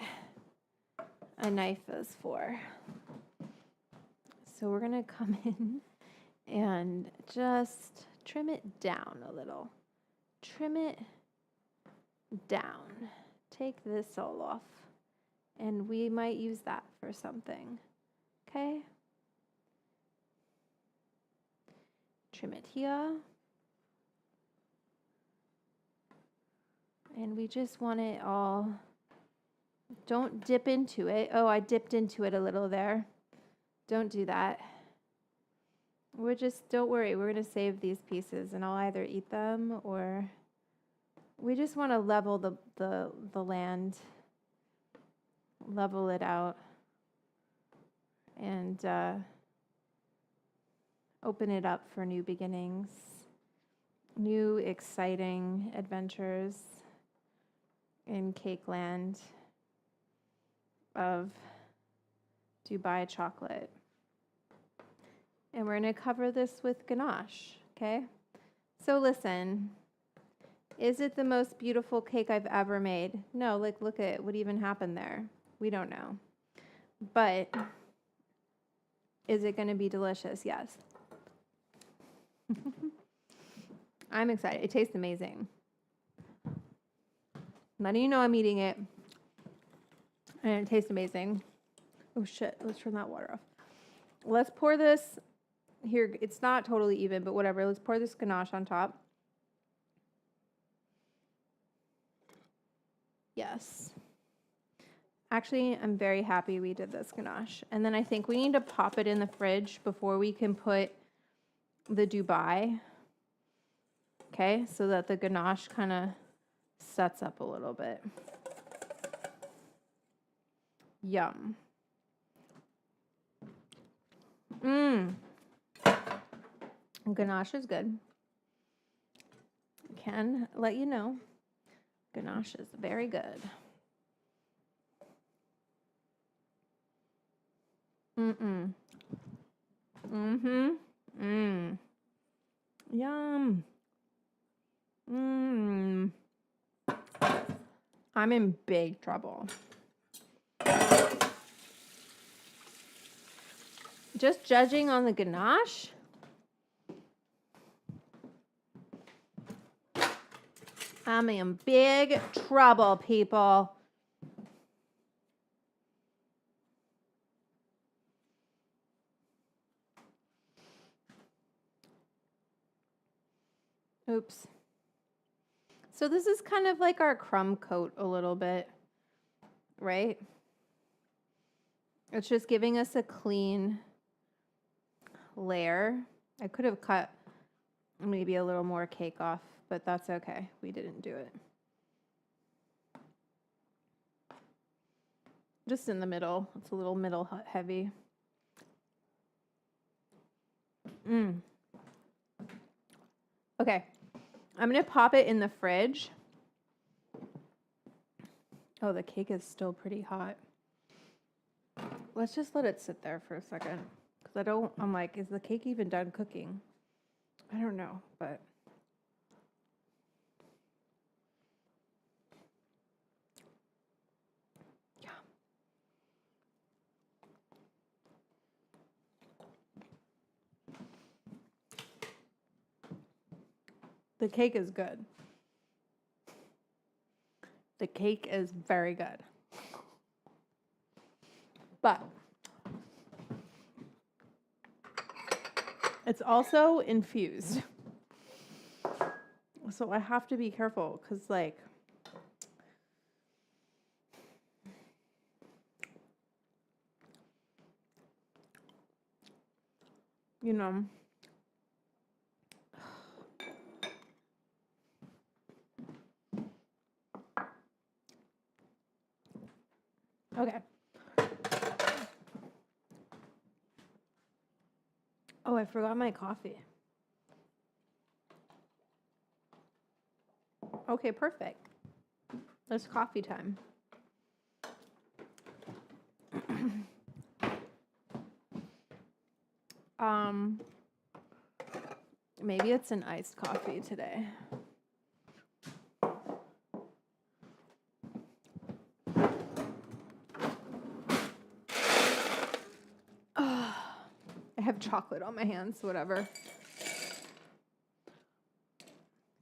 a knife is for. So we're gonna come in and just trim it down a little. Trim it down. Take this all off. And we might use that for something. Okay? Trim it here. And we just want it all. Don't dip into it. Oh, I dipped into it a little there. Don't do that. Don't worry, we're going to save these pieces and I'll either eat them or we just want to level the land, level it out, and open it up for new beginnings, new exciting adventures in cake land of Dubai chocolate. And we're going to cover this with ganache, okay? So listen, is it the most beautiful cake I've ever made? No, like look at what even happened there. We don't know. But is it going to be delicious? Yes. I'm excited. It tastes amazing. Letting you know I'm eating it. And it tastes amazing. Oh shit, let's turn that water off. Let's pour this here. It's not totally even, but whatever. Let's pour this ganache on top. Yes. Actually, I'm very happy we did this ganache. And then I think we need to pop it in the fridge before we can put the Dubai. Okay, so that the ganache kind of sets up a little bit. Yum. Ganache is good. Can let you know, ganache is very good. Yum. I'm in big trouble. Just judging on the ganache, I'm in big trouble, people. Oops. So this is kind of like our crumb coat a little bit, right? It's just giving us a clean layer. I could have cut maybe a little more cake off, but that's okay. We didn't do it. Just in the middle. It's a little middle heavy. Okay. I'm going to pop it in the fridge. Oh, the cake is still pretty hot. Let's just let it sit there for a second. Because I'm like, is the cake even done cooking? I don't know, but. Yeah. The cake is good. The cake is very good. But it's also infused. So I have to be careful because, like, you know. Okay. Oh, I forgot my coffee. Okay, perfect. It's coffee time. Maybe it's an iced coffee today. I have chocolate on my hands, whatever.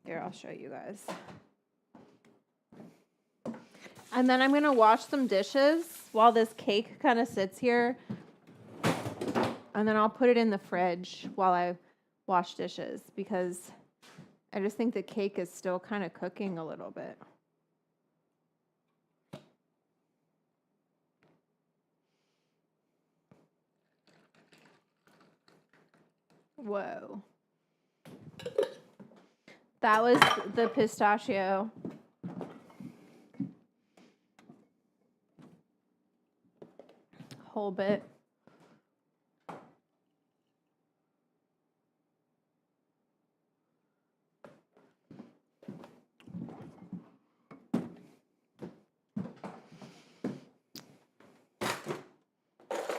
Here, I'll show you guys. And then I'm going to wash some dishes while this cake kind of sits here. And then I'll put it in the fridge while I wash dishes because I just think the cake is still kind of cooking a little bit. Whoa. That was the pistachio. Whole bit.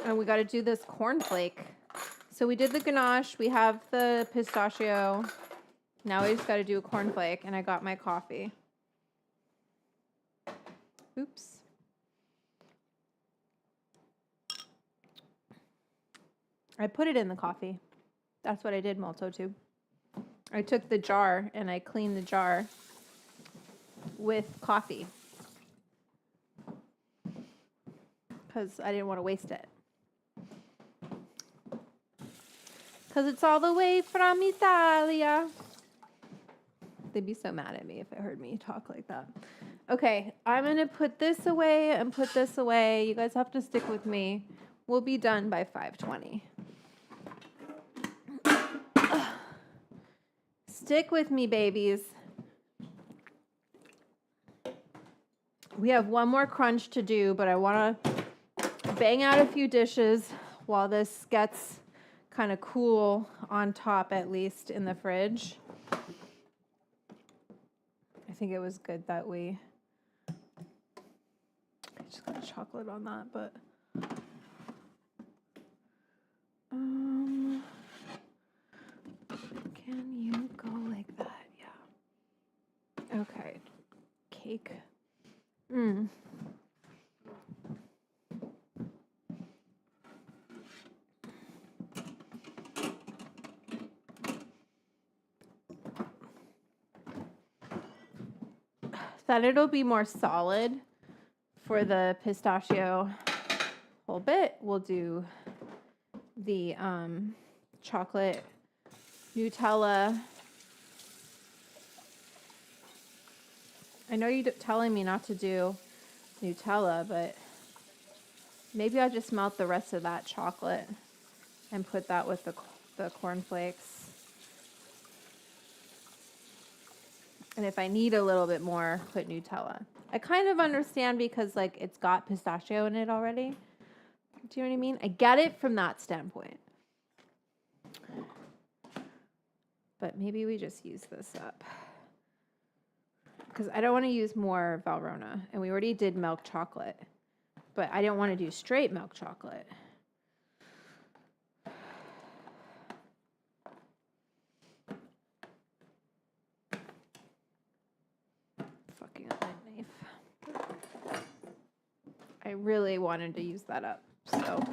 And we got to do this cornflake. So we did the ganache. We have the pistachio. Now we just got to do a cornflake. And I got my coffee. Oops. I put it in the coffee. That's what I did, Molto, too. I took the jar and I cleaned the jar with coffee. Because I didn't want to waste it. Because it's all the way from Italia. They'd be so mad at me if they heard me talk like that. Okay, I'm going to put this away and put this away. You guys have to stick with me. We'll be done by 5:20. Stick with me, babies. We have one more crunch to do, but I want to bang out a few dishes while this gets kind of cool on top, at least in the fridge. I think it was good that I just got chocolate on that, but can you go like that? Yeah. Okay. Cake. That it'll be more solid for the pistachio whole bit. We'll do the chocolate Nutella. I know you're telling me not to do Nutella, but maybe I'll just melt the rest of that chocolate and put that with the cornflakes. And if I need a little bit more, put Nutella. I kind of understand because like it's got pistachio in it already. Do you know what I mean? I get it from that standpoint. But maybe we just use this up. Because I don't want to use more Valrhona. And we already did milk chocolate. But I don't want to do straight milk chocolate. Fucking up my knife. I really wanted to use that up. So.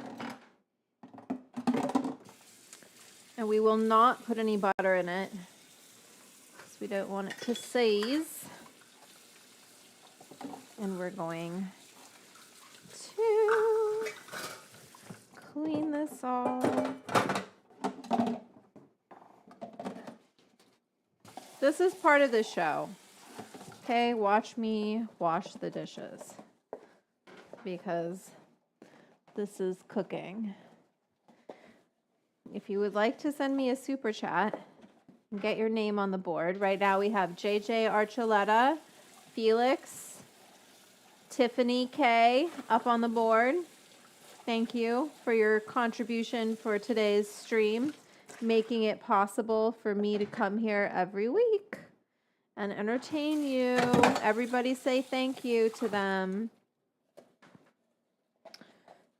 And we will not put any butter in it. Because we don't want it to seize. And we're going to clean this all. This is part of the show. Okay, watch me wash the dishes. Because this is cooking. if you would like to send me a super chat and get your name on the board, right now we have JJ Archuleta, Felix, Tiffany K up on the board. Thank you for your contribution for today's stream, making it possible for me to come here every week and entertain you. Everybody say thank you to them.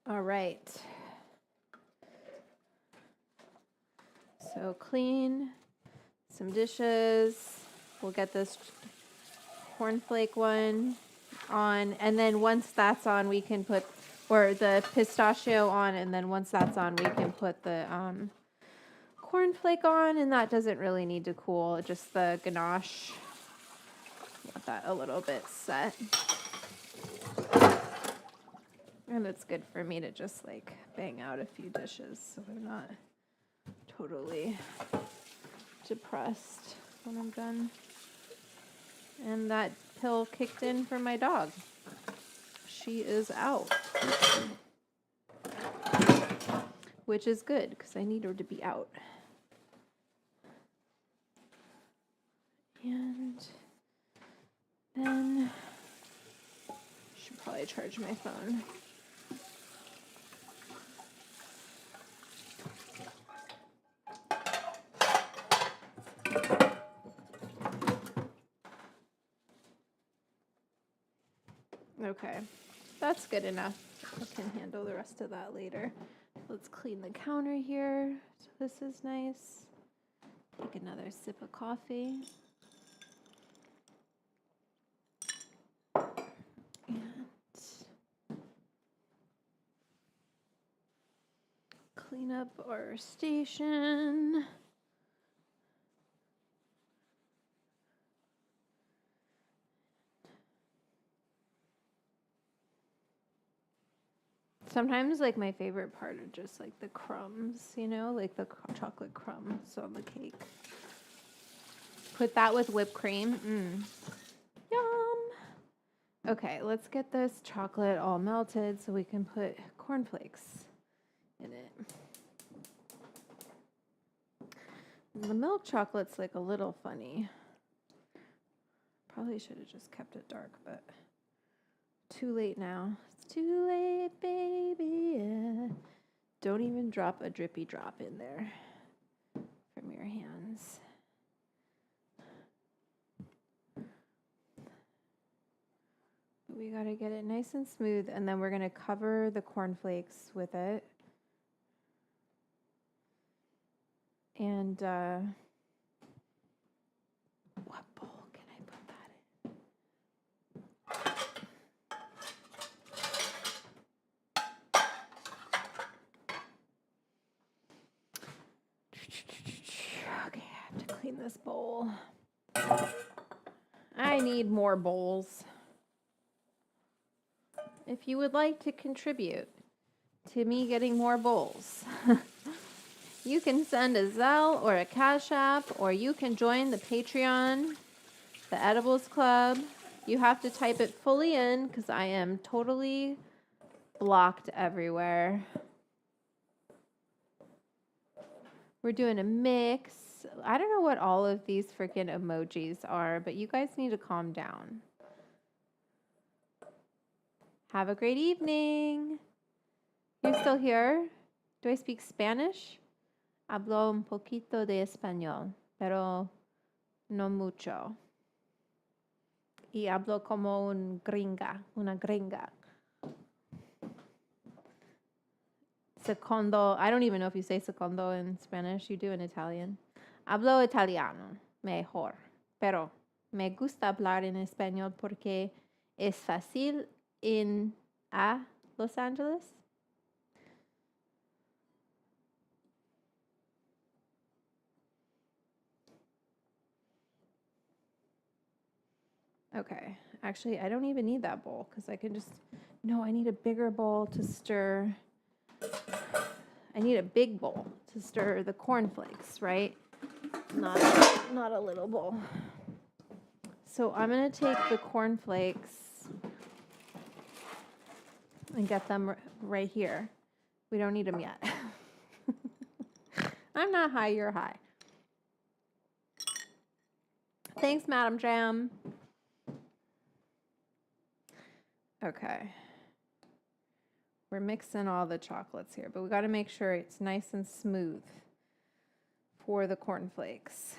All right. So clean some dishes. We'll get this cornflake one on, and then once that's on, we can put, or the pistachio on, and then once that's on, we can put the cornflake on, and that doesn't really need to cool, just the ganache. Let that a little bit set. And it's good for me to just like bang out a few dishes so I'm not totally depressed when I'm done. And that pill kicked in for my dog. She is out. Which is good because I need her to be out. And then I should probably charge my phone. Okay, that's good enough. I can handle the rest of that later. Let's clean the counter here. So this is nice. Take another sip of coffee. And clean up our station. Sometimes, like, my favorite part are just, like, the crumbs, you know? Like, the chocolate crumbs on the cake. Put that with whipped cream. Yum! Okay, let's get this chocolate all melted so we can put cornflakes in it. The milk chocolate's, like, a little funny. Probably should have just kept it dark, but too late now. It's too late, baby. Yeah. Don't even drop a drippy drop in there from your hands. We gotta get it nice and smooth, and then we're gonna cover the cornflakes with it. And what bowl can I put that in? Okay, I have to clean this bowl. I need more bowls. If you would like to contribute to me getting more bowls, you can send a Zelle or a Cash App, or you can join the Patreon, the Edibles Club. You have to type it fully in because I am totally blocked everywhere. We're doing a mix. I don't know what all of these freaking emojis are, but you guys need to calm down. Have a great evening. You still here? Do I speak Spanish? Hablo un poquito de español, pero no mucho. Y hablo como una gringa. Secondo, I don't even know if you say secondo in Spanish. You do in Italian. Hablo italiano, mejor, pero me gusta hablar en español porque es fácil en Los Angeles. Okay, actually, I don't even need that bowl because I can just, no, I need a bigger bowl to stir. I need a big bowl to stir the cornflakes, right? Not a little bowl. So I'm going to take the cornflakes and get them right here. We don't need them yet. I'm not high, you're high. Thanks, Madam Jam. Okay. We're mixing all the chocolates here, but we got to make sure it's nice and smooth for the cornflakes.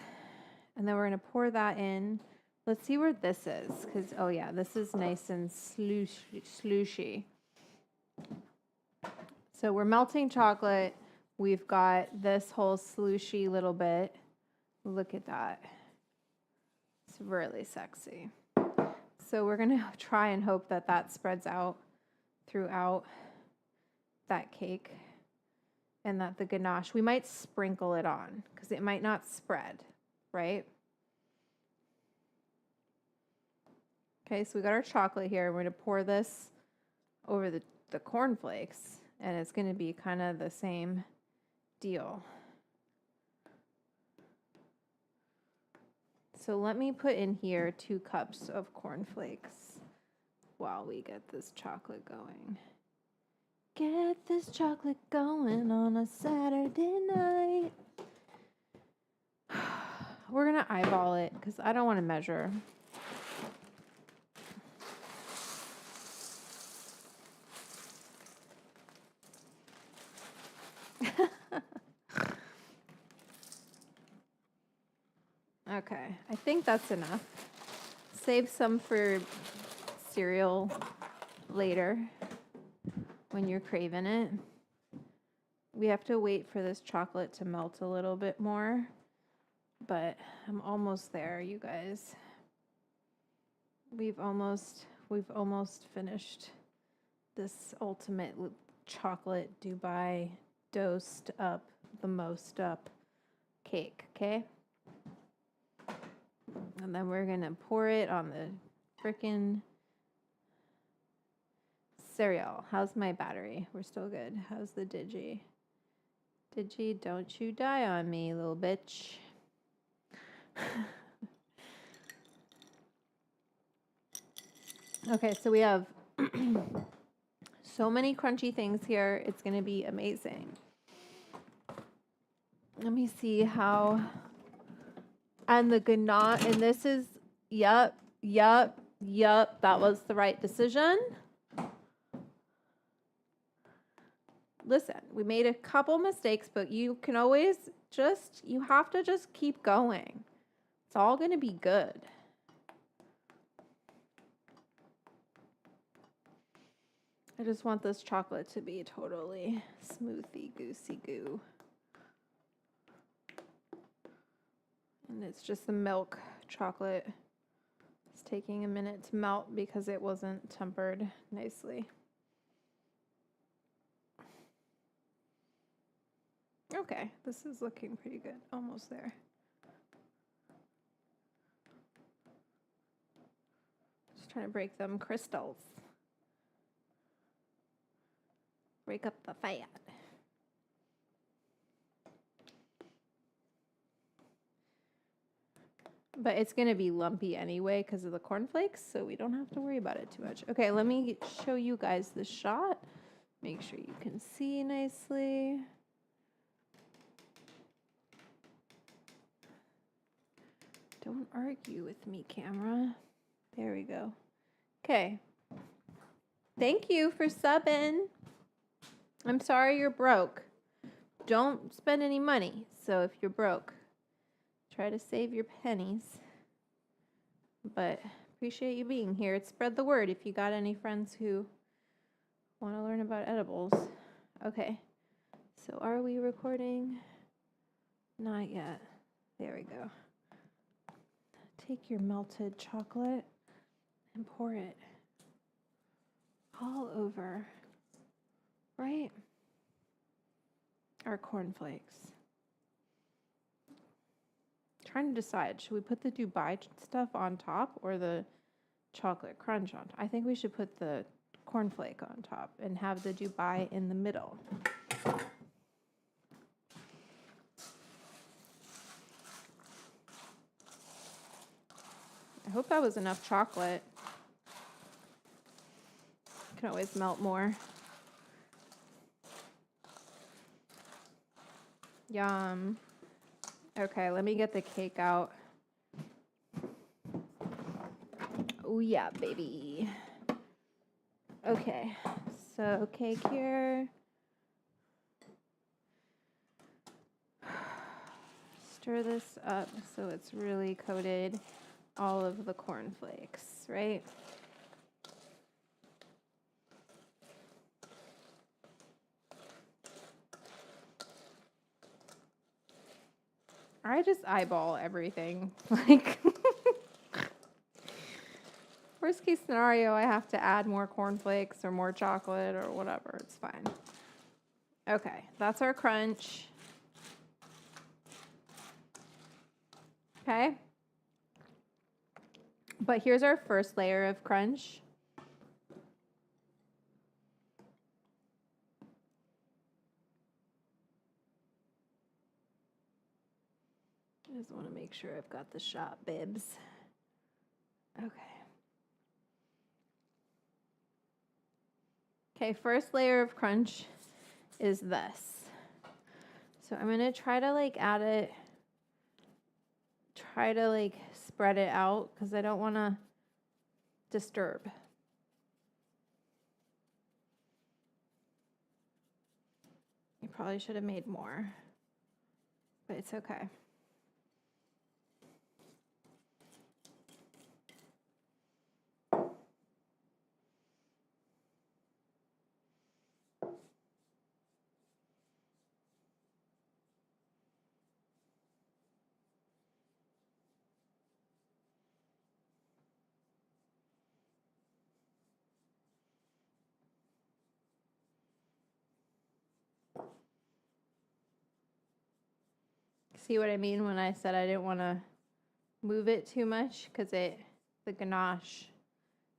And then we're going to pour that in. Let's see where this is, because, oh yeah, this is nice and slushy. So we're melting chocolate. We've got this whole slushy little bit. Look at that. It's really sexy. So we're going to try and hope that that spreads out throughout that cake and that the ganache, we might sprinkle it on because it might not spread, right? Okay, so we got our chocolate here. We're going to pour this over the cornflakes, and it's going to be kind of the same deal. So let me put in here 2 cups of cornflakes while we get this chocolate going. Get this chocolate going on a Saturday night. We're going to eyeball it because I don't want to measure. Okay, I think that's enough. Save some for cereal later when you're craving it. We have to wait for this chocolate to melt a little bit more, but I'm almost there, you guys. We've almost finished this ultimate chocolate Dubai dosed up, the most up cake, okay? And then we're gonna pour it on the frickin' cereal. How's my battery? We're still good. How's the Digi? Digi, don't you die on me, little bitch. Okay, so we have so many crunchy things here. It's gonna be amazing. Let me see how. And the ganache, and this is, yep, that was the right decision. Listen, we made a couple mistakes, but you can always you have to just keep going. It's all going to be good. I just want this chocolate to be totally smoothy, goosey goo. And it's just the milk chocolate. It's taking a minute to melt because it wasn't tempered nicely. Okay, this is looking pretty good. Almost there. Just trying to break them crystals. Break up the fat. But it's going to be lumpy anyway because of the cornflakes, so we don't have to worry about it too much. Okay, let me show you guys the shot. Make sure you can see nicely. Don't argue with me, camera. There we go. Okay. Thank you for subbing. I'm sorry you're broke. Don't spend any money. So if you're broke, try to save your pennies. But appreciate you being here. Spread the word if you got any friends who want to learn about edibles. Okay. So are we recording? Not yet. There we go. Take your melted chocolate and pour it all over, right? Our cornflakes. Trying to decide, should we put the Dubai stuff on top or the chocolate crunch on top? I think we should put the cornflake on top and have the Dubai in the middle. I hope that was enough chocolate. Can always melt more. Yum. Okay, let me get the cake out. Oh yeah, baby. Okay, so cake here. Stir this up so it's really coated all of the cornflakes, right? I just eyeball everything. Like, worst case scenario, I have to add more cornflakes or more chocolate or whatever. It's fine. Okay, that's our crunch. Okay. But here's our first layer of crunch. I just want to make sure I've got the shot, bibs. Okay. Okay, first layer of crunch is this. So I'm going to try to like add it, try to like spread it out because I don't want to disturb. You probably should have made more, but it's okay. See what I mean when I said I didn't want to move it too much because the ganache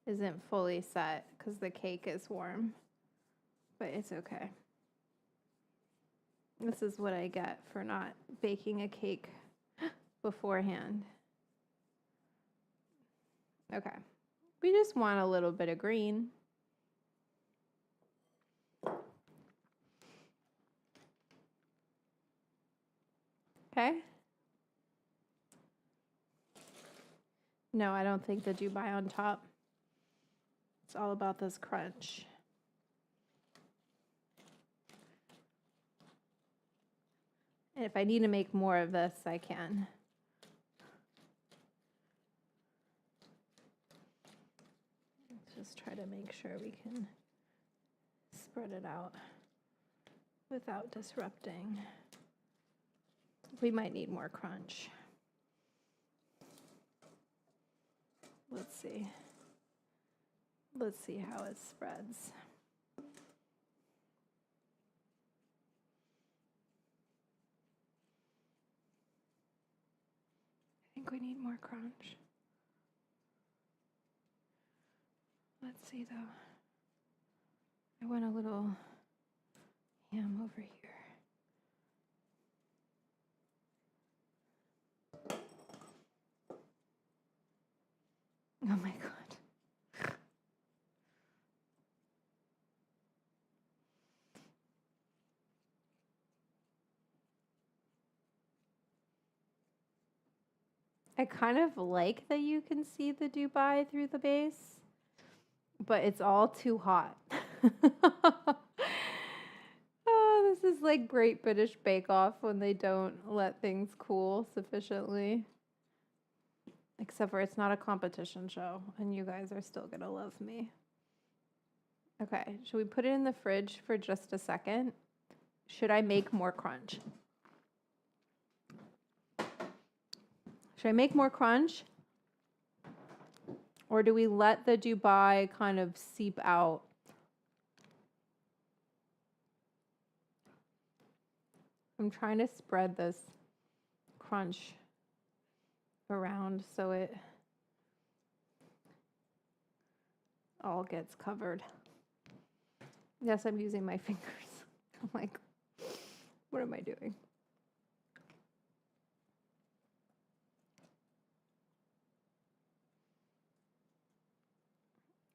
isn't fully set because the cake is warm, but it's okay. This is what I get for not baking a cake beforehand. Okay, we just want a little bit of green. Okay. No, I don't think the Dubai on top. It's all about this crunch. And if I need to make more of this, I can. Let's just try to make sure we can spread it out without disrupting. We might need more crunch. Let's see. Let's see how it spreads. I think we need more crunch. Let's see though. I went a little ham over here. Oh my God. I kind of like that you can see the Dubai through the base, but it's all too hot. Oh, this is like Great British Bake Off when they don't let things cool sufficiently. Except for it's not a competition show, and you guys are still gonna love me. Okay, should we put it in the fridge for just a second? Should I make more crunch? Should I make more crunch? Or do we let the Dubai kind of seep out? I'm trying to spread this crunch around so it all gets covered. Yes, I'm using my fingers. I'm like, what am I doing?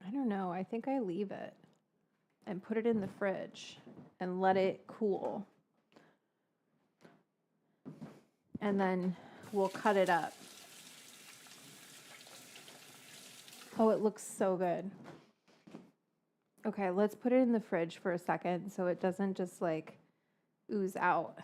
I don't know. I think I leave it and put it in the fridge and let it cool. and then we'll cut it up. Oh, it looks so good. Okay, let's put it in the fridge for a second so it doesn't just like ooze out.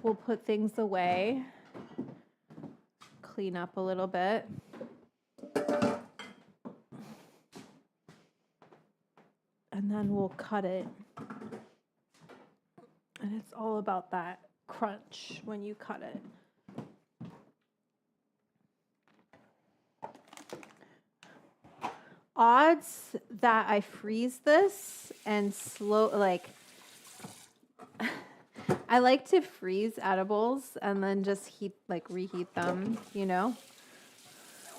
We'll put things away, clean up a little bit. And then we'll cut it. And it's all about that crunch when you cut it. Odds that I freeze this and I like to freeze edibles and then just reheat them, you know?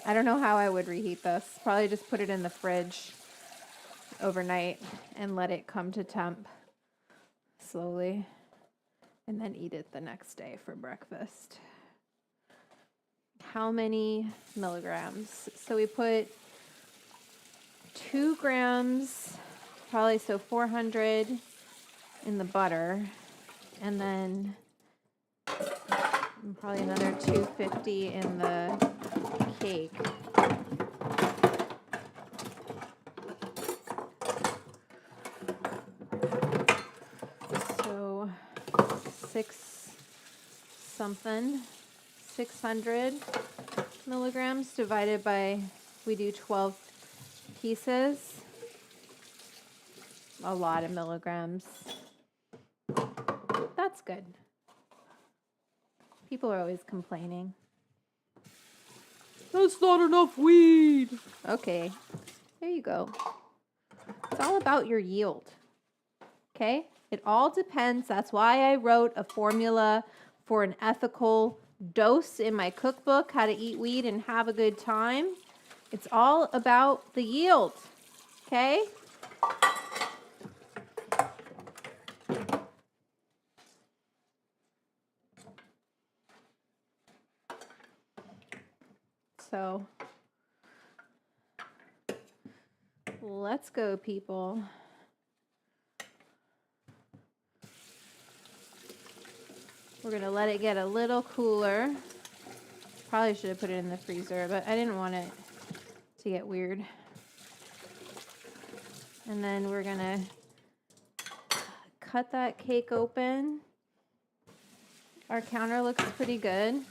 I don't know how I would reheat this. Probably just put it in the fridge overnight and let it come to temp slowly and then eat it the next day for breakfast. How many milligrams? So we put 2 grams, probably 400 in the butter, and then probably another 250 in the cake. So 600 milligrams divided by, we do 12 pieces. A lot of milligrams. That's good. People are always complaining. That's not enough weed. Okay, there you go. It's all about your yield. Okay? It all depends. That's why I wrote a formula for an ethical dose in my cookbook, How to Eat Weed and Have a Good Time. It's all about the yield. Okay? So let's go, people. We're going to let it get a little cooler. Probably should have put it in the freezer, but I didn't want it to get weird. And then we're going to cut that cake open. Our counter looks pretty good. Let's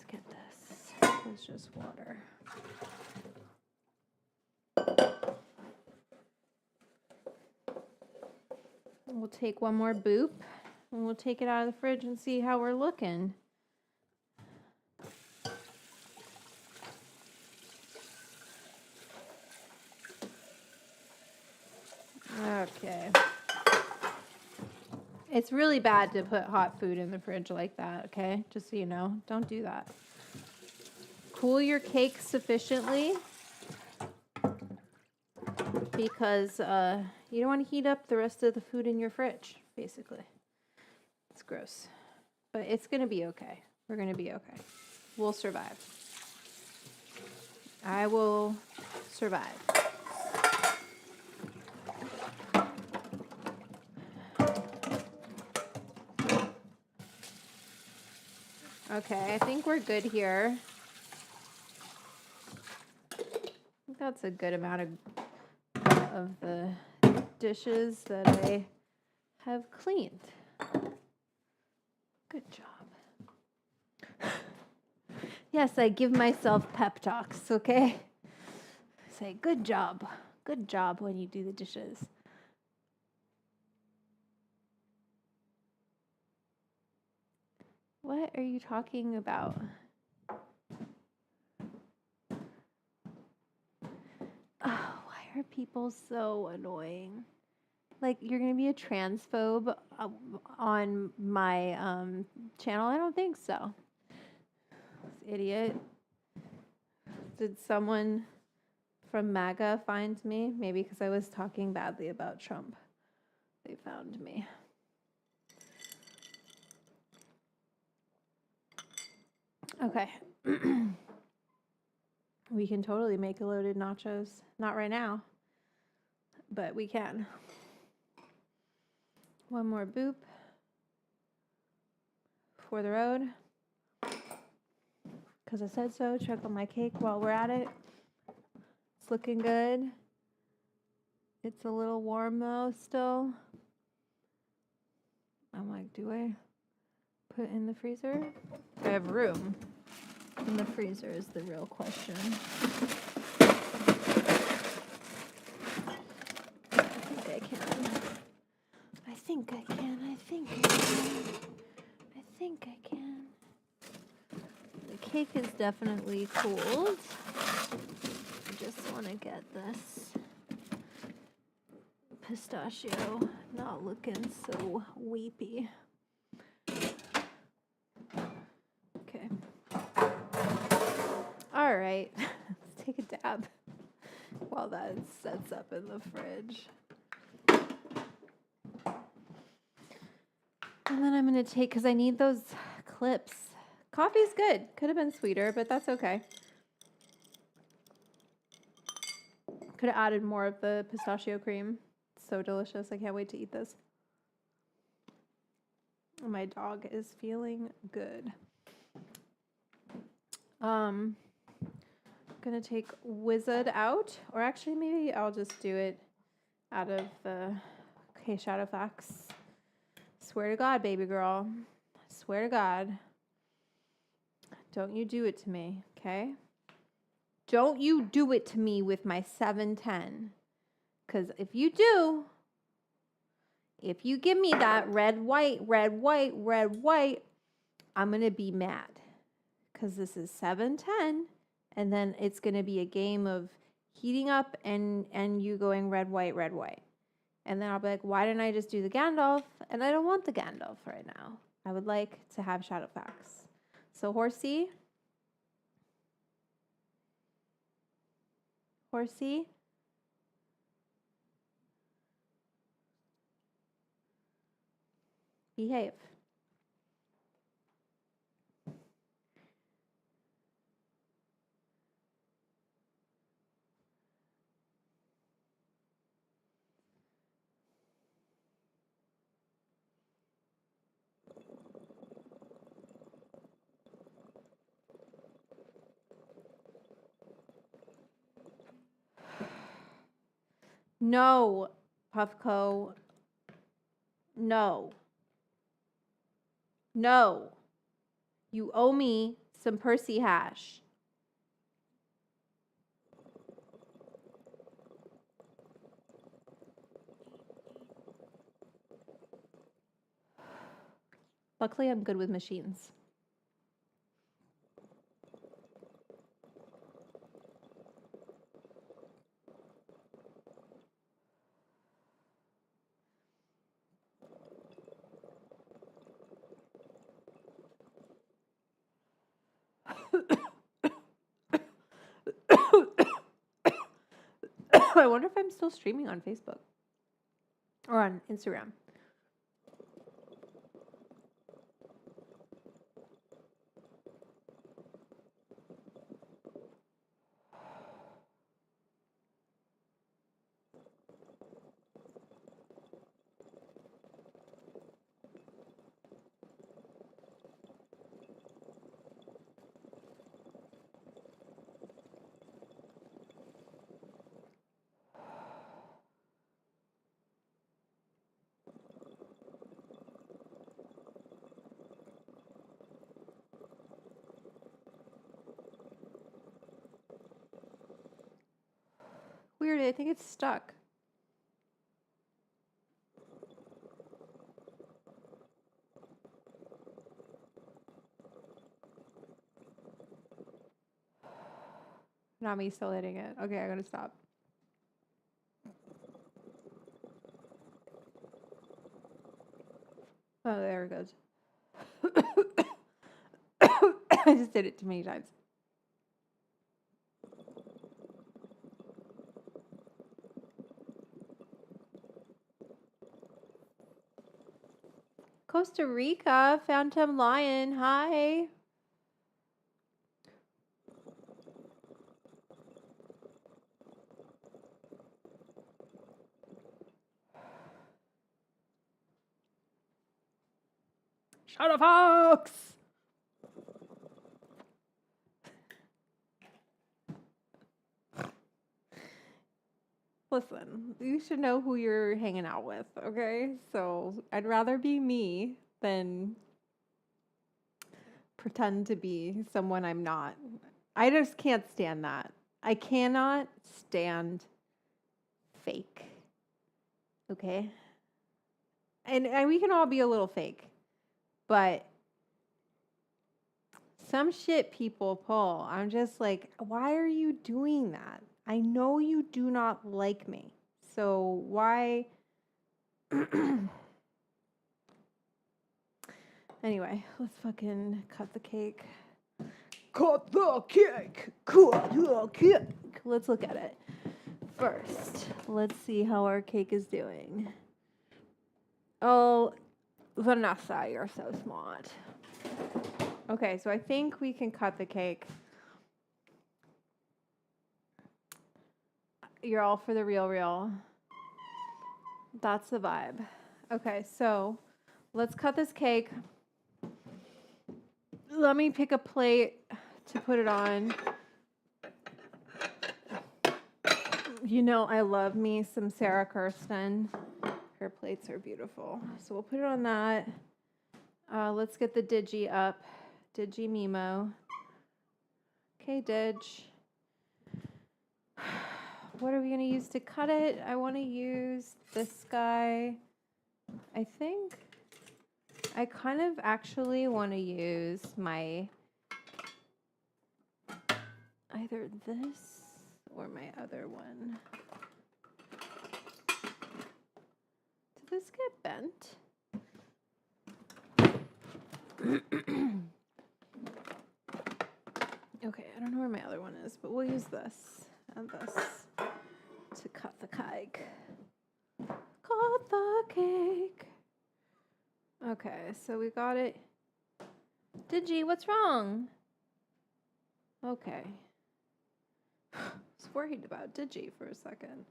get this. It's just water. We'll take one more boop and we'll take it out of the fridge and see how we're looking. Okay. It's really bad to put hot food in the fridge like that, okay? Just so you know, don't do that. Cool your cake sufficiently because you don't want to heat up the rest of the food in your fridge, basically. It's gross. But it's going to be okay. We're going to be okay. We'll survive. I will survive. Okay, I think we're good here. I think that's a good amount of the dishes that I have cleaned. Good job. Yes, I give myself pep talks, okay? Say, good job. Good job when you do the dishes. What are you talking about? Oh, why are people so annoying? Like, you're going to be a transphobe on my channel? I don't think so. This idiot. Did someone from MAGA find me? Maybe because I was talking badly about Trump. They found me. Okay. We can totally make a loaded nachos. Not right now, but we can. One more boop for the road. Because I said so. Check on my cake while we're at it. It's looking good. It's a little warm though still. I'm like, do I put in the freezer? I have room in the freezer is the real question. I think I can. I think I can. I think I can. I think I can. The cake is definitely cooled. I just want to get this pistachio not looking so weepy. Okay. All right. Let's take a dab while that sets up in the fridge. And then I'm going to take, because I need those clips. Coffee's good. Could have been sweeter, but that's okay. Could have added more of the pistachio cream. It's so delicious. I can't wait to eat this. My dog is feeling good. Gonna take Wizard out, or actually maybe I'll just do it out of the, okay, Shadowfax. Swear to God, baby girl. Swear to God. Don't you do it to me, okay? Don't you do it to me with my 710. Because if you do, if you give me that red, white, I'm going to be mad. Because this is 710. And then it's going to be a game of heating up and you going red, white. And then I'll be like, why didn't I just do the Gandalf? And I don't want the Gandalf right now. I would like to have Shadowfax. So Horsey. Behave. No, Puffco. No. No. You owe me some Percy hash. Luckily, I'm good with machines. I wonder if I'm still streaming on Facebook or on Instagram. Weird, I think it's stuck. Not me still hitting it. Okay, I'm gonna stop. Oh, there it goes. I just did it too many times. Costa Rica, Phantom Lion, hi. Shut up, folks! Listen, you should know who you're hanging out with, okay? So I'd rather be me than pretend to be someone I'm not. I just can't stand that. I cannot stand fake. Okay? And we can all be a little fake. But some shit people pull, I'm just like, why are you doing that? I know you do not like me. So why? Anyway, let's fucking cut the cake. Cut the cake! Cut the cake! Let's look at it. First, let's see how our cake is doing. Oh, Vanessa, you're so smart. Okay, so I think we can cut the cake. You're all for the real. That's the vibe. Okay, so let's cut this cake. Let me pick a plate to put it on. You know, I love me some Sarah Kirsten. Her plates are beautiful. So we'll put it on that. Let's get the Digi up. Digi Mimo. Okay, Dig. What are we going to use to cut it? I want to use this guy. I think I kind of actually want to use my either this or my other one. Did this get bent? Okay, I don't know where my other one is, but we'll use this and this to cut the cake. Cut the cake. Okay, so we got it. Digi, what's wrong? Okay. I was worried about Digi for a second.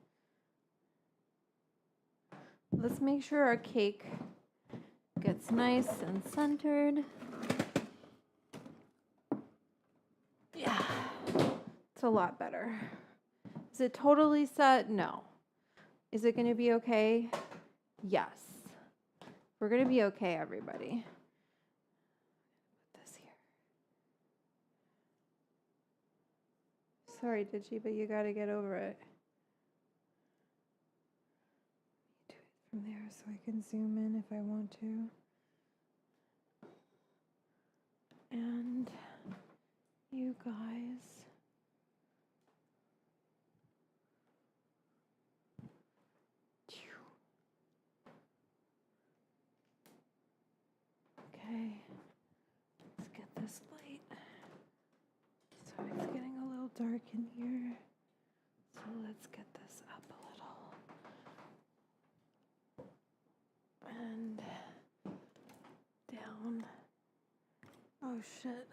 Let's make sure our cake gets nice and centered. Yeah, it's a lot better. Is it totally set? No. Is it going to be okay? Yes. We're going to be okay, everybody. Put this here. Sorry, Digi, but you got to get over it. Do it from there so I can zoom in if I want to. And you guys. Okay, let's get this light. So it's getting a little dark in here. So let's get this up a little. And down. Oh shit,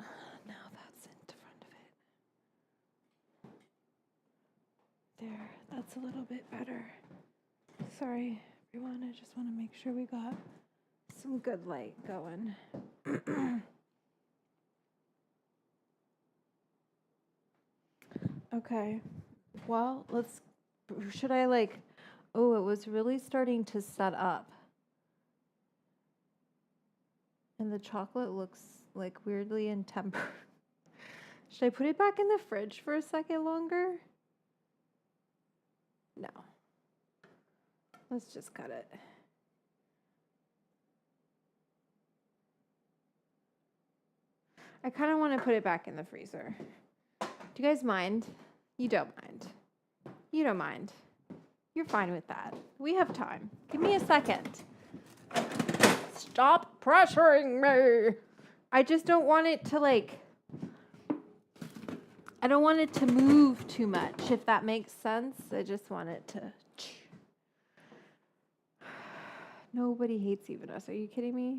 now that's in front of it. There, that's a little bit better. Sorry, everyone, I just want to make sure we got some good light going. Okay, well, should I oh, it was really starting to set up. And the chocolate looks like weirdly in temper. Should I put it back in the fridge for a second longer? No. Let's just cut it. I kind of want to put it back in the freezer. Do you guys mind? You don't mind. You don't mind. You're fine with that. We have time. Give me a second. Stop pressuring me. I just don't want it to I don't want it to move too much, if that makes sense. I just want it to. Nobody hates you, Vanessa. Are you kidding me?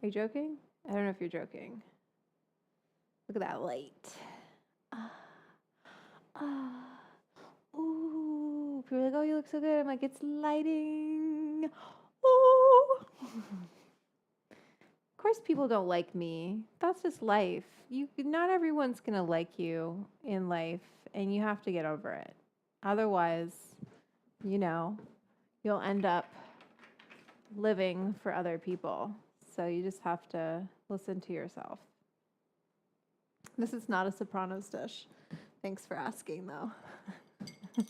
Are you joking? I don't know if you're joking. Look at that light. Ooh. People are like, oh, you look so good. I'm like, it's lighting. Ooh. course people don't like me. That's just life. Not everyone's going to like you in life, and you have to get over it. Otherwise, you know, you'll end up living for other people. So you just have to listen to yourself. This is not a Sopranos dish. Thanks for asking, though.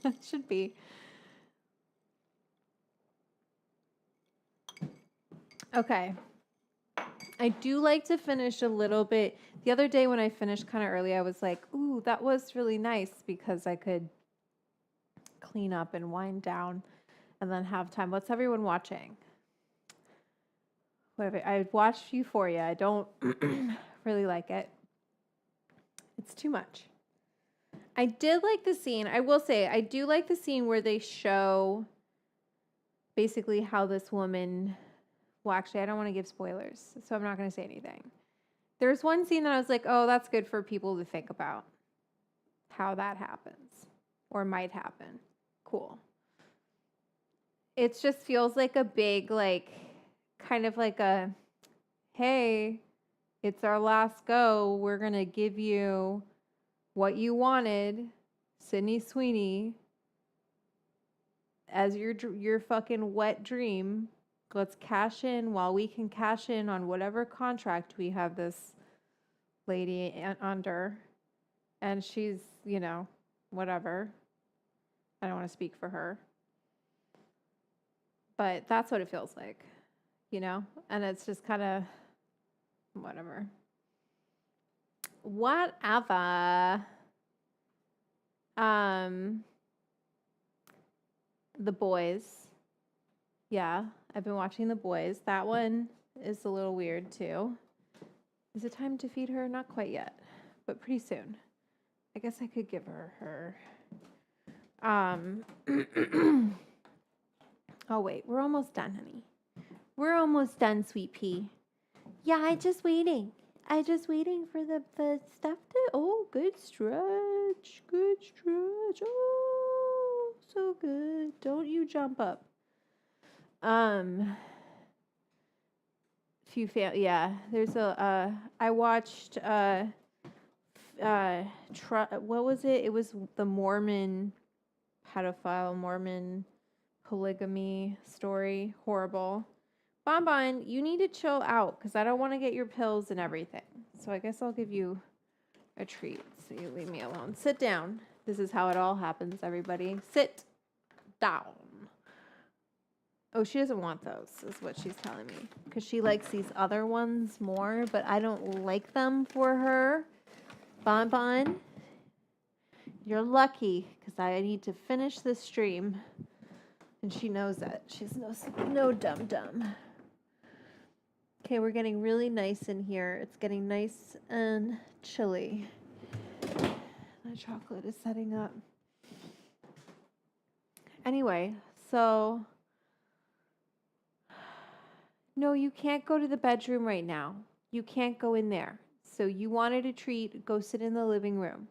It should be. Okay. I do like to finish a little bit. The other day when I finished kind of early, I was like, ooh, that was really nice because I could clean up and wind down and then have time. What's everyone watching? Whatever. I watched Euphoria. I don't really like it. It's too much. I did like the scene. I will say, I do like the scene where they show basically how this woman, well, actually, I don't want to give spoilers, so I'm not going to say anything. There's one scene that I was like, oh, that's good for people to think about how that happens or might happen. Cool. It just feels like a big, like, kind of like a, hey, it's our last go. We're going to give you what you wanted, Sydney Sweeney, as your fucking wet dream. Let's cash in while we can cash in on whatever contract we have this lady under. And she's, whatever. I don't want to speak for her. But that's what it feels like, And it's just kind of whatever. Whatever. The Boys. Yeah, I've been watching The Boys. That one is a little weird too. Is it time to feed her? Not quite yet, but pretty soon. I guess I could give her. Oh wait, we're almost done, honey. We're almost done, sweet pea. Yeah, I just waiting for the stuff to. Oh, good stretch. Oh, so good. Don't you jump up. Yeah, there's a I watched what was it? It was the Mormon polygamy story. Horrible. Bonbon, you need to chill out because I don't want to get your pills and everything. So I guess I'll give you a treat. So you leave me alone. Sit down. This is how it all happens, everybody. Sit down. Oh, she doesn't want those, is what she's telling me. Because she likes these other ones more, but I don't like them for her. Bonbon, you're lucky because I need to finish this stream. And she knows that. She's no dum-dum. Okay, we're getting really nice in here. It's getting nice and chilly. The chocolate is setting up. Anyway, so no, you can't go to the bedroom right now. You can't go in there. So you wanted a treat, go sit in the living room.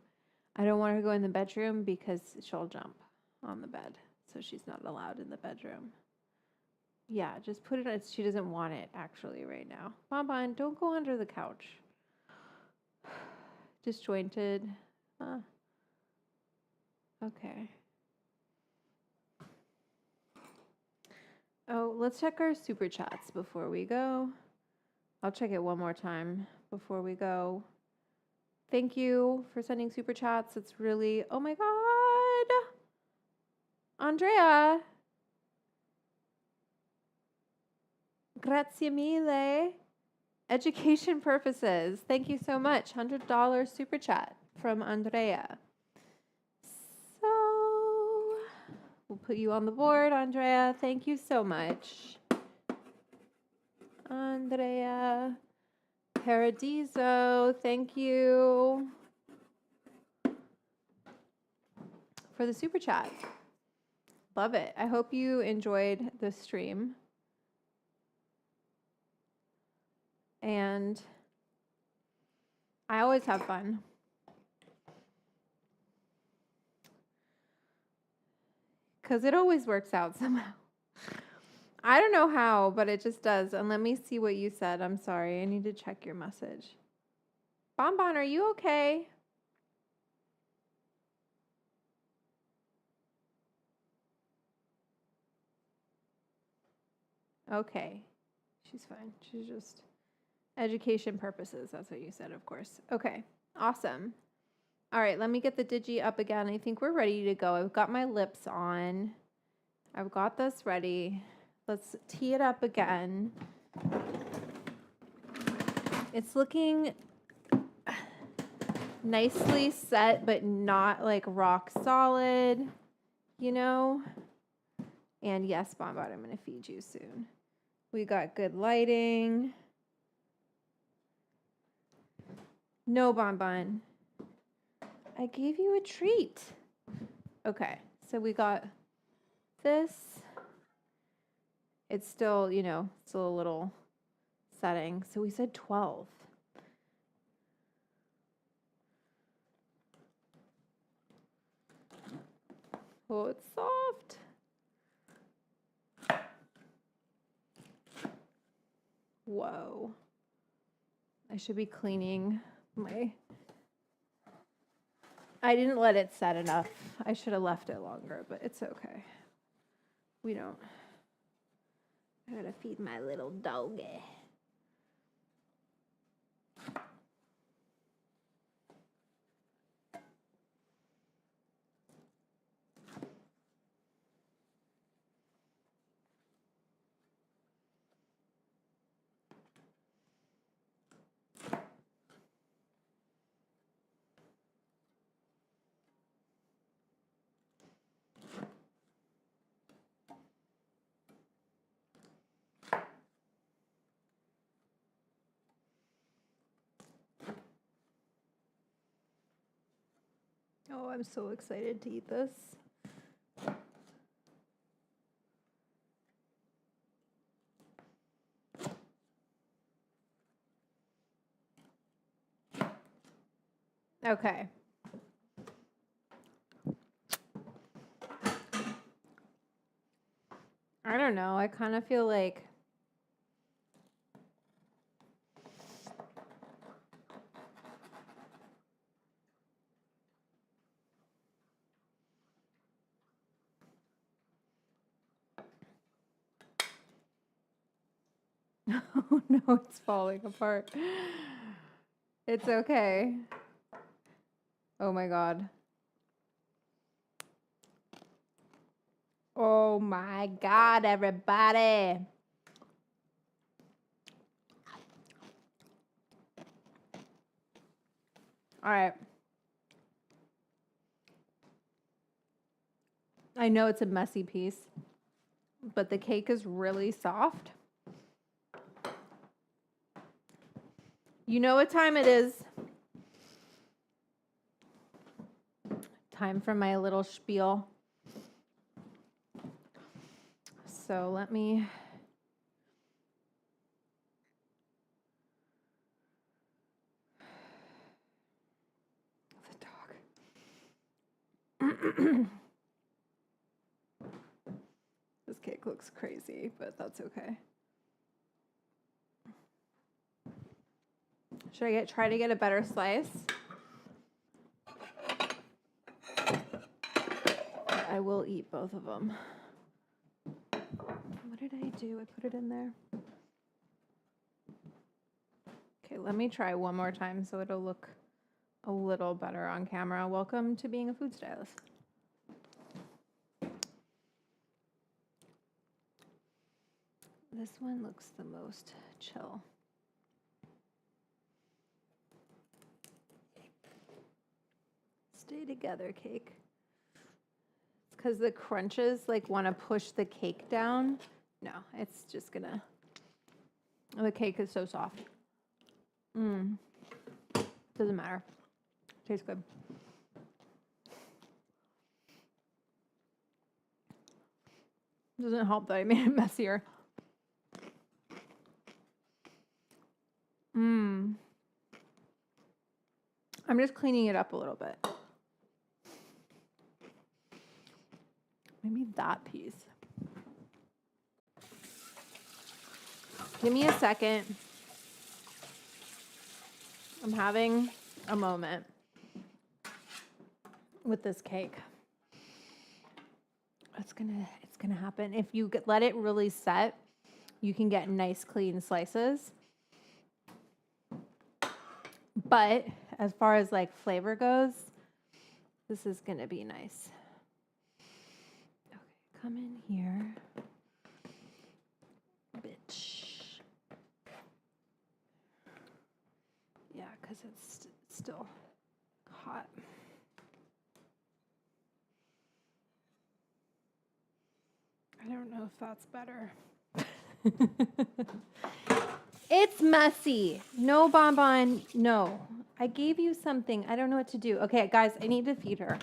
I don't want her to go in the bedroom because she'll jump on the bed. So she's not allowed in the bedroom. Yeah, just put it on. She doesn't want it actually right now. Bonbon, don't go under the couch. Disjointed. Okay. Oh, let's check our super chats before we go. I'll check it one more time before we go. Thank you for sending super chats. It's really, oh my God. Andrea. Grazie mille. Education purposes. Thank you so much. $100 super chat from Andrea. So we'll put you on the board, Andrea. Thank you so much. Andrea Paradiso, thank you for the super chat. Love it. I hope you enjoyed the stream. And I always have fun. Because it always works out somehow. I don't know how, but it just does. And let me see what you said. I'm sorry. I need to check your message. Bonbon, are you okay? Okay. She's fine. She's just education purposes. That's what you said, of course. Okay. Awesome. All right. Let me get the digi up again. I think we're ready to go. I've got my lips on. I've got this ready. Let's tee it up again. It's looking nicely set, but not like rock solid, you know? And yes, Bonbon, I'm going to feed you soon. We got good lighting. No, Bonbon. I gave you a treat. Okay, so we got this. It's still, you know, still a little setting. So we said 12. Oh, it's soft. Whoa. I should be cleaning my... I didn't let it set enough. I should have left it longer, but it's okay. We don't... I gotta feed my little doggy. Oh, I'm so excited to eat this. Okay. I don't know. I kind of feel like oh no, it's falling apart. It's okay. Oh my God. Oh my God, everybody. All right. I know it's a messy piece, but the cake is really soft. You know what time it is? Time for my little spiel. So let me... The dog. This cake looks crazy, but that's okay. Should I try to get a better slice? I will eat both of them. What did I do? I put it in there. Okay, let me try one more time so it'll look a little better on camera. Welcome to being a food stylist. This one looks the most chill. Stay together, cake. It's because the crunches like want to push the cake down. No, it's just gonna... The cake is so soft. Doesn't matter. Tastes good. Doesn't help that I made it messier. I'm just cleaning it up a little bit. Maybe that piece. Give me a second. I'm having a moment with this cake. It's gonna happen. If you let it really set, you can get nice clean slices. But as far as like flavor goes, this is gonna be nice. Okay, come in here. Bitch. Yeah, because it's still hot. I don't know if that's better. It's messy. No bonbon. No. I gave you something. I don't know what to do. Okay, guys, I need to feed her.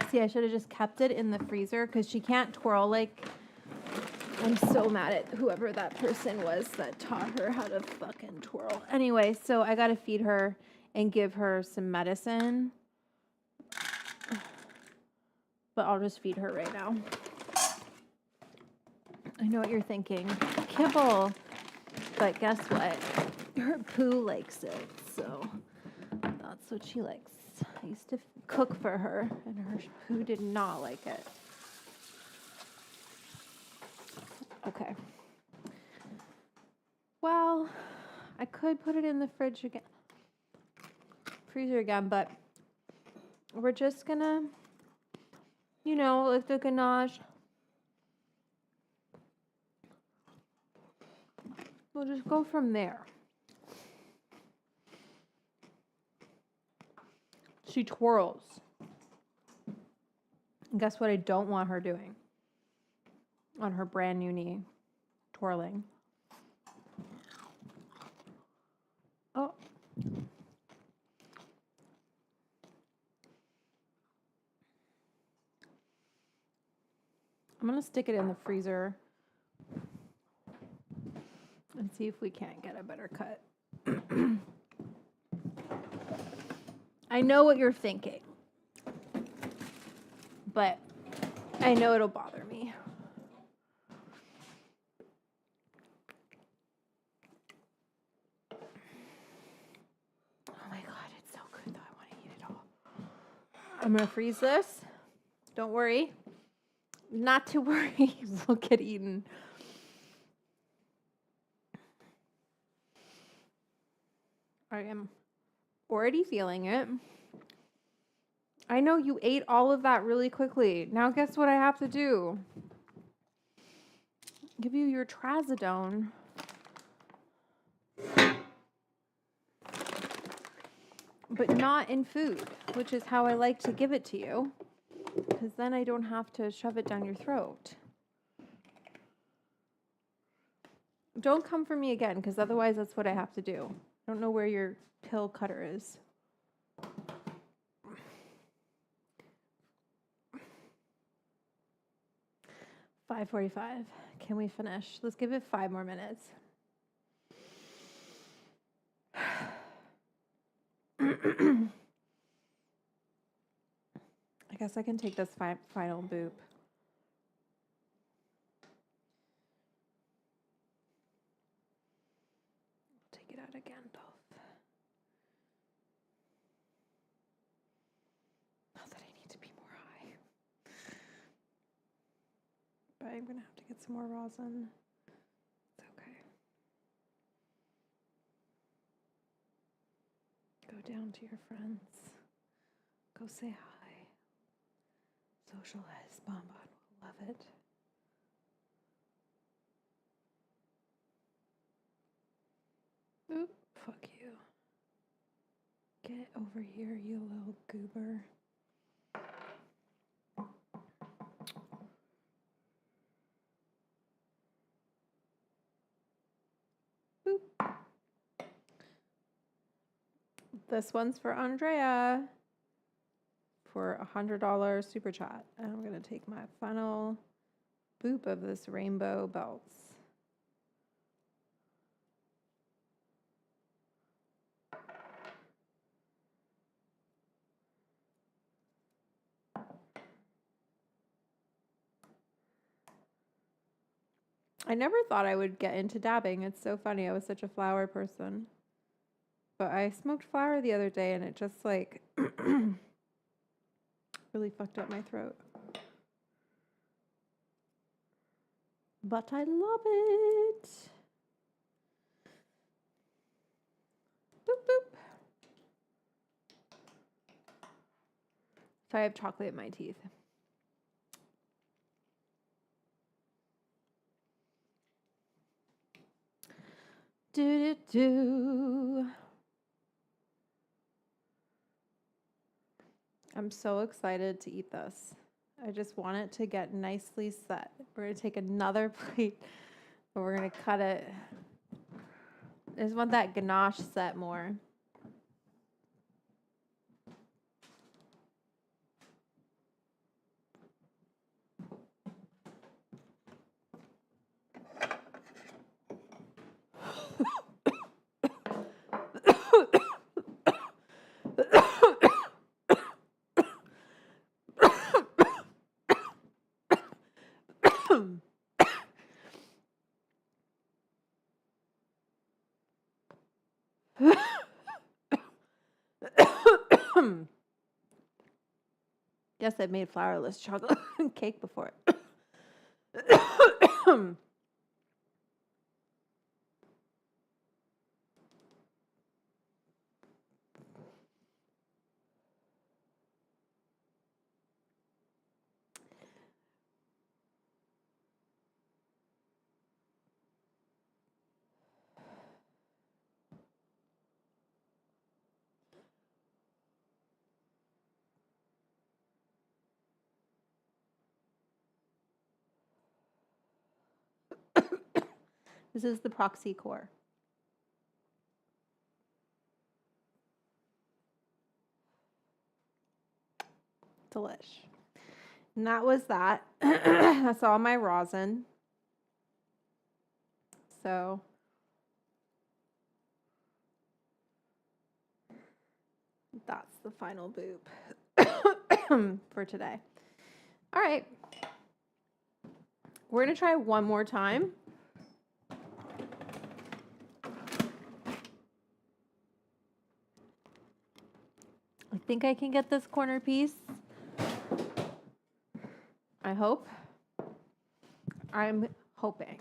See, I should have just kept it in the freezer because she can't twirl like... I'm so mad at whoever that person was that taught her how to fucking twirl. Anyway, so I got to feed her and give her some medicine. But I'll just feed her right now. I know what you're thinking. Kibble. But guess what? Her poo likes it, so that's what she likes. I used to cook for her, and her poo did not like it. Okay. Well, I could put it in the fridge again, freezer again, but we're just gonna, you know, like the ganache. We'll just go from there. She twirls. And guess what I don't want her doing on her brand new knee? Twirling. Oh. I'm going to stick it in the freezer and see if we can't get a better cut. I know what you're thinking, but I know it'll bother me. Oh my God, it's so good though. I want to eat it all. I'm going to freeze this. Don't worry. Not to worry. We'll get eaten. I am already feeling it. I know you ate all of that really quickly. Now guess what I have to do? Give you your trazodone. But not in food, which is how I like to give it to you. Because then I don't have to shove it down your throat. Don't come for me again, because otherwise that's what I have to do. I don't know where your pill cutter is. $5:45. Can we finish? Let's give it 5 more minutes. I guess I can take this final boop. Take it out again, both. Not that I need to be more high. But I'm going to have to get some more rosin. It's okay. Go down to your friends. Go say hi. Socialize. Bonbon will love it. Oop, fuck you. Get over here, you little goober. Boop. This one's for Andrea for $100 super chat. And I'm going to take my final boop of this rainbow belts. I never thought I would get into dabbing. It's so funny. I was such a flower person. But I smoked flower the other day and it just like really fucked up my throat. But I love it. Boop, boop. So I have chocolate in my teeth. Do do do. I'm so excited to eat this. I just want it to get nicely set. We're gonna take another plate, but we're gonna cut it. I just want that ganache set more. Guess I've made flourless chocolate cake before. This is the proxy core. Delish. And that was that. That's all my rosin. So that's the final boop for today. All right. We're going to try one more time. I think I can get this corner piece. I hope. I'm hoping.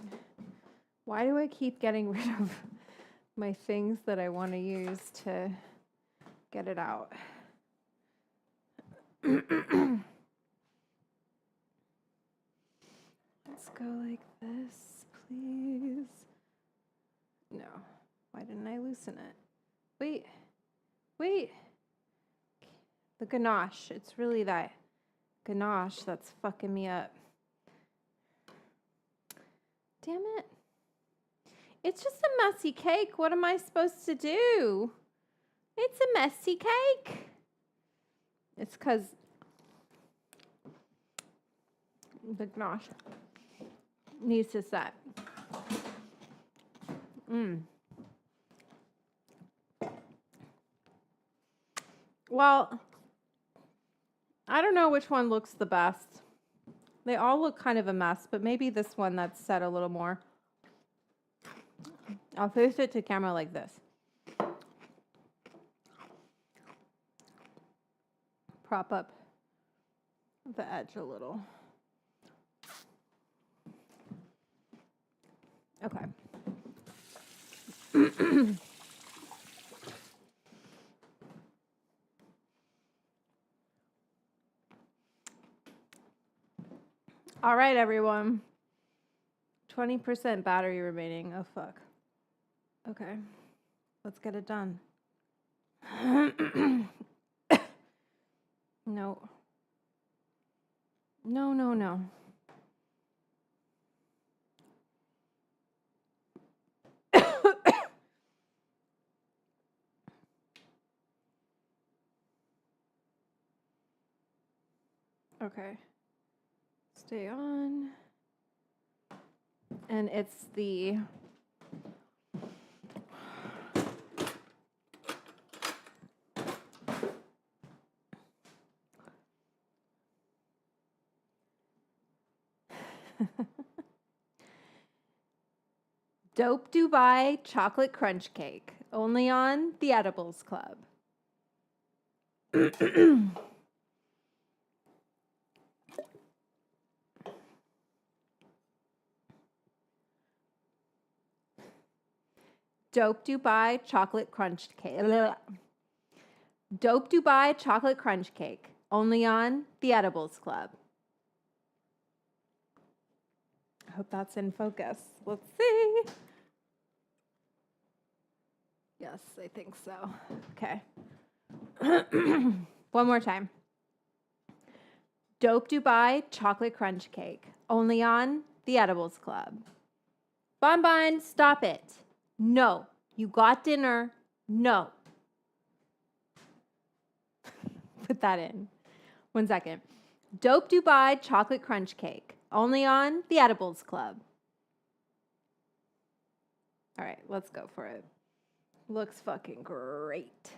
Why do I keep getting rid of my things that I want to use to get it out? Let's go like this, please. No. Why didn't I loosen it? Wait. Wait. The ganache. It's really that ganache that's fucking me up. Damn it. It's just a messy cake. What am I supposed to do? It's a messy cake. It's because the ganache needs to set. Well, I don't know which one looks the best. They all look kind of a mess, but maybe this one that's set a little more. I'll face it to camera like this. Prop up the edge a little. Okay. All right, everyone. 20% battery remaining. Oh, fuck. Okay. Let's get it done. No. No, no, no. Okay. Stay on. And it's the Dope Dubai chocolate crunch cake, only on the Edibles Club. Dope Dubai chocolate crunch cake. Dope Dubai chocolate crunch cake, only on the Edibles Club. I hope that's in focus. Let's see. Yes, I think so. Okay. One more time. Dope Dubai chocolate crunch cake, only on the Edibles Club. Bonbon, stop it. No. You got dinner. No. Put that in. 1 second. Dope Dubai chocolate crunch cake, only on the Edibles Club. All right, let's go for it. Looks fucking great.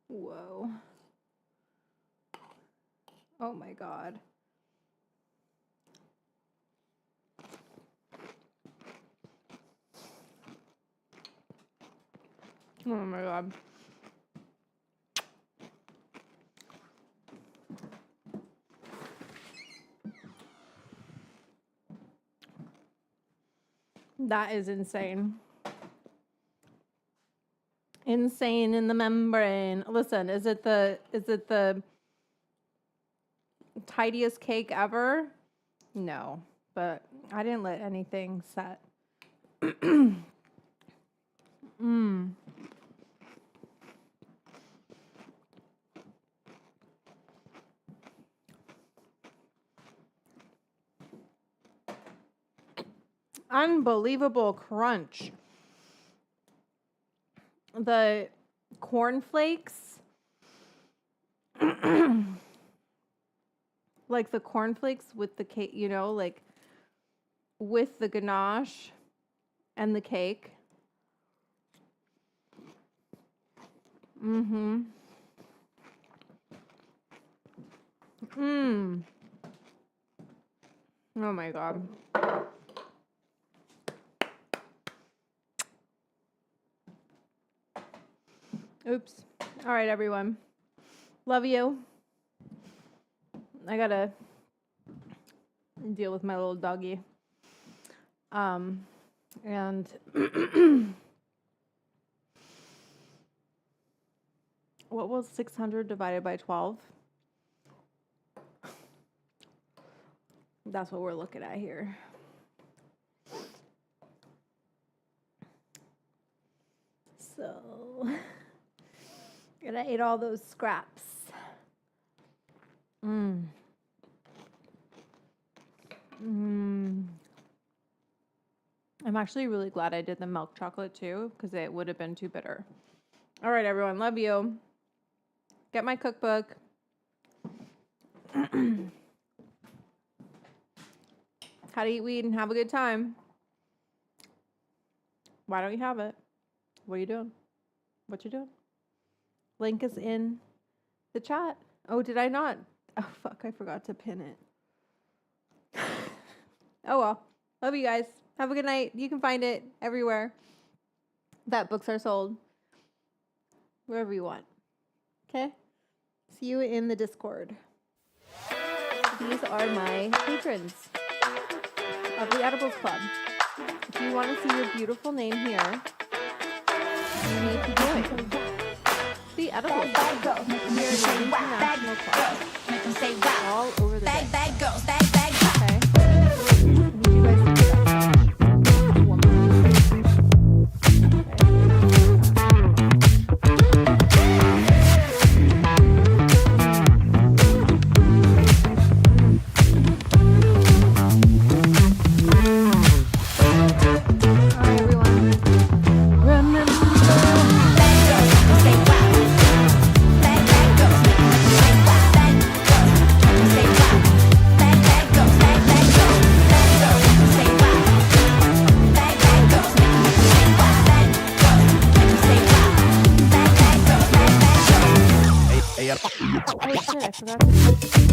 Whoa. Oh my God. Oh my God. That is insane. Insane in the membrane. Listen, is it the tidiest cake ever? No, but I didn't let anything set. Unbelievable crunch. The cornflakes, like the cornflakes with the cake, you know, like with the ganache and the cake. Oh my God. Oops. All right, everyone. Love you. I gotta deal with my little doggy. And what was 600 divided by 12? That's what we're looking at here. So, and I ate all those scraps. I'm actually really glad I did the milk chocolate too, because it would have been too bitter. All right, everyone. Love you. Get my cookbook. How to eat weed and have a good time. Why don't you have it? What are you doing? What you doing? Link is in the chat. Oh, did I not? Oh, fuck. I forgot to pin it. Oh, well. Love you guys. Have a good night. You can find it everywhere that books are sold. Wherever you want. Okay? See you in the Discord. These are my patrons of the Edibles Club. If you want to see your beautiful name here, you need to join the Edibles Club. We are an international club all over the day. Okay? I need you guys to do that. One more. Oh shit, I forgot to